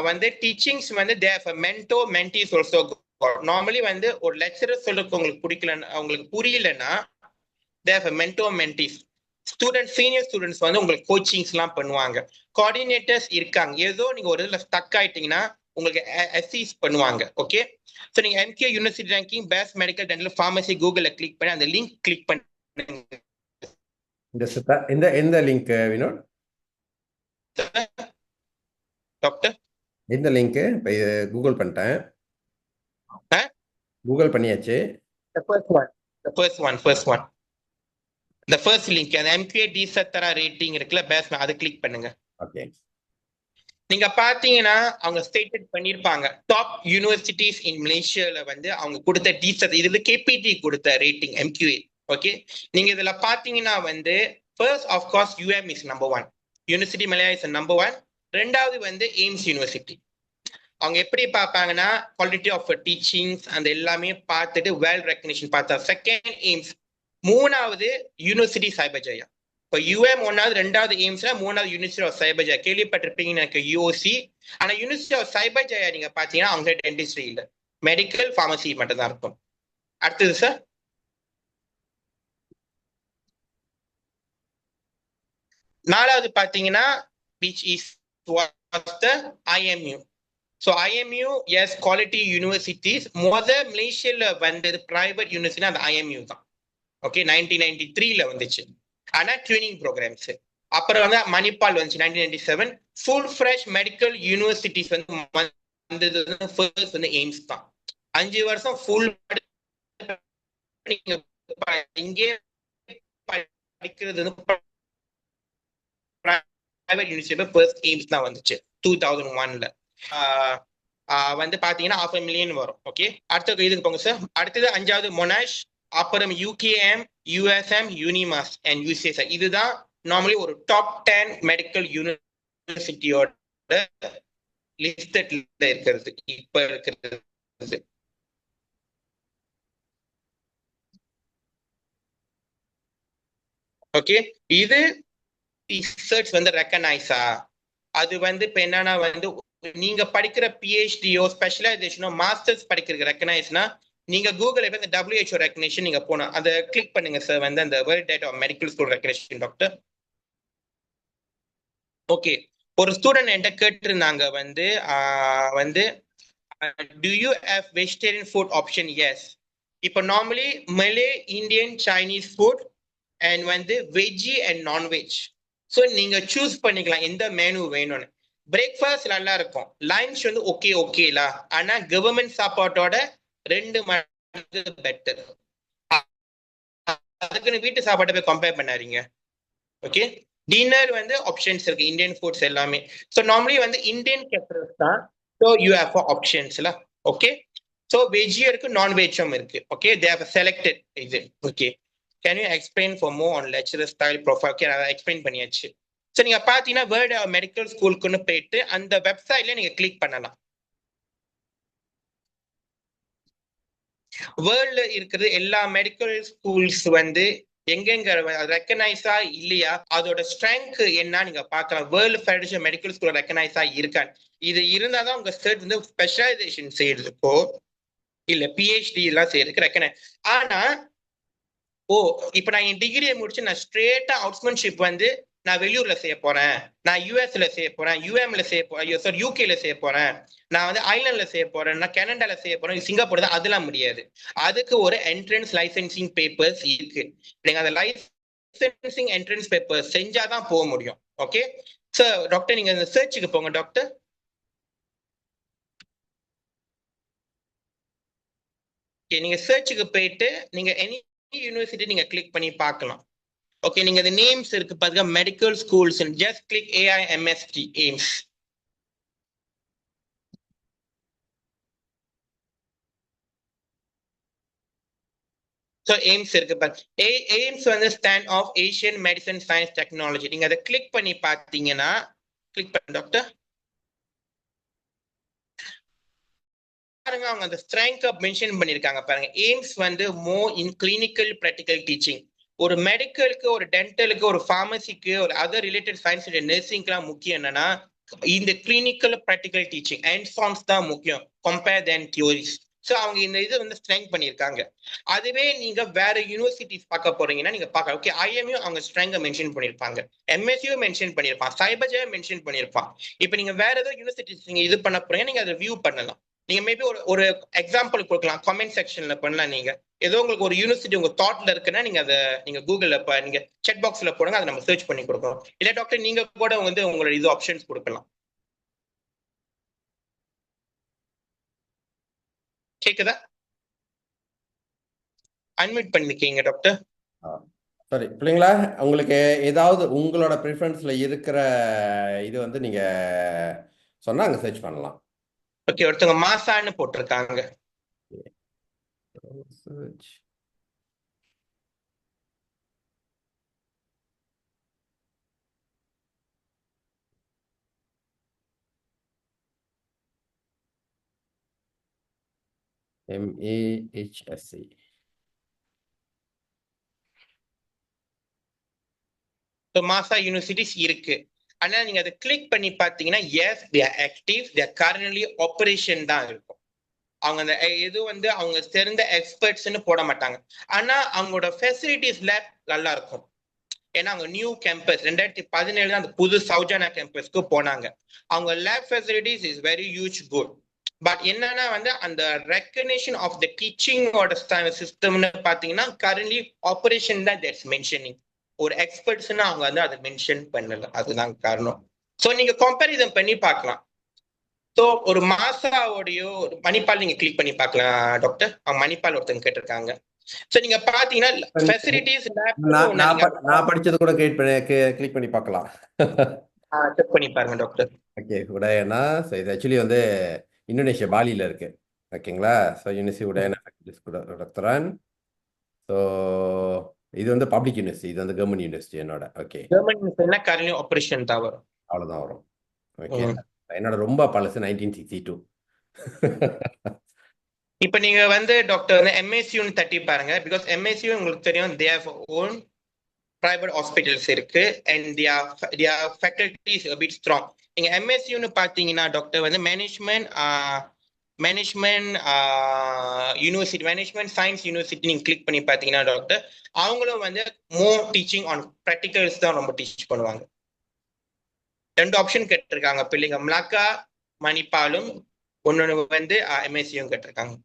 வந்து டீச்சிங்ஸ் வந்து they have a mentor mentees also. Normally வந்து ஒரு லெக்சரர் சொல்றதுக்கு உங்களுக்கு பிடிக்கலன்னா, உங்களுக்கு புரியலன்னா they have a mentor mentees. Student senior students வந்து உங்களுக்கு கோச்சிங்ஸ் எல்லாம் பண்ணுவாங்க. கோஆர்டினேட்டர்ஸ் இருக்காங்க. ஏதோ நீங்க ஒரு இதுல ஸ்டக் ஆயிட்டீங்கன்னா உங்களுக்கு அசிஸ்ட் பண்ணுவாங்க. ஓகே. ஸோ நீங்க MK university ranking best medical dental pharmacy கூகுள்ல கிளிக் பண்ணி அந்த லிங்க் கிளிக் பண்ணுங்க. இந்த லிங்க் வினோத், டாக்டர் இந்த லிங்க் இப்போ கூகுள் பண்ணிட்டேன். கூகுள் பண்ணியாச்சு. The first one. The first one. The first link, அந்த MQA DSAT ரேட்டிங் இருக்குல்ல பேஸ், அதை கிளிக் பண்ணுங்க. ஓகே. நீங்க பாத்தீங்கன்னா அவங்க ஸ்டேட்டட் பண்ணிருப்பாங்க டாப் யூனிவர்சிட்டிஸ் இன் மலேசியால வந்து அவங்க கொடுத்த DSAT, இது வந்து KPT கொடுத்த ரேட்டிங் MQA. ஓகே, நீங்க இதுல பாத்தீங்கன்னா வந்து first of course UM is number 1, university Malaya is number 1. ரெண்டாவது வந்து எய்ம்ஸ் யூனிவர்சிட்டி. அவங்க எப்படி பார்ப்பாங்கன்னா குவாலிட்டி ஆஃப் டீச்சிங்ஸ் அந்த எல்லாமே பார்த்துட்டு வேர்ல்ட் ரெக்கக்னிஷன் பார்த்தா. Second AIIMS. மூணாவது யூனிவர்சிட்டி சைபர்ஜயா. இப்போ UM 1வது, 2வது எய்ம்ஸ்ல, 3வது யூனிவர்சிட்டி ஆஃப் சைபர்ஜயா. கேள்விப்பட்டிருப்பீங்கன்னு எனக்கு UOC. ஆனா யூனிவர்சிட்டி ஆஃப் சைபர்ஜயா நீங்க பாத்தீங்கன்னா அவங்க டென்டிஸ்ட்ரி இல்ல, மெடிக்கல் ஃபார்மசி மட்டும் தான் இருக்கும். அடுத்தது சார், நாலாவது பாத்தீங்கன்னா which is the IMU. So IMU as quality universities. மலேசியால வந்தது பிரைவேட் யூனிவர்சிட்டி அந்த IMU தான். ஓகே, 1993ல வந்துச்சு. ஆனா ட்ரைனிங் ப்ரோக்ராம்ஸ். அப்புறம் வந்து மணிப்பால் வந்துச்சு 1997. ஃபுல் ஃப்ரெஷ் மெடிக்கல் யூனிவர்சிட்டிஸ் வந்து வந்தது ஃபர்ஸ்ட் வந்து எய்ம்ஸ் தான். 5 வருஷம் ஃபுல் இங்கே படிக்கிறது வந்து பிரைவேட் யூனிவர்சிட்டி ஃபர்ஸ்ட் எய்ம்ஸ் தான் வந்துச்சு 2001ல. வந்து பாத்தீங்கன்னா 500,000 வரும். ஓகே, அடுத்த இதுக்கு போங்க சார். அடுத்தது 5வது மொனாஷ், அப்புறம் UKM, USM, UNIMAS and UCSI. இதுதான் நார்மலி ஒரு டாப் 10 மெடிக்கல் யூனிவர்சிட்டியோட லிஸ்ட்ல இருக்கிறது இப்ப இருக்கிறது. ஓகே, இது ரிசர்ச் வந்து ரெக்கனைஸா, அது வந்து இப்ப என்னன்னா வந்து நீங்க படிக்கிற PhDயோ ஸ்பெஷலைசேஷனோ மாஸ்டர்ஸ் படிக்கிறதுக்கு ரெக்கனைஸ்னா நீங்க கூகுள் இந்த WHO ரெக்கக்னிஷன் நீங்க போனோம், அதை கிளிக் பண்ணுங்க சார். வந்து அந்த world date of medical school recognition doctor. Okay, ஒரு ஸ்டூடெண்ட் என்கிட்ட கேட்டிருந்தாங்க வந்து do you have vegetarian food option? Yes. இப்போ normally Malay, Indian, Chinese food and வந்து வெஜ்ஜி அண்ட் நான்வெஜ். ஸோ நீங்க சூஸ் பண்ணிக்கலாம் எந்த மெனு வேணும்னு. பிரேக்ஃபாஸ்ட் நல்லா இருக்கும், லஞ்ச் வந்து ஓகேலா, ஆனா கவர்மெண்ட் சாப்பாட்டோட 2 மடங்கு பெட்டர். அதுக்குன்னு வீட்டு சாப்பாட்டை போய் கம்பேர் பண்ணாதீங்க. ஓகே, டின்னர் வந்து ஆப்ஷன்ஸ் இருக்கு, இந்தியன் ஃபுட்ஸ் எல்லாமே. ஸோ நார்மலி வந்து இந்தியன் கேட்டரஸ் தான். ஸோ யூ ஹேவ் ஆப்ஷன்ஸ்ல. ஓகே, ஸோ வெஜ்ஜியும் இருக்கு, நான்வெஜ்ஜும் இருக்கு. ஓகே, தே ஹேவ் செலக்டட் இது. Okay, can you explain for more on lecturer style profile? Okay, அதை எக்ஸ்பிளைன் பண்ணியாச்சு. ஸோ நீங்க பாத்தீங்கன்னா வேர்ல்ட் மெடிக்கல் ஸ்கூலுக்குன்னு போயிட்டு அந்த வெப்சைட்ல நீங்க கிளிக் பண்ணலாம். வேர்ல்ட்ல இருக்கிறது எல்லா மெடிக்கல் ஸ்கூல்ஸ் வந்து எங்கெங்க ரெக்கனைஸா இல்லையா, அதோட ஸ்ட்ரென்த் என்ன நீங்க பார்க்கலாம். வேர்ல்டு ஃபெடரேஷன் மெடிக்கல் ஸ்கூல் ரெக்கனைஸா இருக்கான்னு. இது இருந்தாதான் உங்க ஸ்டேட் வந்து ஸ்பெஷலைசேஷன் செய்யறதுக்கோ இல்ல PhD எல்லாம் செய்யறதுக்கு ரெக்கனைஸ். ஆனா இப்ப நான் என் டிகிரியை முடிச்சு நான் ஸ்ட்ரெயிட்டா அவுட்ஸ்மன்ஷிப் வந்து நான் வெளியூர்ல செய்ய போறேன், நான் USல செய்ய போறேன், UMல செய்ய போறேன், UKல செய்ய போறேன், நான் வந்து ஐலாண்ட்ல செய்ய போறேன், நான் கனடால செய்ய போறேன், சிங்கப்பூர் தான், அதெல்லாம் முடியாது. அதுக்கு ஒரு என்ட்ரன்ஸ் லைசன்சிங் பேப்பர்ஸ் இருக்கு. நீங்க அந்த லைசன்சிங் என்ட்ரன்ஸ் பேப்பர்ஸ் செஞ்சாதான் போக முடியும். Okay sir. டாக்டர் நீங்க இந்த சர்ச்சுக்கு போங்க டாக்டர். நீங்க சர்ச்சுக்கு போயிட்டு நீங்க எனி யூனிவர்சிட்டி நீங்க கிளிக் பண்ணி பார்க்கலாம். ஓகே, நீங்க இந்த நேம்ஸ் இருக்கு பாருங்க, medical schools, just click AIMST AIMS. So AIMS இருக்கு பாருங்க. எய்ம்ஸ் வந்து stand of Asian medicine science technology. நீங்க அதை கிளிக் பண்ணி பார்த்தீங்கன்னா, கிளிக் பண்ண டாக்டர் பாருங்க, அவங்க அந்த ஸ்ட்ரெங்க் மென்ஷன் பண்ணிருக்காங்க பாருங்க. எய்ம்ஸ் வந்து மோர் இன் கிளினிக்கல் ப்ராக்டிக்கல் டீச்சிங். ஒரு மெடிக்கலுக்கு, ஒரு டென்டலுக்கு, ஒரு ஃபார்மசிக்கு, ஒரு அதர் ரிலேட்டட் சயின்ஸ் நர்சிங்க்குலாம் முக்கியம் என்னன்னா இந்த clinical practical teaching and farms தான் முக்கியம் கம்பேர் தென் தியோரிஸ். ஸோ அவங்க இந்த இது வந்து ஸ்ட்ரெங்க் பண்ணியிருக்காங்க. அதுவே நீங்க வேற யூனிவர்சிட்டிஸ் பார்க்க போறீங்கன்னா நீங்க பார்க்கலாம். ஓகே, IMU அவங்க ஸ்ட்ரெங்கை மென்ஷன் பண்ணியிருப்பாங்க, MSU மென்ஷன் பண்ணியிருப்பான், சைபர்ஜயா மென்ஷன் பண்ணியிருப்பான். இப்போ நீங்க வேற ஏதோ யூனிவர்சிட்டிஸ் நீங்க இது பண்ண போறீங்க, நீங்க அதை வியூ பண்ணலாம். நீங்க மேபி ஒரு எக்ஸாம்பிள் கொடுக்கலாம், கமெண்ட் செக்ஷன்ல பண்ணலாம். நீங்க ஏதோ உங்களுக்கு ஒரு யூனிவர்சிட்டி உங்க தாட்ல இருக்குன்னா நீங்க அதை நீங்க கூகுள்ல நீங்க செட் பாக்ஸ்ல போடுங்க, அதை நம்ம சர்ச் பண்ணி கொடுக்கணும். இல்ல டாக்டர் நீங்க கூட வந்து உங்களோட இது ஆப்ஷன்ஸ் கொடுக்கலாம். கேக்குதா? அன்மியூட் பண்ணிருக்கீங்க டாக்டர். சரி பிள்ளைங்களா, உங்களுக்கு ஏதாவது உங்களோட ப்ரிஃபரன்ஸ்ல இருக்கிற இது வந்து நீங்க சொன்னா அங்க சர்ச் பண்ணலாம். ஓகே, ஒருத்தவங்க மாசான்னு போட்டிருக்காங்க. Search. MAHSC. ஸோ மாசா யூனிவர்சிட்டிஸ் இருக்கு. ஆனா நீங்க அதை கிளிக் பண்ணி பார்த்தீங்கன்னா yes they are active, they are currently operation தான் இருக்கும். அவங்க அந்த எதுவும் வந்து அவங்க தெரிந்த எக்ஸ்பர்ட்ஸ்ன்னு போட மாட்டாங்க. ஆனா அவங்களோட ஃபெசிலிட்டிஸ் லேப் நல்லா இருக்கும். ஏன்னா அவங்க நியூ கேம்பஸ் 2017 தான் அந்த புது சௌஜானா கேம்பஸ்க்கு போனாங்க. அவங்க lab facilities is very huge good. But என்னன்னா வந்து அந்த ரெக்கக்னிஷன் ஆஃப் த டீச்சிங்கோட சிஸ்டம்னு பார்த்தீங்கன்னா கரண்ட்லி ஆபரேஷன் தான் தட்ஸ் மென்ஷனிங். ஒரு எக்ஸ்பர்ட்ஸ்ன்னு அவங்க வந்து அதை மென்ஷன் பண்ணல, அதுதான் காரணம். ஸோ நீங்க கம்பேரிசன் பண்ணி பார்க்கலாம். ஸோ ஒரு மாசாவோடையோ ஒரு மணிப்பால் நீங்க கிளிக் பண்ணி பார்க்கலாம் டாக்டர். அவங்க மணிப்பால் ஒருத்தங்க கேட்டிருக்காங்க. ஸோ நீங்க பாத்தீங்கன்னா ஃபெசிலிட்டிஸ் நான் படிச்சது கூட கிளிக் பண்ணி பார்க்கலாம். செக் பண்ணி பாருங்க டாக்டர். Okay, Udayana. ஸோ இது ஆக்சுவலி வந்து இந்தோனேஷியா பாலியில் இருக்கு. ஓகேங்களா? ஸோ யூனிவர்சிட்டி உடயனா டாக்டரான். ஸோ இது வந்து பப்ளிக் யூனிவர்சிட்டி, இது வந்து கவர்மெண்ட் யூனிவர்சிட்டி என்னோட. ஓகே, கவர்மெண்ட் கரண்ட்லி ஆபரேஷன் தான் வரும், அவ்வளோதான் வரும். ஓகே, என்னோட ரொம்ப பழசு 1962. இப்ப நீங்க வந்து டாக்டர் வந்து எம்எஸ்யூன்னு தட்டி பாருங்க. பிகாஸ் எம்எஸ்யூ உங்களுக்கு தெரியும் they have own private hospitals இருக்கு and their faculties a bit strong. நீங்க எம்எஸ்யூன்னு பாத்தீங்கன்னா டாக்டர் வந்து management university, management science university நீங்க கிளிக் பண்ணி பாத்தீங்கன்னா டாக்டர் அவங்களும் வந்து மோர் டீச்சிங் ஆன் ப்ராக்டிகல்ஸ் தான் ரொம்ப டீச் பண்ணுவாங்க. 2 ஆப்ஷன் கேட்டிருக்காங்க பிள்ளைங்க, மலாக்கா மணிப்பாலும், ஒன்னொன்னு வந்து எம்எஸ்சியும் கேட்டிருக்காங்க.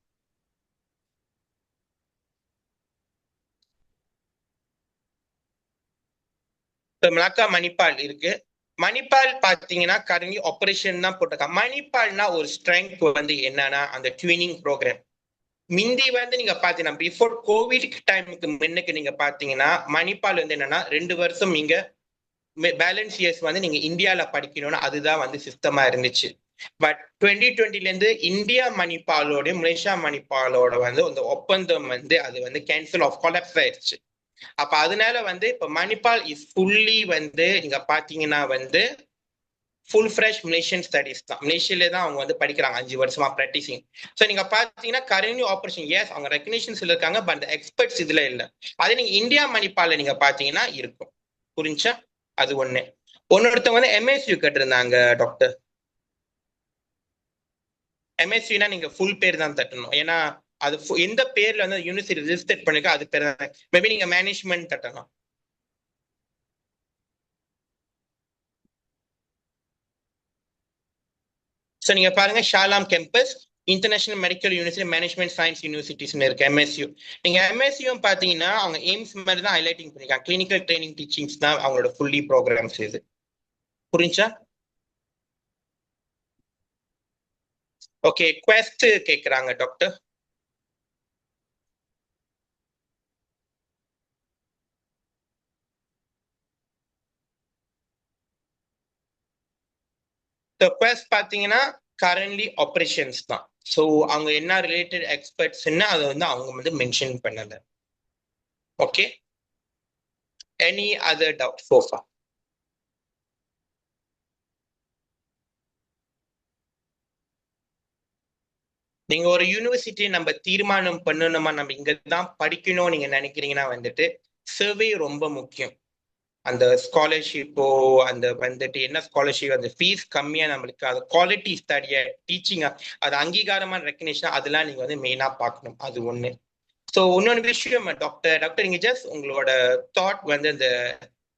மலாக்கா மணிப்பால் இருக்கு. மணிப்பால் பாத்தீங்கன்னா கரண்ட்லி ஆபரேஷன் தான் போட்டிருக்காங்க. மணிப்பால்னா ஒரு ஸ்ட்ரெங்க் வந்து என்னன்னா அந்த ட்யூனிங் ப்ரோக்ராம். மிந்தி வந்து நீங்க பாத்தீங்கன்னா பிஃபோர் கோவிட் டைமுக்கு முன்னுக்கு நீங்க பாத்தீங்கன்னா மணிப்பால் வந்து என்னன்னா 2 வருஷம் நீங்க பேலன்ஸ் இயர்ஸ் வந்து நீங்க இந்தியால படிக்கணும்னு அதுதான் வந்து சிஸ்டமா இருந்துச்சு. பட் 2020ல இருந்து இந்தியா மணிப்பாலோட மலேசியா மணிப்பாலோட வந்து அந்த ஒப்பந்தம் வந்து அது வந்து கேன்சல் ஆஃப் கொலாப்ஸ் ஆயிடுச்சு. அப்ப அதனால வந்து இப்ப மணிப்பால் இஸ் ஃபுல்லி வந்து நீங்க பாத்தீங்கன்னா வந்து ஃபுல் ஃப்ரெஷ் மலேசியன் ஸ்டடிஸ் தான். மலேசியால தான் அவங்க வந்து படிக்கிறாங்க 5 வருஷமா பிராக்டிசிங். ஸோ நீங்க பாத்தீங்கன்னா கரண்ட்லி ஆபரேஷன் எஸ் அவங்க ரெகக்னிஷன்ஸ் இருக்காங்க, பட் அந்த எக்ஸ்பர்ட்ஸ் இதுல இல்ல. அதே நீங்க இந்தியா மணிப்பால நீங்க பாத்தீங்கன்னா இருக்கும். புரிஞ்சா? அது ஒன்னொருத்தவங்க வந்து எம்எஸ்யூ கேட்டிருந்தாங்க டாக்டர். எம்எஸ்சினா நீங்க ஃபுல் பேர் தான் தட்டணும். ஏன்னா அது எந்த பேர்ல வந்து யூனிவர்சிட்டி ரிஜிஸ்டர் பண்ணிருக்கோ அது பேர் தான். மேபி நீங்க மேனேஜ்மெண்ட் தட்டணும். ஸோ நீங்க பாருங்க Shah Alam campus, international medical university, management science யூனிவர்சிட்டிஸ்னு இருக்கு எம்எஸ்யூ. நீங்க எம்எஸ்யூ பாத்தீங்கன்னா அவங்க எய்ம்ஸ் மாதிரி தான் ஹைலைட்டிங் பண்ணிருக்காங்க. கிளினிக்கல் ட்ரைனிங் டீச்சிங்ஸ் தான் அவங்களோட ஃபுல்லி ப்ரோக்ராம்ஸ் இது. புரிஞ்சா? ஓகே, குவெஸ்ட் கேக்குறாங்க டாக்டர். குவெஸ்ட் பாத்தீங்கன்னா கரண்ட்லி ஆபரேஷன்ஸ் தான். ஸோ அவங்க என்ன ரிலேட்டட் எக்ஸ்பர்ட்ஸ்ன்னு அதை வந்து அவங்க வந்து மென்ஷன் பண்ணல. Okay, any other doubt so far? நீங்க ஒரு யூனிவர்சிட்டியை நம்ம தீர்மானம் பண்ணணுமா, நம்ம இங்க தான் படிக்கணும் நீங்க நினைக்கிறீங்கன்னா வந்துட்டு சர்வே ரொம்ப முக்கியம். அந்த ஸ்காலர்ஷிப்போ அந்த வந்துட்டு என்ன ஸ்காலர்ஷிப், அந்த ஃபீஸ் கம்மியா நம்மளுக்கு அது குவாலிட்டி ஸ்டடியா டீச்சிங்கா அது அங்கீகாரமான ரெக்கக்னிஷன் அதெல்லாம் நீங்க வந்து மெயினா பார்க்கணும். அது ஒண்ணு. ஸோ இன்னொன்று விஷயம் டாக்டர் நீங்க ஜஸ்ட் உங்களோட தாட் வந்து அந்த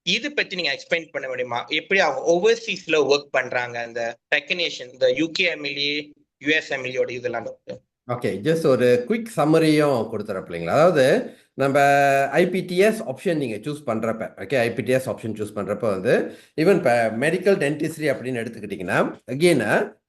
இது பத்தி நீங்க எக்ஸ்பிளைன் பண்ண முடியுமா? எப்படி அவங்க ஓவர்சீஸ்ல ஒர்க் பண்றாங்க அந்த ரெக்கக்னிஷன், இந்த யூகே எம்எல்ஏ யுஎஸ் எம்எல்ஏயோட இதெல்லாம் டாக்டர்? ஓகே, ஜஸ்ட் ஒரு குயிக் சம்மரியும் கொடுத்துறேன் பிள்ளைங்களா. அதாவது நம்ம ஐபிடிஎஸ் ஆப்ஷன் நீங்கள் சூஸ் பண்ணுறப்ப, ஓகே, ஐபிடிஎஸ் ஆப்ஷன் சூஸ் பண்ணுறப்ப வந்து ஈவன் இப்போ மெடிக்கல் டென்டிஸ்ட்ரி அப்படின்னு எடுத்துக்கிட்டிங்கன்னா அகெயின்,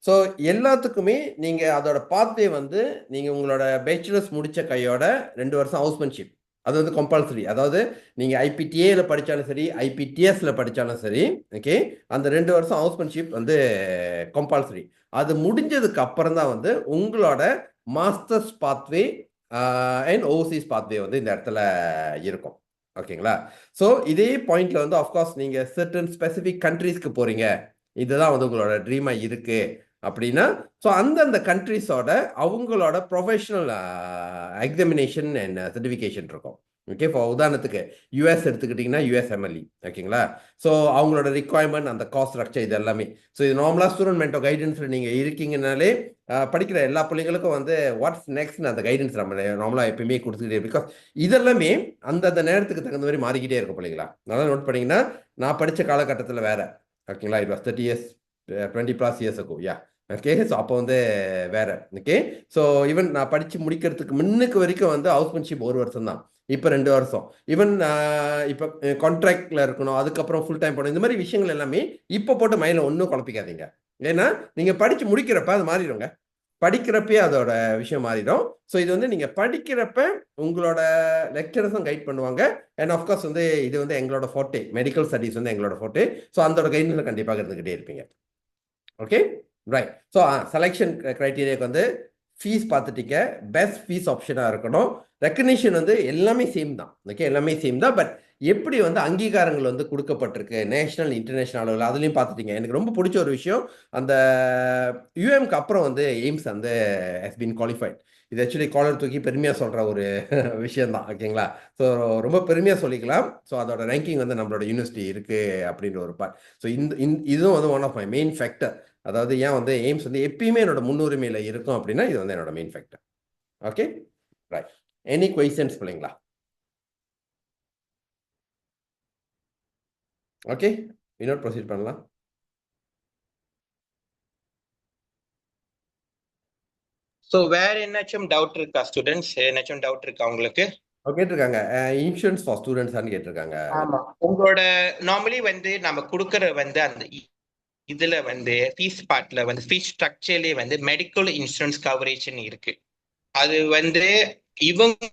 ஸோ எல்லாத்துக்குமே நீங்கள் அதோட பாத்வே வந்து நீங்கள் உங்களோட பேச்சுலர்ஸ் முடித்த கையோட 2 வருஷம் ஹவுஸ்மேன்ஷிப் அது வந்து கம்பல்சரி. அதாவது நீங்கள் ஐபிடிஏல படித்தாலும் சரி, ஐபிடிஎஸ்ல படித்தாலும் சரி, ஓகே, அந்த 2 வருஷம் ஹவுஸ்மேன்ஷிப் வந்து கம்பல்சரி. அது முடிஞ்சதுக்கு அப்புறம் தான் வந்து உங்களோட masters pathway and Overseas pathway வந்து இந்த இடத்துல இருக்கும். ஓகேங்களா? ஸோ இதே பாயிண்ட்ல வந்து அஃப்கோர்ஸ் நீங்கள் சர்டன் ஸ்பெசிஃபிக் கண்ட்ரீஸ்க்கு போறீங்க, இதுதான் வந்து உங்களோட ட்ரீமாக இருக்கு அப்படின்னா, ஸோ அந்தந்த கண்ட்ரிஸோட அவங்களோட ப்ரொஃபஷனல் எக்ஸாமினேஷன் அண்ட் சர்டிஃபிகேஷன் இருக்கும். ஓகே, இப்போ உதாரணத்துக்கு யூஎஸ் எடுத்துக்கிட்டிங்கன்னா யூஎஸ்எம்எல்இ, ஓகேங்களா? ஸோ அவங்களோட ரிக்குவயர்மெண்ட், அந்த காஸ்ட் ஸ்ட்ரக்சர், இது எல்லாமே. ஸோ இது நார்மலாக ஸ்டூடெண்ட் மென்டோ கைடன்ஸில் நீங்கள் இருக்கீங்கனாலே படிக்கிற எல்லா பிள்ளைங்களுக்கும் வந்து வாட்ஸ் நெக்ஸ்ட்னு அந்த கைடன்ஸ் நம்ம நார்மலாக எப்பயுமே கொடுத்துக்கிட்டே, பிகாஸ் இதெல்லாமே அந்தந்த நேரத்துக்கு தகுந்த மாதிரி மாறிக்கிட்டே இருக்கும் பிள்ளைங்களா. நல்லா நோட் பண்ணிங்கன்னா, நான் படித்த காலகட்டத்தில் வேற, ஓகேங்களா, it was 30 years 20+ years ago, yeah, okay. So அப்போ வந்து வேற, ஓகே. ஸோ ஈவன் நான் படித்து முடிக்கிறதுக்கு முன்னுக்கு வரைக்கும் வந்து ஹவுஸ்மேன்ஷிப் 1 வருஷம் தான், இப்போ 2 வருஷம். ஈவன் இப்போ கான்ட்ராக்டில் இருக்கணும், அதுக்கப்புறம் ஃபுல் டைம் போகணும், இந்த மாதிரி விஷயங்கள் எல்லாமே இப்போ போட்டு மைண்டில் ஒன்றும் குழப்பிக்காதீங்க. ஏன்னா நீங்கள் படித்து முடிக்கிறப்ப அது மாறிடுங்க, படிக்கிறப்பே அதோட விஷயம் மாறிடும். ஸோ இது வந்து நீங்கள் படிக்கிறப்ப உங்களோட லெக்சரர்ஸும் கைட் பண்ணுவாங்க. அண்ட் ஆஃப்கோர்ஸ் வந்து இது வந்து எங்களோட ஃபோர்ட்டே, மெடிக்கல் ஸ்டடீஸ் வந்து எங்களோட ஃபோர்ட்டே. ஸோ அதோட கைட்லைனில் கண்டிப்பாக இருந்துக்கிட்டே இருப்பீங்க. Okay, right. ஸோ செலெக்ஷன் க்ரைட்டீரியாவுக்கு வந்து ஃபீஸ் பார்த்துட்டீங்க, பெஸ்ட் ஃபீஸ் ஆப்ஷனாக இருக்கணும். ரெக்கக்னிஷன் வந்து எல்லாமே சேம் தான், ஓகே, எல்லாமே சேம் தான். பட் எப்படி வந்து அங்கீகாரங்கள் வந்து கொடுக்கப்பட்டிருக்கு நேஷனல் இன்டர்நேஷனல் அளவில், அதுலேயும் பார்த்துட்டீங்க. எனக்கு ரொம்ப பிடிச்ச ஒரு விஷயம், அந்த யூஎம்க்கு அப்புறம் வந்து எய்ம்ஸ் வந்து ஹஸ் பீன் குவாலிஃபைட். இது ஆக்சுவலி காலர் தூக்கி பெருமையாக சொல்கிற ஒரு விஷயம் தான், ஓகேங்களா? ஸோ ரொம்ப பெருமையாக சொல்லிக்கலாம். ஸோ அதோட ரேங்கிங் வந்து நம்மளோட யூனிவர்சிட்டி இருக்குது அப்படின்ற ஒரு பார்ட். ஸோ இதுவும் வந்து one of my main factor. அதாவது ஏன் வந்து எய்ம்ஸ் வந்து எப்பயுமே என்னோட முன்னுரிமையில் இருக்கும் அப்படின்னா இது வந்து என்னோட main factor. Okay, right. Any questions பிள்ளைங்களா? ஓகே, இன்னொரு ப்ரொசீட் பண்ணலாம். ஸோ வேற என்னாச்சும் டவுட் இருக்கா ஸ்டூடெண்ட்ஸ்? என்னாச்சும் டவுட் இருக்கா உங்களுக்கு? கேட்டிருக்காங்க, இன்சூரன்ஸ் ஃபார் ஸ்டூடெண்ட்ஸான்னு கேட்டிருக்காங்க. ஆமா, உங்களோட நார்மலி வந்து நம்ம கொடுக்கற வந்து அந்த இதுல வந்து ஃபீஸ் பார்ட்ல வந்து ஃபீஸ் ஸ்ட்ரக்சர்லயே வந்து மெடிக்கல் இன்சூரன்ஸ் கவரேஜ்னு இருக்கு. அது வந்து இவங்க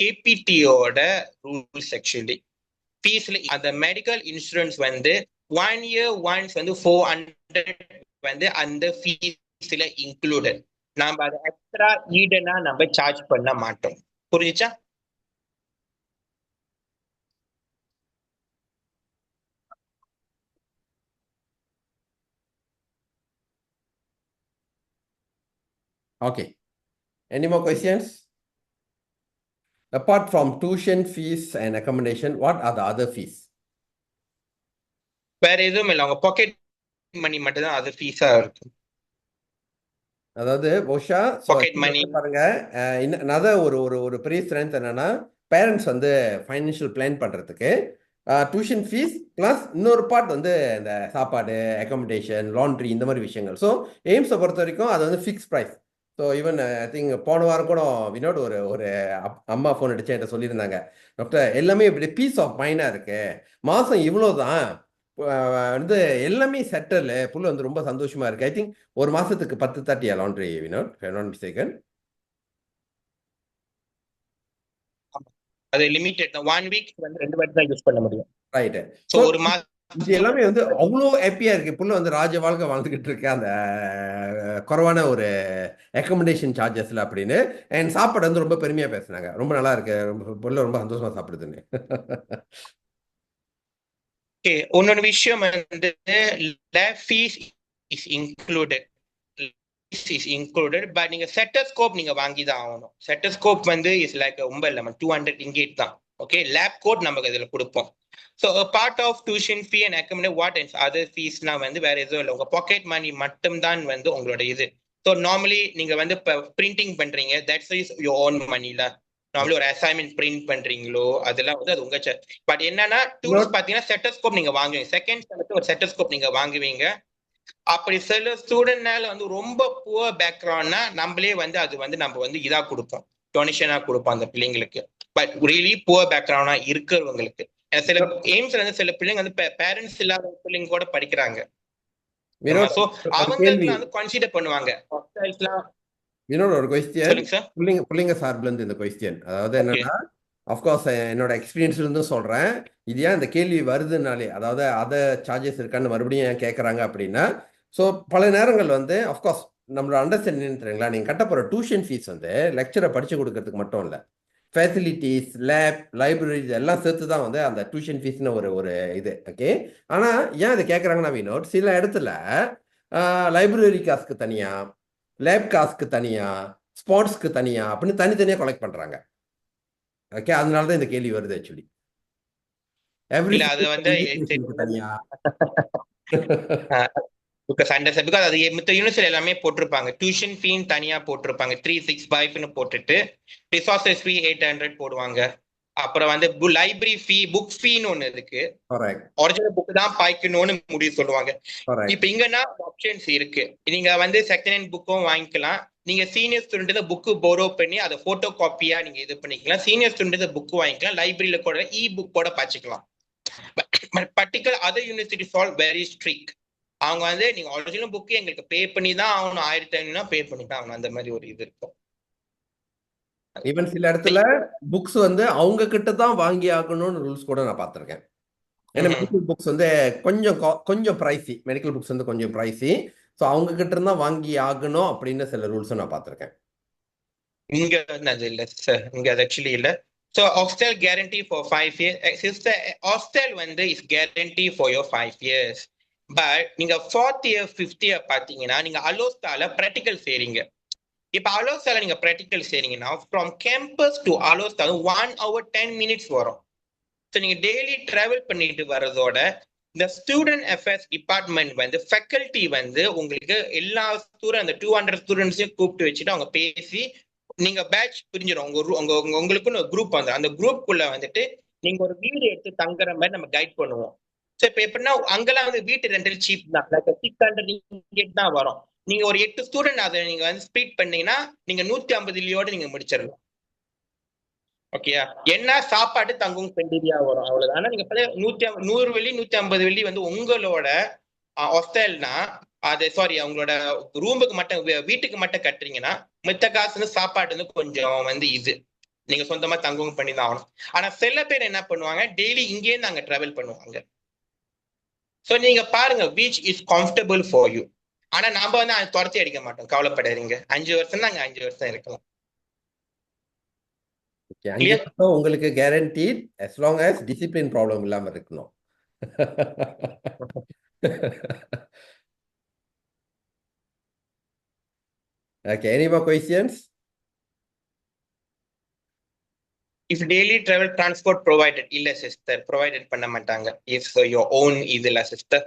கேபிடியோட ரூல்ஸ். ஆக்சுவலி ஃபீஸ்ல அந்த மெடிக்கல் இன்சூரன்ஸ் வந்து 1 year ஒன்ஸ் வந்து 400 வந்து அந்த ஃபீஸ்ல இன்க்ளூடட். நாம அதை எக்ஸ்ட்ரா ஈடனா நம்ம சார்ஜ் பண்ண மாட்டோம். புரிஞ்சுச்சா? Okay, any more questions? Apart from tuition fees and accommodation, what are the other fees? வேற எதுவும் இல்லை, அவங்க பாக்கெட் மணி மட்டும் தான் அது ஃபீஸா இருக்கு. அதாவது போஷா பாக்கெட் மணி பாருங்க, அதான் ஒரு பெரிய ஸ்ட்ரென்த் என்னன்னா, பேரண்ட்ஸ் வந்து ஃபைனான்ஷியல் பிளான் பண்றதுக்கு டியூஷன் ஃபீஸ் பிளஸ் இன்னொரு பார்ட் வந்து இந்த சாப்பாடு, அக்காமடேஷன், லாண்ட்ரி, இந்த மாதிரி விஷயங்கள். ஸோ எய்ம்ஸை பொறுத்த வரைக்கும் அது வந்து fix price. So even I think போன வாரம் கூட வினோட் ஒரு அம்மா ஃபோன் அடிச்சு என்கிட்ட சொல்லியிருந்தாங்க, டாக்டர் எல்லாமே இப்படி பீஸ் ஆஃப் மைண்டாக இருக்கு, மாதம் இவ்வளோ தான் வந்து எல்லாமே செட்டில், புள்ள வந்து ரொம்ப சந்தோஷமா இருக்கு. ஐ திங்க் ஒரு மாசத்துக்கு 10-30 லாண்ட்ரி வினோட், நாட் மிஸ்டேக்கன். அது லிமிட்டட் தான். 1 வீக் வந்து 2 வாட்டி தான் யூஸ் பண்ண முடியும். ரைட். ஸோ ஒரு மாதம் இது எல்லாமே வந்து அவ்வளோ ஹாப்பியா இருக்கு, புள்ள வந்து ராஜ வாழ்க்கை வாழ்ந்துகிட்டு இருக்கு அந்த குறைவான ஒரு அக்கமடேஷன் சார்ஜஸ்ல அப்படின்னு. அண்ட் சாப்பாடு வந்து ரொம்ப பெருமையா பேசுனாங்க, ரொம்ப நல்லா இருக்கு, புள்ள ரொம்ப சந்தோஷமா சாப்பிடுதுன்னு. ஓகே, இன்னொரு விஷயம் வந்து lab fees is included. Is included. But நீங்க செட்டஸ்கோப் நீங்க வாங்கி தான் ஆகணும். செட்டஸ்கோப் வந்து இஸ் லைக் ரொம்ப இல்லை, 200 ringgit தான். ஓகே, லேப் கோட் நமக்கு இதுல கொடுப்போம். So part of tuition fee and accommodation what and other ஃபீஸ்னா வந்து வேற எதுவும் இல்லை, உங்க பாக்கெட் மணி மட்டும் தான் வந்து உங்களோட இது. ஸோ நார்மலி நீங்க வந்து இப்போ பிரிண்டிங் பண்றீங்க, தட்ஸ் இஸ் யோர் ஓன் மணில. நார்மலி ஒரு அசைன்மெண்ட் பிரிண்ட் பண்றீங்களோ அதெல்லாம் வந்து அது உங்க. பட் என்னன்னா டூல்ஸ் பாத்தீங்கன்னா செட்டஸ்கோப் நீங்க வாங்குவீங்க, செகண்ட் செமஸ்டர் ஒரு செட்டஸ்கோப் நீங்க வாங்குவீங்க. அப்படி சில ஸ்டூடெண்ட்னால வந்து ரொம்ப புவர் பேக்ரவுண்ட்னா நம்மளே வந்து அது வந்து நம்ம வந்து இதா கொடுப்போம், டொனேஷனா கொடுப்போம் அந்த பிள்ளைங்களுக்கு. பட் ரியலி புவர் பேக்ரவுண்டா இருக்கிறவங்களுக்கு. சில எய்ம்ஸ்ல வந்து சில பிள்ளைங்க வந்து பேரண்ட்ஸ் இல்லாத பிள்ளைங்க கூட படிக்கிறாங்க. வினோத், சோ ஒரு கேள்வி அவங்களுக்கு வந்து கன்சிடர் பண்ணுவாங்க. வினோத், ஒரு கொஸ்டின் சொல்லுங்க சார். பிள்ளைங்க சார்பில் இருந்து இந்த கொஸ்டின், அதாவது ஓகே. என்னன்னா, அஃப்கோர்ஸ் என்னோட எக்ஸ்பீரியன்ஸ்ல இருந்தும் சொல்றேன். இது ஏன் இந்த கேள்வி வருதுனாலே, அதாவது அதை சார்ஜஸ் இருக்கான்னு மறுபடியும் ஏன் கேட்கறாங்க அப்படின்னா, ஸோ பல நேரங்கள் வந்து அஃப்கோர்ஸ் நம்மளோட அண்டர்ஸ்டாண்டிங் தெரியுங்களா, நீங்க கட்ட போற டியூஷன் ஃபீஸ் வந்து லெக்சரை படிச்சு கொடுக்கறதுக்கு மட்டும் இல்லை, ஃபெசிலிட்டிஸ், லேப், லைப்ரரிஸ் எல்லாம் சேர்த்து தான் வந்து அந்த டியூஷன் ஃபீஸ்னு ஒரு ஒரு இது. ஓகே, ஆனால் ஏன் அதை கேட்குறாங்கன்னா வினோட், சில இடத்துல லைப்ரரி காசுக்கு தனியா, லேப் காசுக்கு தனியா, ஸ்போர்ட்ஸ்க்கு தனியா அப்படின்னு தனித்தனியாக கலெக்ட் பண்றாங்க. ஓகே, அதனால தான் இந்த கேள்வி வருது ஆக்சுவலி. எவ்ரி இல்ல அது வந்து தனியா. பிகாஸ் அது மித்த யூனிவர்சிட்டி எல்லாமே போட்டிருப்பாங்க, டியூஷன் ஃபீன் தனியா போட்டிருப்பாங்க, 365 போட்டுட்டு ரிசோர்சஸ் ஃபீ 800 போடுவாங்க. அப்புறம் வந்து லைப்ரரி ஃபீ, புக் ஃபீன்னு ஒண்ணு இருக்கு, ஒரிஜினல் புக் தான் பாய்க்கணும்னு முடிவு சொல்லுவாங்க. இப்ப இங்கன்னா ஆப்ஷன்ஸ் இருக்கு, நீங்க வந்து செகண்ட் ஹேண்ட் புக்கும் வாங்கிக்கலாம், நீங்க சீனியர் ஸ்டூடெண்ட் புக்கு போரோ பண்ணி அதை போட்டோ காப்பியா நீங்க இது பண்ணிக்கலாம், சீனியர் ஸ்டூடெண்ட் புக் வாங்கிக்கலாம், லைப்ரரியில கூட இ புக் கூட பாய்ச்சிக்கலாம். Particular other university fall very strict. அவங்க வந்து நீங்க ஒரிஜினல் புக்கு எங்களுக்கு பே பண்ணி தான் ஆகணும், 1500 பே பண்ணி தான் ஆகணும், அந்த மாதிரி ஒரு இது இருக்கும். ஈவன் சில இடத்துல புக்ஸ் வந்து அவங்க கிட்ட தான் வாங்கி ஆகணும்னு ரூல்ஸ் கூட நான் பார்த்திருக்கேன். ஏன்னா மெடிக்கல் புக்ஸ் வந்து கொஞ்சம் பிரைசி, மெடிக்கல் புக்ஸ் வந்து கொஞ்சம் பிரைசி, ஸோ அவங்க கிட்ட இருந்தா வாங்கி ஆகணும் அப்படின்னு சில ரூல்ஸும் நான் பார்த்திருக்கேன். இங்க அது இல்ல சார், இங்க அது ஆக்சுவலி இல்ல. So hostel guarantee for 5 years. Sister, hostel வந்து is guarantee for your 5 years. But நீங்க 4th year 5th year பாத்தீங்கன்னா நீங்க அலோஸ்தால practical செய்றீங்க. இப்ப அலோஸ்தால நீங்க practical செய்றீங்கன்னா from campus to அலோஸ்தா 1 hour 10 minutes வரும். ஸோ நீங்க டெய்லி டிராவல் பண்ணிட்டு வர்றதோட இந்த ஸ்டூடெண்ட் அஃபேர்ஸ் டிபார்ட்மெண்ட் வந்து ஃபேக்கல்டி வந்து உங்களுக்கு எல்லா ஸ்டூடெண்ட் அந்த 200 ஸ்டூடெண்ட்ஸையும் கூப்பிட்டு வச்சுட்டு அவங்க பேசி நீங்க பேட்ச் பிரிஞ்சிடும். உங்களுக்குன்னு ஒரு குரூப் வந்து அந்த குரூப்புக்குள்ள வந்துட்டு நீங்க ஒரு வீடு எடுத்து தங்குற மாதிரி நம்ம கைட் பண்ணுவோம். ஸோ இப்போ எப்படின்னா அங்கெல்லாம் வந்து வீட்டு ரெண்டல் சீப் தான், 600 தான் வரும். நீங்க ஒரு 8 ஸ்டூடெண்ட் அதை நீங்க வந்து ஸ்ப்ளிட் பண்ணீங்கன்னா நீங்க 150 நீங்க முடிச்சிடலாம். ஓகேயா, என்ன சாப்பாடு தங்கும் பெண்டிரியா வரும், அவ்வளவுதான். ஆனா நீங்க 100 வெள்ளி 150 வெள்ளி வந்து உங்களோட ஹாஸ்டல்னா அது சாரி அவங்களோட ரூமுக்கு மட்டும் வீட்டுக்கு மட்டும் கட்டுறீங்கன்னா மித்த காசு வந்து சாப்பாடு வந்து கொஞ்சம் வந்து இது நீங்க சொந்தமா தங்கும் பண்ணி தான் ஆகணும். ஆனா சில பேர் என்ன பண்ணுவாங்க, டெய்லி இங்கேருந்து அங்க டிராவல் பண்ணுவாங்க. ஸோ நீங்க பாருங்க beach is comfortable for you. ஆனா நாம வந்து அதை துரத்தி அடிக்க மாட்டோம், கவலைப்படாதீங்க. 5 வருஷம் தான் அங்க 5 வருஷம் இருக்கலாம். உங்களுக்கு guarantee as long as discipline problem இல்லாம இருக்கணும். Okay, any more questions? If daily travel transport provided, இல்ல சிஸ்டர், ப்ரொவைடட் பண்ண மாட்டாங்க. If your own இதுல சிஸ்டர்.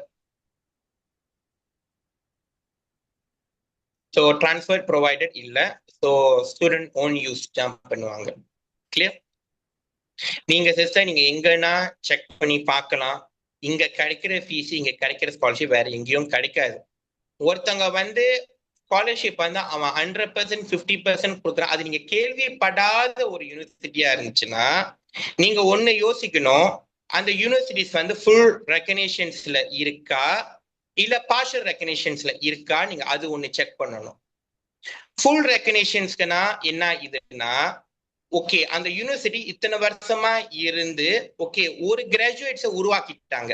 So transfer provided இல்ல, so student own use தான் பண்ணுவாங்க. கிளியர்? நீங்க சிஸ்டர் நீங்க எங்கன்னா செக் பண்ணி பார்க்கலாம், இங்க கிடைக்கிற ஃபீஸ் இங்க கிடைக்கிற ஸ்காலர்ஷிப் வேற எங்கேயும் கிடைக்காது. ஒருத்தவங்க வந்து ஸ்காலர்ஷிப் வந்து அவன் 100% 50% கொடுக்குறான், அது நீங்க கேள்விப்படாத ஒரு யூனிவர்சிட்டியா இருந்துச்சுன்னா நீங்க ஒண்ணு யோசிக்கணும், அந்த யூனிவர்சிட்டிஸ் வந்து ஃபுல் ரெகக்னிஷன்ஸ்ல இருக்கா இல்ல பார்ஷியல் ரெகக்னிஷன்ஸ்ல இருக்கா, நீங்க அது ஒண்ணு செக் பண்ணணும். ஃபுல் ரெகக்னிஷன்ஸ்க்குனா என்ன இதுன்னா, ஓகே அந்த யூனிவர்சிட்டி இத்தனை வருஷமா இருந்து ஓகே ஒரு கிராஜுவேட்ஸை உருவாக்கிட்டாங்க,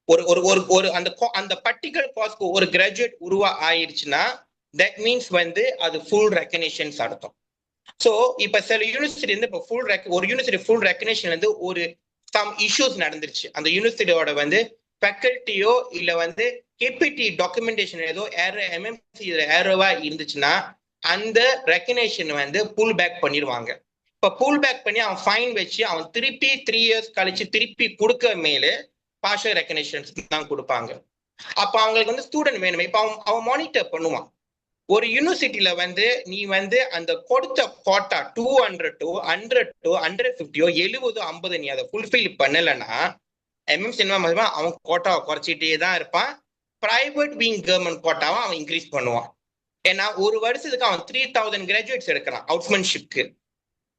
ஒரு ஒரு ஒரு ஒரு அந்த பர்டிகுலர் கோர்ஸ்க்கு ஒரு கிராஜுவேட் ஆயிடுச்சுன்னா தட் மீன்ஸ் வந்து அது ஃபுல் ரெகக்னிஷன்ஸ் அர்த்தம். ஸோ இப்ப சில யூனிவர்சிட்டி வந்து இப்போ ஒரு யூனிவர்சிட்டி ஃபுல் ரெகக்னிஷன் வந்து ஒரு சம் இஷ்யூஸ் நடந்துருச்சு, அந்த யூனிவர்சிட்டியோட வந்து ஃபேக்கல்ட்டியோ இல்ல வந்து கேபிடி டாக்குமெண்டேஷன் ஏதோ எம்எம்சி ஏரோவா இருந்துச்சுன்னா அந்த ரெகக்னிஷன் வந்து புல் பேக் பண்ணிடுவாங்க. இப்ப புல் பேக் பண்ணி அவன் ஃபைன் வச்சு அவன் திருப்பி 3 years கழிச்சு திருப்பி கொடுக்க மேலே பார்ஷியல் ரெகக்னிஷன்ஸ் தான் கொடுப்பாங்க. அப்ப அவங்களுக்கு வந்து ஸ்டூடெண்ட் வேணுமே, இப்ப அவன் மானிட்டர் பண்ணுவான். ஒரு யூனிவர்சிட்டியில வந்து நீ வந்து அந்த கொடுத்த கோட்டா 200 to 100 to 150 70 50 நீ அதை ஃபுல்ஃபில் பண்ணலன்னா எம்எம்சி என்ன அவன் கோட்டாவை குறைச்சிட்டே தான் இருப்பான், பிரைவேட் விங் கவர்மெண்ட் கோட்டாவை அவன் இன்க்ரீஸ் பண்ணுவான். ஏன்னா ஒரு வருஷத்துக்கு அவன் 3000 கிராஜுவேட்ஸ் எடுக்கிறான் அவுட்மன்ஷிப்க்கு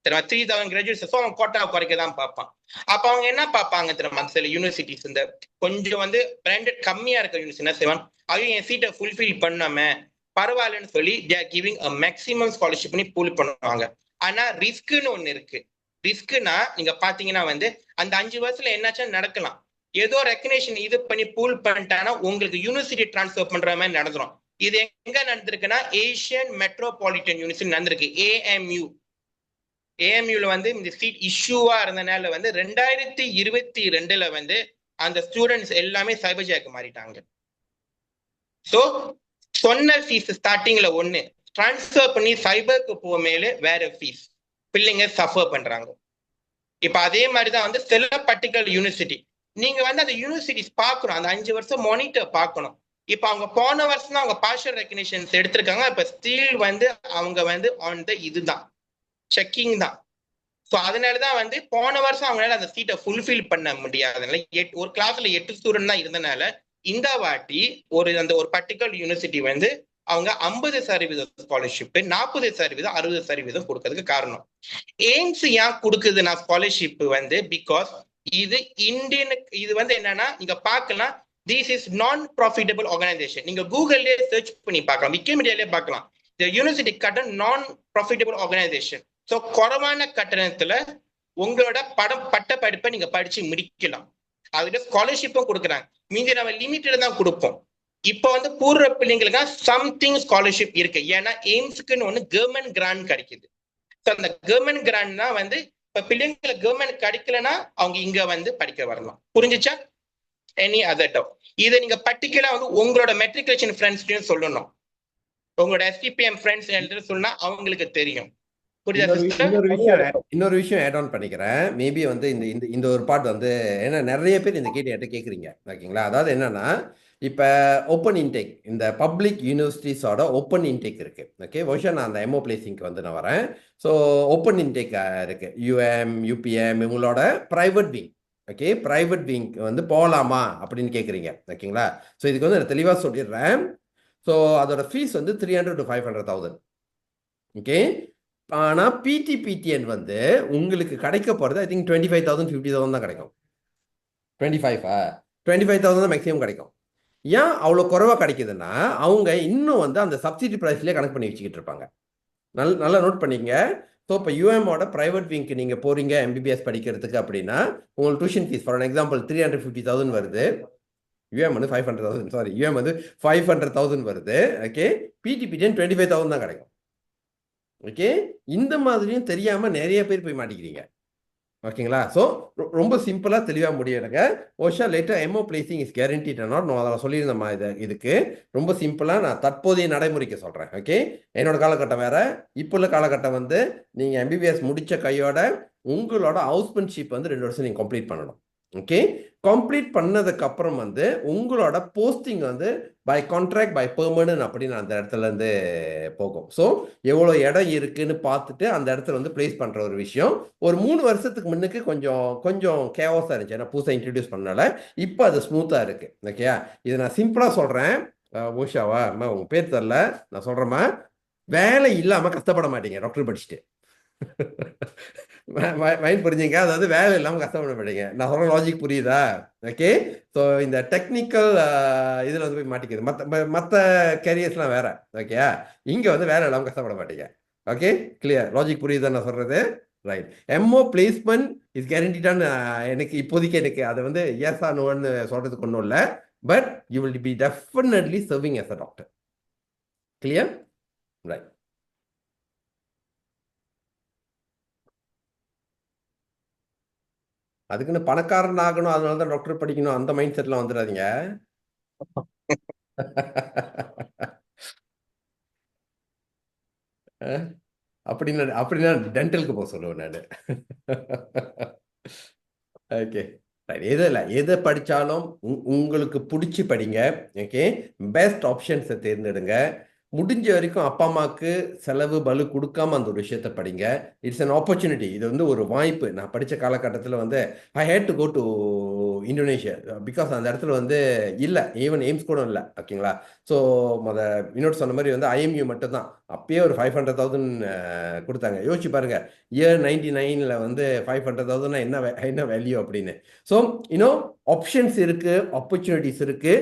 தெரியுமா. 3000 கிராஜுவேட்ஸ் அவன் கோட்டாவை குறைக்க தான் பார்ப்பான். அப்ப அவங்க என்ன பார்ப்பாங்க தெரியுமா, சில யூனிவர்சிட்டிஸ் இந்த கொஞ்சம் வந்து பிராண்டட் கம்மியா இருக்க யூனிவர்சிட்டி என்ன செய்வான், அவங்க என் சீட்டை ஃபுல்ஃபில் பண்ணாம பரவாயில்லன்னு சொல்லி they are giving a maximum scholarship பண்ணி பூல் பண்ணுவாங்க. ஆனா ரிஸ்க்னு ஒண்ணு இருக்கு. ரிஸ்க்னா நீங்க பாத்தீங்கன்னா வந்து அந்த 5 வருஷத்துல என்னாச்சும் நடக்கலாம். ஏதோ ரெக்கக்னேஷன் இது பண்ணி பூல் பண்ணிட்டானா உங்களுக்கு யூனிவர்சிட்டி டிரான்ஸ்ஃபர் பண்ற மாதிரி நடந்துரும். இது எங்க நடந்திருக்குன்னா ஏசியன் மெட்ரோபாலிட்டன் யூனிவர்சிட்டி நடந்திருக்கு, AMU. AMUல வந்து இந்த சீட் இஷ்யூவா இருந்தனால வந்து 2022ல வந்து அந்த ஸ்டூடெண்ட்ஸ் எல்லாமே சைபர் ஜாக்கு மாறிட்டாங்க. சோ சொன்ன ஃபீஸ் ஸ்டார்டிங்ல ஒண்ணு, டிரான்ஸ்ஃபர் பண்ணி சைபருக்கு போக மேலே வேற ஃபீஸ், பிள்ளைங்க சஃபர் பண்றாங்க. இப்ப அதே மாதிரிதான் வந்து சில பர்டிகுலர் யூனிவர்சிட்டி நீங்க வந்து அந்த யூனிவர்சிட்டிஸ் பார்க்கணும், அந்த 5 வருஷம் மானிட்டர் பார்க்கணும். இப்ப அவங்க போன வருஷம் தான் அவங்க பார்ஷியல் ரெகக்னிஷன்ஸ் எடுத்திருக்காங்க. இப்ப ஸ்டில் வந்து அவங்க வந்து ஆன் த இதுதான் செக்கிங் தான். ஸோ அதனாலதான் வந்து போன வருஷம் அவங்களால அந்த சீட்டை ஃபுல்ஃபில் பண்ண முடியாதனால ஒரு கிளாஸ்ல 8 ஸ்டூடெண்ட் தான் இருந்தனால இந்த வாட்டி ஒரு பர்டிகுலர் யூனிவர்சிட்டி வந்து அவங்க 50% ஸ்காலர்ஷிப் 40% 60% கொடுக்கறதுக்கு காரணம். எய்ம்ஸ் ஏன் கொடுக்குதுன்னா ஸ்காலர்ஷிப் வந்து பிகாஸ் இது இது வந்து என்னன்னா நீங்க பார்க்கலாம், திஸ் இஸ் நான் ப்ராஃபிட்டபிள் ஆர்கனைசேஷன். நீங்க கூகுள்லயே சர்ச் பண்ணி பார்க்கலாம், விக்கிமீடியாலே பார்க்கலாம். இந்த யூனிவர்சிட்டி கட்டணம் நான் ப்ராஃபிட்டபிள் ஆர்கனைசேஷன். ஸோ குறைவான கட்டணத்துல உங்களோட பட்ட படிப்பை நீங்க படிச்சு முடிக்கலாம். அதுல ஸ்காலர்ஷிப்பும் கொடுக்குறாங்க. மீதி நம்ம லிமிட்டட் தான் கொடுப்போம். இப்போ வந்து பூர்வ பிள்ளைங்களுக்கு சம்திங் ஸ்காலர்ஷிப் இருக்கு. ஏன்னா எய்ம்ஸ்க்குன்னு ஒண்ணு கவர்மெண்ட் கிராண்ட் கிடைக்குது. ஸோ அந்த கவர்மெண்ட் கிராண்ட் தான் வந்து இப்ப பிள்ளைங்களுக்கு கவர்மெண்ட் கிடைக்கலன்னா அவங்க இங்க வந்து படிக்க வரலாம். புரிஞ்சுச்சா? Any other doubt? இதை நீங்க பர்டிகுலரா வந்து உங்களோட மெட்ரிகுலேஷன் ஃப்ரெண்ட்ஸ்டையும் சொல்லணும். உங்களோட STPM ஃப்ரெண்ட்ஸ் சொன்னா அவங்களுக்கு தெரியும். இன்னொரு விஷயம் ஆட் ஆன் பண்ணிக்கிறேன். மேபி வந்து இந்த ஒரு பார்ட் வந்து ஏன்னா நிறைய பேர் இந்த கேட்டு கேட்குறீங்க, ஓகேங்களா? அதாவது என்னன்னா இப்போ ஓப்பன் இன்டேக், இந்த பப்ளிக் யூனிவர்சிட்டிஸோட ஓப்பன் இன்டேக் இருக்கு. ஓகே, வருஷம் நான் அந்த எம்ஓ பிளேசிங்க்கு வந்து நான் வரேன். ஸோ ஓப்பன் இன்டேக் இருக்கு. UM UPM இவங்களோட private wing. Okay, private wing வந்து போகலாமா அப்படின்னு கேட்குறீங்க, ஓகேங்களா? ஸோ இதுக்கு வந்து நான் தெளிவாக சொல்லிடுறேன். ஸோ அதோட ஃபீஸ் வந்து 300 to 500,000. ஓகே, ஆனால் PTPTN வந்து உங்களுக்கு கிடைக்க போகிறது ஐ திங்க் 25,000 50,000 தான் கிடைக்கும். 25,000 தான் மேக்ஸிமம் கிடைக்கும். ஏன் அவ்வளோ குறைவாக கிடைக்குதுன்னா அவங்க இன்னும் வந்து அந்த சப்சிடி ப்ரைஸ்லேயே கணக்கு பண்ணி வச்சுக்கிட்டு இருப்பாங்க. நல்லா நோட் பண்ணிக்கங்க. ஸோ இப்போ UMஓட ப்ரைவேட் விங்க்கு நீங்கள் போகிறீங்க MBBS படிக்கிறதுக்கு அப்படின்னா உங்களுக்கு டியூஷன் ஃபீஸ் ஃபார் எக்ஸாம்பிள் 350,000 வருது. UM வந்து 500,000, சாரி UM வந்து 500,000 வருது. ஓகே, PTPTN 25,000 தான் கிடைக்கும். ஓகே, இந்த மாதிரியும் தெரியாமல் நிறைய பேர் போய் மாட்டிக்கிறீங்க, ஓகேங்களா? ஸோ ரொம்ப சிம்பிளாக தெளிவாக முடியணுங்க. ஓஷா later MO placing is guaranteed not நான் சொல்லியிருந்தேம்மா. இதுக்கு ரொம்ப சிம்பிளாக நான் தற்போதைய நடைமுறைக்கு சொல்கிறேன். ஓகே, என்னோட காலகட்டம் வேற, இப்போ உள்ள காலகட்டம் வந்து நீங்கள் MBBS முடித்த கையோட உங்களோட ஹவுஸ்மேன்ஷிப் வந்து 2 வருஷம் நீங்கள் கம்ப்ளீட் பண்ணணும். ஓகே, கம்ப்ளீட் பண்ணதுக்கு அப்புறம் வந்து உங்களோட போஸ்டிங் வந்து பை கான்ட்ராக்ட் பை பெர்மனன்ட் அப்படின்னு அந்த இடத்துல இருந்து போகும். ஸோ எவ்வளோ இடம் இருக்குன்னு பார்த்துட்டு அந்த இடத்துல வந்து பிளேஸ் பண்ணுற ஒரு விஷயம். ஒரு 3 வருஷத்துக்கு முன்னுக்கு கொஞ்சம் கேவாஸாக இருந்துச்சு, ஏன்னா புதுசாக இன்ட்ரடியூஸ் பண்ணனால. இப்போ அது ஸ்மூத்தாக இருக்கு. ஓகே, இதை நான் சிம்பிளாக சொல்கிறேன். ஓஷாவா அம்மா உங்கள் பேர் தெரில, நான் சொல்கிறேம்மா, வேலை இல்லாமல் கஷ்டப்பட மாட்டீங்க டாக்டர் படிச்சுட்டு. மைண்ட் புரிஞ்சுங்க, அதாவது வேலை இல்லாமல் கஷ்டப்பட மாட்டீங்க. நான் சொல்ற லாஜிக் புரியுதா? ஓகே, ஸோ இந்த டெக்னிக்கல் இதில் வந்து போய் மாட்டிக்குது. மற்ற கேரியர்ஸ்லாம் வேற. ஓகே, இங்கே வந்து வேலை இல்லாமல் கஷ்டப்பட மாட்டீங்க. Okay, clear? லாஜிக் புரியுதா நான் சொல்றது? ரைட். எம்ஓ பிளேஸ்மெண்ட் இஸ் கேரண்டிடான்னு எனக்கு இப்போதைக்கு எனக்கு அதை வந்து எஸ் ஆர் நோன்னு சொல்றதுக்கு ஒன்றும் இல்லை. But you will be definitely serving as a doctor. Clear? Right. அதுக்குன்னு பணக்காரன் ஆகணும் அதனால தான் டாக்டர் படிக்கணும் அந்த மைண்ட் செட்லாம் வந்துடாதீங்க. அப்படின்னா டென்டலுக்கு போக சொல்லுவேன் நான். ஓகே, எதை படித்தாலும் உங்களுக்கு பிடிச்சி படிங்க. ஓகே, பெஸ்ட் ஆப்ஷன்ஸை தேர்ந்தெடுங்க. முடிஞ்ச வரைக்கும் அப்பா அம்மாவுக்கு செலவு பலு கொடுக்காம அந்த ஒரு விஷயத்தை படிங்க. It's an opportunity. இது வந்து ஒரு வாய்ப்பு. நான் படித்த காலகட்டத்தில் வந்து I had to go to Indonesia because அந்த இடத்துல வந்து இல்லை, ஈவன் எய்ம்ஸ் கூட இல்லை. ஓகேங்களா? ஸோ இன்னொரு சொன்ன மாதிரி வந்து ஐஎம்யூ மட்டும் தான். அப்பயே ஒரு 500,000 கொடுத்தாங்க. யோசிச்சு பாருங்க, இயர் 99 வந்து 500,000 என்ன வேல்யூ அப்படின்னு. ஸோ இன்னும் ஆப்ஷன்ஸ் இருக்கு, ஆப்பர்ச்சுனிட்டிஸ் இருக்கு.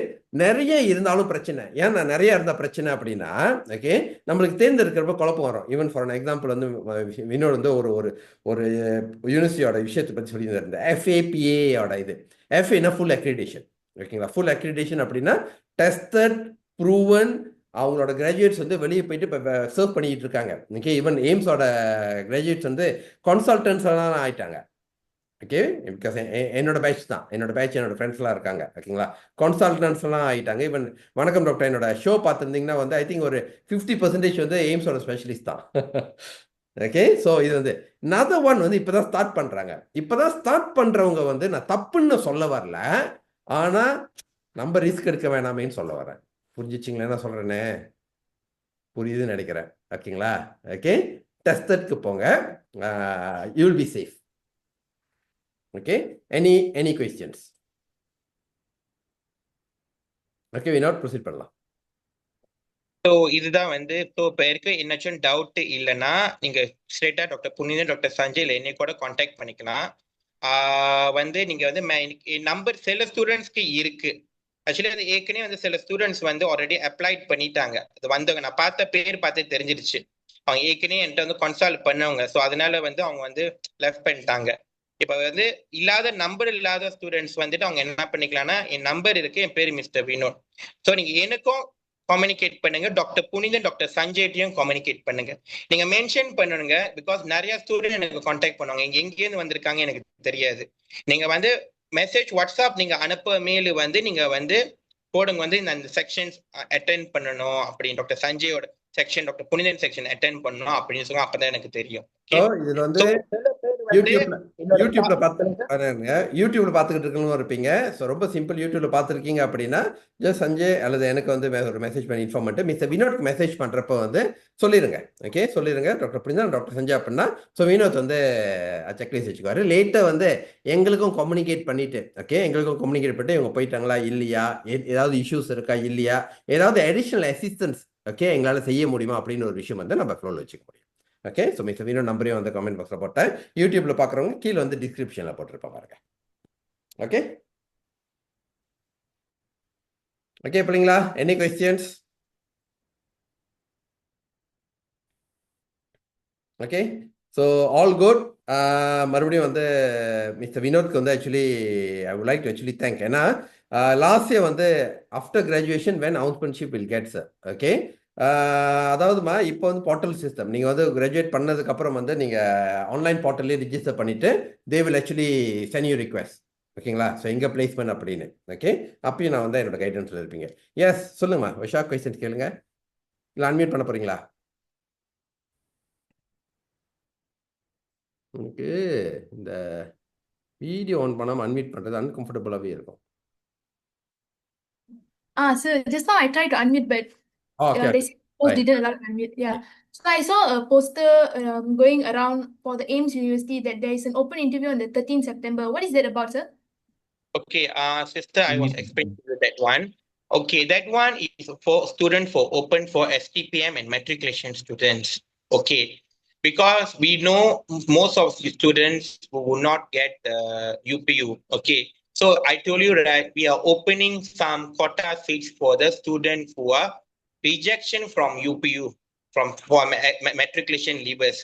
நிறைய இருந்தாலும் பிரச்சனை. ஏன் நான் நிறைய இருந்தா பிரச்சனை அப்படின்னா, ஓகே, நம்மளுக்கு தேர்ந்தெடுக்கிறப்ப குழப்பம் வரும். ஈவன் ஃபார் அன் எக்ஸாம்பிள் வந்து வினோட் வந்து ஒரு ஒரு ஒரு யூனிவர்சிட்டியோட விஷயத்தை பற்றி சொல்லியிருந்தேன். FAPA இது FAனா ஃபுல் அக்ரிடேஷன். ஓகேங்களா? ஃபுல் அக்ரிடேஷன் அப்படின்னா டெஸ்டட், ப்ரூவன், அவங்களோட கிராஜுவேட்ஸ் வந்து வெளியே போயிட்டு இப்போ சர்வ் பண்ணிட்டு இருக்காங்க. ஓகே, ஈவன் எய்ம்ஸோட கிராஜுவேட்ஸ் வந்து கன்சல்டன்ஸ் எல்லாம் ஆயிட்டாங்க. ஓகே, பிகாஸ் என்னோட பேட்ச் தான், என்னோட ஃப்ரெண்ட்ஸ்லாம் இருக்காங்க. ஓகேங்களா? கன்சல்டன்ஸ்லாம் ஆகிட்டாங்க. ஈவன் வணக்கம் டாக்டர் என்னோட ஷோ பார்த்துருந்தீங்கன்னா வந்து ஐ திங்க் ஒரு 50% வந்து எய்ம்ஸோட ஸ்பெஷலிஸ்ட் தான். ஓகே, ஸோ இது வந்து another one வந்து இப்போதான் ஸ்டார்ட் பண்ணுறாங்க. இப்போதான் ஸ்டார்ட் பண்ணுறவங்க வந்து நான் தப்புன்னு சொல்ல வரல, ஆனால் நம்ம ரிஸ்க் எடுக்க வேணாமேன்னு சொல்ல வரேன். புரிஞ்சிச்சிங்களா என்ன சொல்கிறேன்னு? புரியுதுன்னு நினைக்கிறேன். ஓகேங்களா? ஓகே, டெஸ்டட்க்கு போங்க, you will be safe. Okay, any questions? Okay, we not proceed பண்ணலாம். ஸோ இதுதான் வந்து இப்போ பேருக்கு என்னாச்சும் டவுட் இல்லைன்னா நீங்க ஸ்ட்ரெயிட்டா டாக்டர் புனிதன், டாக்டர் சஞ்சய் இல்லை என்னை கூட காண்டாக்ட் பண்ணிக்கலாம். வந்து நீங்க வந்து நம்பர் சில ஸ்டூடெண்ட்ஸ்க்கு இருக்கு. ஆக்சுவலி அது ஏற்கனவே வந்து சில ஸ்டூடெண்ட்ஸ் வந்து ஆல்ரெடி அப்ளைட் பண்ணிட்டாங்க. அது வந்தவங்க நான் பார்த்த பேர் பார்த்து தெரிஞ்சிருச்சு. அவங்க ஏற்கனவே என்கிட்ட வந்து கன்சல்ட் பண்ணவங்க. ஸோ அதனால வந்து அவங்க வந்து லெஃப்ட் பண்ணிட்டாங்க. இப்போ வந்து நம்பர் இல்லாத ஸ்டூடெண்ட்ஸ் வந்துட்டு அவங்க என்ன பண்ணிக்கலாம்னா, என் நம்பர் இருக்கு, என் பேர் மிஸ்டர் வினோத். ஸோ நீங்க எனக்கும் கம்யூனிகேட் பண்ணுங்க, டாக்டர் புனிதன், டாக்டர் சஞ்சய்ட்டையும் கம்யூனிகேட் பண்ணுங்க. நீங்க மென்ஷன் பண்ணணுங்க, பிகாஸ் நிறைய ஸ்டூடெண்ட் எனக்கு கான்டாக்ட் பண்ணுவாங்க. எங்கேருந்து வந்திருக்காங்க எனக்கு தெரியாது. நீங்க வந்து மெசேஜ் வாட்ஸ்அப் நீங்க அனுப்ப மேலு வந்து நீங்க வந்து போடுங்க வந்து இந்த செக்ஷன்ஸ் அட்டென்ட் பண்ணணும் அப்படின்னு, டாக்டர் சஞ்சயோட section, doctor Punithan section attend பண்ணணும் அப்படின்னு சொல்லுங்க. அப்பதான் எனக்கு தெரியும். இதுல வந்து யூடியூப்ல பார்த்துக்கிட்டு இருக்கணும் இருப்பீங்க. ஸோ ரொம்ப சிம்பிள். யூடியூப்ல பார்த்துருக்கீங்க அப்படின்னா ஜஸ்ட் சஞ்சய் அல்லது எனக்கு வந்து ஒரு மெசேஜ் பண்ணி இன்ஃபார்ம் பண்ணிட்டு மிஸ்டர் வினோட்க்கு மெசேஜ் பண்றப்ப வந்து சொல்லிடுங்க. ஓகே, சொல்லிடுங்க டாக்டர் புனிதன், டாக்டர் சஞ்சய் அப்படின்னா. ஸோ வினோத் வந்து செக்லிஸ்ட் வச்சுக்குவாரு. லேட்டாக வந்து எங்களுக்கும் கம்யூனிகேட் பண்ணிட்டு, ஓகே, எங்களுக்கும் கம்யூனிகேட் பண்ணிட்டு இவங்க போயிட்டாங்களா இல்லையா, ஏதாவது இஷ்யூஸ் இருக்கா இல்லையா, ஏதாவது அடிஷனல் அசிஸ்டன்ஸ் ஓகே எங்களால் செய்ய முடியுமா அப்படின்னு ஒரு விஷயம் வந்து நம்ம ஃப்ளோவில் வச்சுக்க முடியும். ஓகே, ஸோ மிஸ்டர் வினோட் நம்பரையும் வந்து கமெண்ட் பாக்ஸில் போட்டேன். யூடியூப்ல பார்க்குறவங்க கீழே வந்து டிஸ்கிரிப்ஷனில் போட்டிருப்பேன் பாருங்க. ஓகே ஓகே பிள்ளைங்களா, any questions? Okay, so all good. மறுபடியும் வந்து மிஸ்டர் வினோத்க்கு வந்து actually I would like to actually thank. ஏன்னா லாஸ்ட் இயர் வந்து ஆஃப்டர் கிராஜுவேஷன் வென் அனௌன்ஸ்மென்ட்ஷிப் வில் கெட் சார். ஓகே, அதாவதுமா இப்போ வந்து போர்ட்டல் சிஸ்டம் நீங்கள் வந்து கிராஜுவேட் பண்ணதுக்கப்புறம் வந்து நீங்கள் ஆன்லைன் போர்ட்டல்லே ரிஜிஸ்டர் பண்ணிவிட்டு they will actually send you request. ஓகேங்களா? ஸோ எங்கே பிளேஸ்மெண்ட் அப்படின்னு. ஓகே, அப்பயும் நான் வந்து என்னோட கைடன்ஸில் இருப்பீங்க. எஸ் சொல்லுங்கம்மா, விஷா கொஸ்டின் கேளுங்க. இல்லை அன்மியூட் பண்ண போகிறீங்களா? உங்களுக்கு இந்த வீடியோ ஆன் பண்ணாமல் அன்மியூட் பண்ணுறது அன்கம்ஃபர்டபுளாகவே இருக்கும். Sir, just now I tried to unmute, but Okay, they said post right. didn't allow to unmute. Yeah. So I saw a poster going around for the AIMS University that there is an open interview on the 13th September. What is that about, sir? Okay, sister, I was explaining to you that one. Okay, that one is for student for open for STPM and matriculation students. Okay, because we know most of the students who will not get the UPU. Okay, so I told you that we are opening some quota seats for the students who are rejection from UPU for matriculation leavers.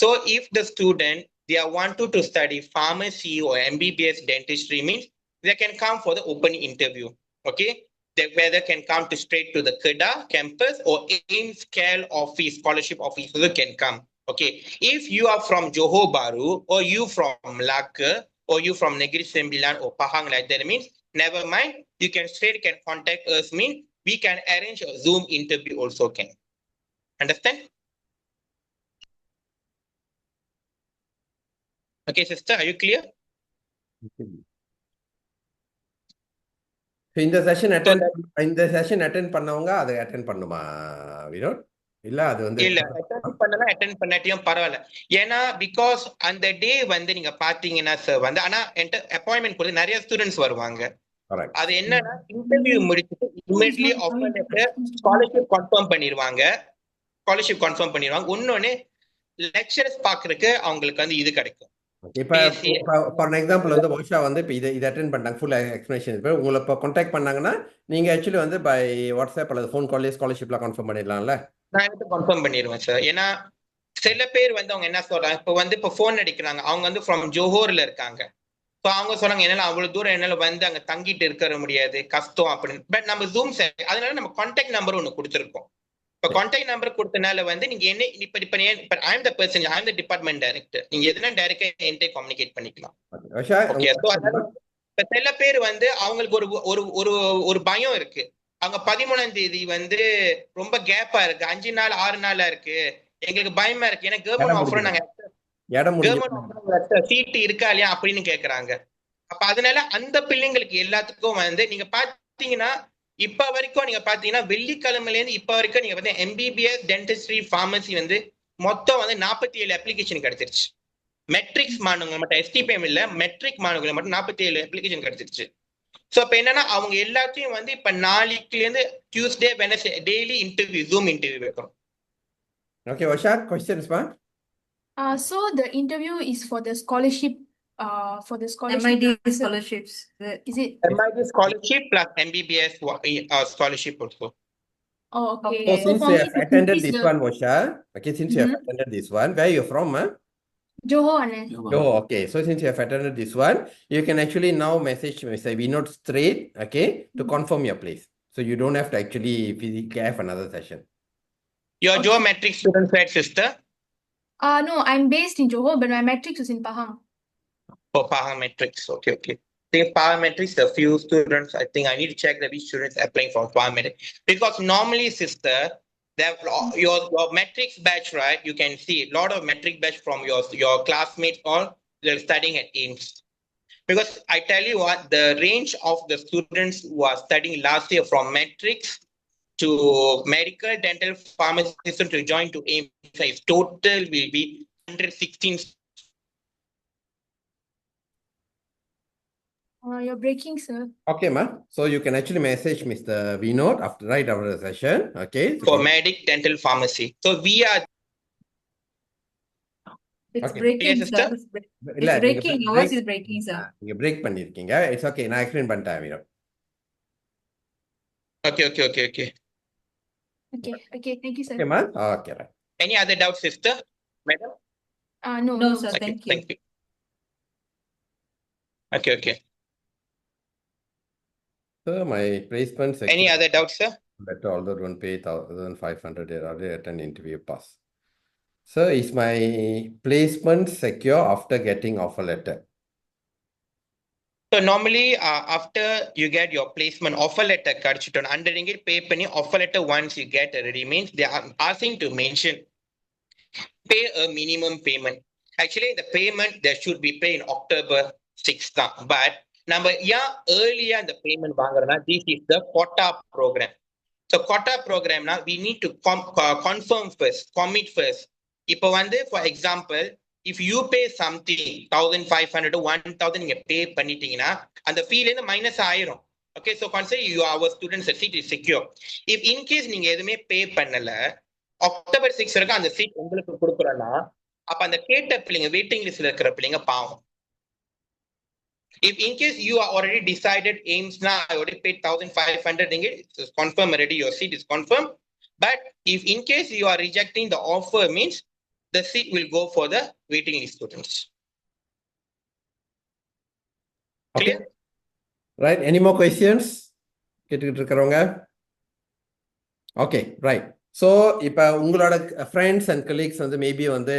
So if the student they are wanted to study pharmacy or MBBS dentistry means they can come for the open interview. Okay, they whether can come to straight to the Kedah campus or AIMS CAL office, scholarship office also can come. Okay, if you are from Johor Bahru or you from Melaka or you from Negeri Sembilan or Pahang like that means never mind, you can straight can contact us, mean we can arrange a Zoom interview also can. Understand? Okay, sister, are you clear? So இந்த session attend பண்ணவங்க அதை attend பண்ணுமா வினோத்? இல்ல அது வந்து இல்ல attend பண்ணலாம், attend பண்ணாட்டியும் பரவாயில்ல. ஏன்னா பிகாஸ் அந்த டே வந்து நீங்க பாத்தீங்கன்னா சார் வந்து, ஆனா என்கிட்ட அப்பாயின்மெண்ட் கொடுத்து நிறைய ஸ்டூடெண்ட்ஸ் வருவாங்க. correct. அது என்னன்னா இன்டர்வியூ முடிச்சுட்டு immediately offer letter scholarship confirm பண்ணிடுவாங்க. இன்னொன்னு லெக்சரர்ஸ் பாக்குறதுக்கு அவங்களுக்கு வந்து இது கிடைக்கும். இப்போ ஃபார் எக்ஸாம்பிள் வந்து வருஷா வந்து இப்போ இதை அட்டென்ட் பண்ணாங்க, ஃபுல் எக்ஸ்பிளேஷன். இப்போ உங்களை இப்போ கான்டாக்ட் பண்ணாங்கன்னா நீங்கள் ஆக்சுவலி வந்து பை வாட்ஸ்அப் அல்லது ஃபோன் கால்லே ஸ்காலர்ஷிப்லாம் கன்ஃபார்ம் பண்ணிடலாம்ல? நான் வந்து கன்ஃபார்ம் பண்ணிடுவேன் சார். ஏன்னா சில பேர் வந்து அவங்க என்ன சொல்றாங்க, இப்போ ஃபோன் அடிக்கிறாங்க, அவங்க வந்து ஃப்ரம் ஜோஹோர்ல இருக்காங்க. ஸோ அவங்க சொல்றாங்க என்னால அவ்வளவு தூரம் என்னால வந்து அங்க தங்கிட்டு இருக்க முடியாது, கஷ்டம் அப்படின்னு. பட் நம்ம ஜூம் அதனால நம்ம கான்டாக்ட் நம்பர் ஒன்று கொடுத்துருக்கோம். இப்போ கான்டாக்ட் நம்பர் கொடுத்தனால வந்து நீங்க என்ன இப்ப I am the person, I am the department director, நீங்க எதுனா டைரக்டா என்கிட்ட கம்யூனிகேட் பண்ணிக்கலாம். ஓகே. ஸோ அதனால இப்ப சில பேர் வந்து அவங்களுக்கு ஒரு ஒரு ஒரு ஒரு பயம் இருக்கு. அவங்க 13ஆம் தேதி வந்து ரொம்ப கேப்பா இருக்கு, 5 நாள் 6 நாளா இருக்கு, எங்களுக்கு பயமா இருக்கு, ஏன்னா கவர்மெண்ட் ஆஃபர் நாங்க சீட்டு இருக்கா இல்லையா அப்படின்னு கேக்குறாங்க. அப்ப அதனால அந்த பிள்ளைங்களுக்கு எல்லாத்துக்கும் வந்து நீங்க பாத்தீங்கன்னா இப்ப வரைக்கும் நீங்க பாத்தீங்கன்னா வெள்ளிக்கிழமையில இருந்து இப்ப வரைக்கும் நீங்க வந்து MBBS டென்டிஸ்ட்ரி ஃபார்மசி வந்து மொத்தம் வந்து 47 அப்ளிகேஷன் கிடைச்சிருச்சு. மெட்ரிக்ஸ் மாணவங்க மட்டும், STPM இல்ல, மெட்ரிக் மாணவர்கள் மட்டும் 47 அப்ளிகேஷன் கிடைச்சிருச்சு. சோ இப்ப என்னன்னா அவங்க எல்லாத்தையும் வந்து இப்ப நாளைக்குல இருந்து Tuesday Wednesday daily interview, zoom interview வைக்கிறோம். ஓகே வர்ஷா, questions மா? So the interview is for the scholarship. For the scholarship. MID scholarships. Is it? MID scholarship plus MBBS scholarship also. Oh, okay. So since for you me, have to attended increase this the one, Vosha, okay, since you have attended this one, where you from, huh? Johor, Anand. Oh, okay. So since you have attended this one, you can actually now message Mr. Vinod straight, okay, to confirm your place. So you don't have to actually physically have another session. Your Johor metric student, right, sister? No, I'm based in Johor, but my matrix is in Pahang. For parametrics, okay. I think parametrics, a few students, I think I need to check that which students applying for parametrics. Because normally, sister, your metrics batch, right? You can see a lot of metric batch from your classmates or they're studying at AIMS. Because I tell you what, the range of the students who are studying last year from metrics to medical, dental, pharmacy to join to AIMS, total will be 116. You're breaking, sir. Okay, ma. So you can actually message Mr. Vinod right after the session, okay? For medic, dental, pharmacy. So we are. It's Okay. breaking, Yes, sister? sir. It's breaking. Your voice is breaking, sir. நீங்க break பண்ணிருக்கீங்க. It's okay. நான் explain பண்ணிட்டேன் Vinod. Okay. Okay. Thank you, sir. Okay, ma. Okay, right. Any other doubts, sister? Madam? No. No, sir. Okay, Thank you. Thank you. Okay. So my placement section. Any other doubts, sir? Better, although don't pay 1,500 already attend interview pass. So is my placement secure after getting offer letter? So normally, after you get your placement offer letter, kadchiton under ringgit pay penny offer letter once you get already means they are asking to mention pay a minimum payment. Actually, the payment there should be paid in October 6th. But number earlier the payment vaangana, this is the quota program. So quota program now we need to confirm first, commit first. Ipo vande for example, if you pay something 1,500 to 1,000 நீங்க pay பண்ணிட்டீங்கன்னா அந்த fee ல இருந்து minus ஆயிரும். Okay, so consider you our students seat is secure. If in case நீங்க எதுமே pay பண்ணல October 6 வரைக்கும் அந்த seat உங்களுக்கு கொடுக்குறோம்னா அப்ப அந்த கேட்ட பிள்ளைங்க வெயிட்டிங் லிஸ்ட்ல இருக்கிற பிள்ளைங்க பாவம். If in case you are already decided AIMS now, I already paid 1,500 ringgit, it's confirmed already, your seat is confirmed. But if in case you are rejecting the offer means the seat will go for the waiting list students. Clear? Okay. Right. Any more questions? கேட்டுக்கிட்டு இருக்கிறவங்க? Okay, right. So இப்போ உங்களோட friends and colleagues வந்து maybe வந்து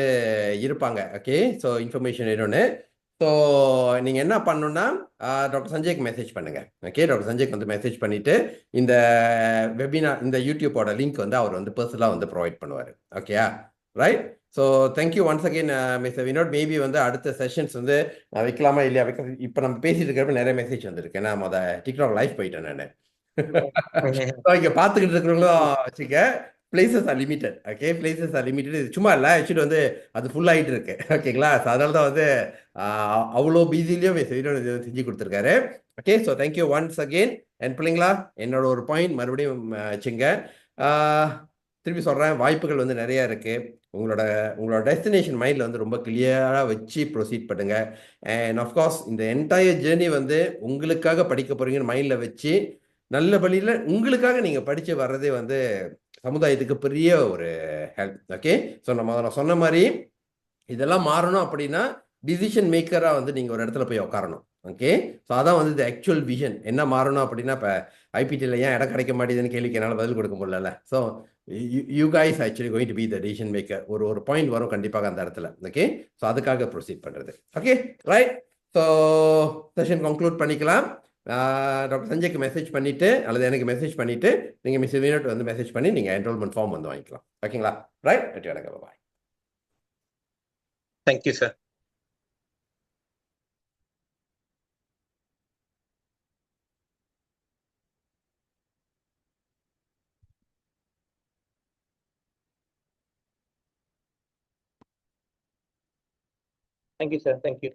இருப்பாங்க. Okay, so information வேணும்னு. So நீங்கள் என்ன பண்ணணும்னா டாக்டர் சஞ்சய்க்கு மெசேஜ் பண்ணுங்க. ஓகே, டாக்டர் சஞ்சய்க்கு வந்து மெசேஜ் பண்ணிட்டு இந்த வெபினார் இந்த யூடியூப்போட லிங்க் வந்து அவர் வந்து பர்சனலாக வந்து ப்ரொவைட் பண்ணுவார். ஓகேயா? Right? So thank you once again mister Vinod. Maybe வந்து அடுத்த செஷன்ஸ் வந்து நான் வைக்கலாமா இல்லையா வைக்க, இப்போ நம்ம பேசிட்டு இருக்கிறப்ப நிறைய மெசேஜ் வந்திருக்கு. ஏன்னா டிக்டாக் லைவ் போயிட்டேன் நான். இங்கே பார்த்துக்கிட்டு இருக்கிறவங்களும் வச்சுக்க, places R limited. Okay, places R limited. இது சும்மா இல்லை, ஆக்சுவலி வந்து அது ஃபுல் ஆகிட்டு இருக்கு. ஓகேங்களா? ஸோ அதனால தான் வந்து அவ்வளோ பிஸிலையும் செஞ்சு கொடுத்துருக்காரு. Okay, so thank you once again. என் பிள்ளைங்களா, என்னோட ஒரு பாயிண்ட் மறுபடியும் வச்சுங்க. திருப்பி சொல்கிறேன், வாய்ப்புகள் வந்து நிறையா இருக்குது. உங்களோட டெஸ்டினேஷன் மைண்டில் வந்து ரொம்ப கிளியராக வச்சு ப்ரொசீட் பண்ணுங்க. அண்ட் ஆஃப்கோர்ஸ் இந்த என்டையர் ஜேர்னி வந்து உங்களுக்காக படிக்க போகிறீங்கன்னு மைண்டில் வச்சு நல்ல வழியில் உங்களுக்காக நீங்கள் படித்து வர்றதே வந்து சமுதாயத்துக்கு பெரிய ஒரு ஹெல்ப். ஓகே, ஸோ நான் சொன்ன மாதிரி இதெல்லாம் மாறணும் அப்படின்னா டிசிஷன் மேக்கராக வந்து நீங்கள் ஒரு இடத்துல போய் உட்காரணும். ஓகே, ஸோ அதான் வந்து ஆக்சுவல் விஷன். என்ன மாறணும் அப்படின்னா, இப்போ ஐபிடியில் ஏன் இடம் கிடைக்க மாட்டேதுன்னு கேள்விக்கு என்னால் பதில் கொடுக்க முடியல. So you guys actually going to be the decision maker. ஒரு பாயிண்ட் வரும் கண்டிப்பாக அந்த இடத்துல. ஓகே, ஸோ அதுக்காக ப்ரொசீட் பண்ணுறது. Okay, right. So session conclude பண்ணிக்கலாம். டாக்டர் சஞ்சய்க்கு மெசேஜ் பண்ணிவிட்டு அல்லது எனக்கு மெசேஜ் பண்ணிவிட்டு நீங்கள் மிஸ் வினோட் வந்து மெசேஜ் பண்ணி நீங்கள் என்ரோல்மெண்ட் ஃபார்ம் வந்து வாங்கிக்கலாம். ஓகேங்களா? ரைட், வணக்கம், பாய். Thank you, sir. Thank you, sir. Thank you.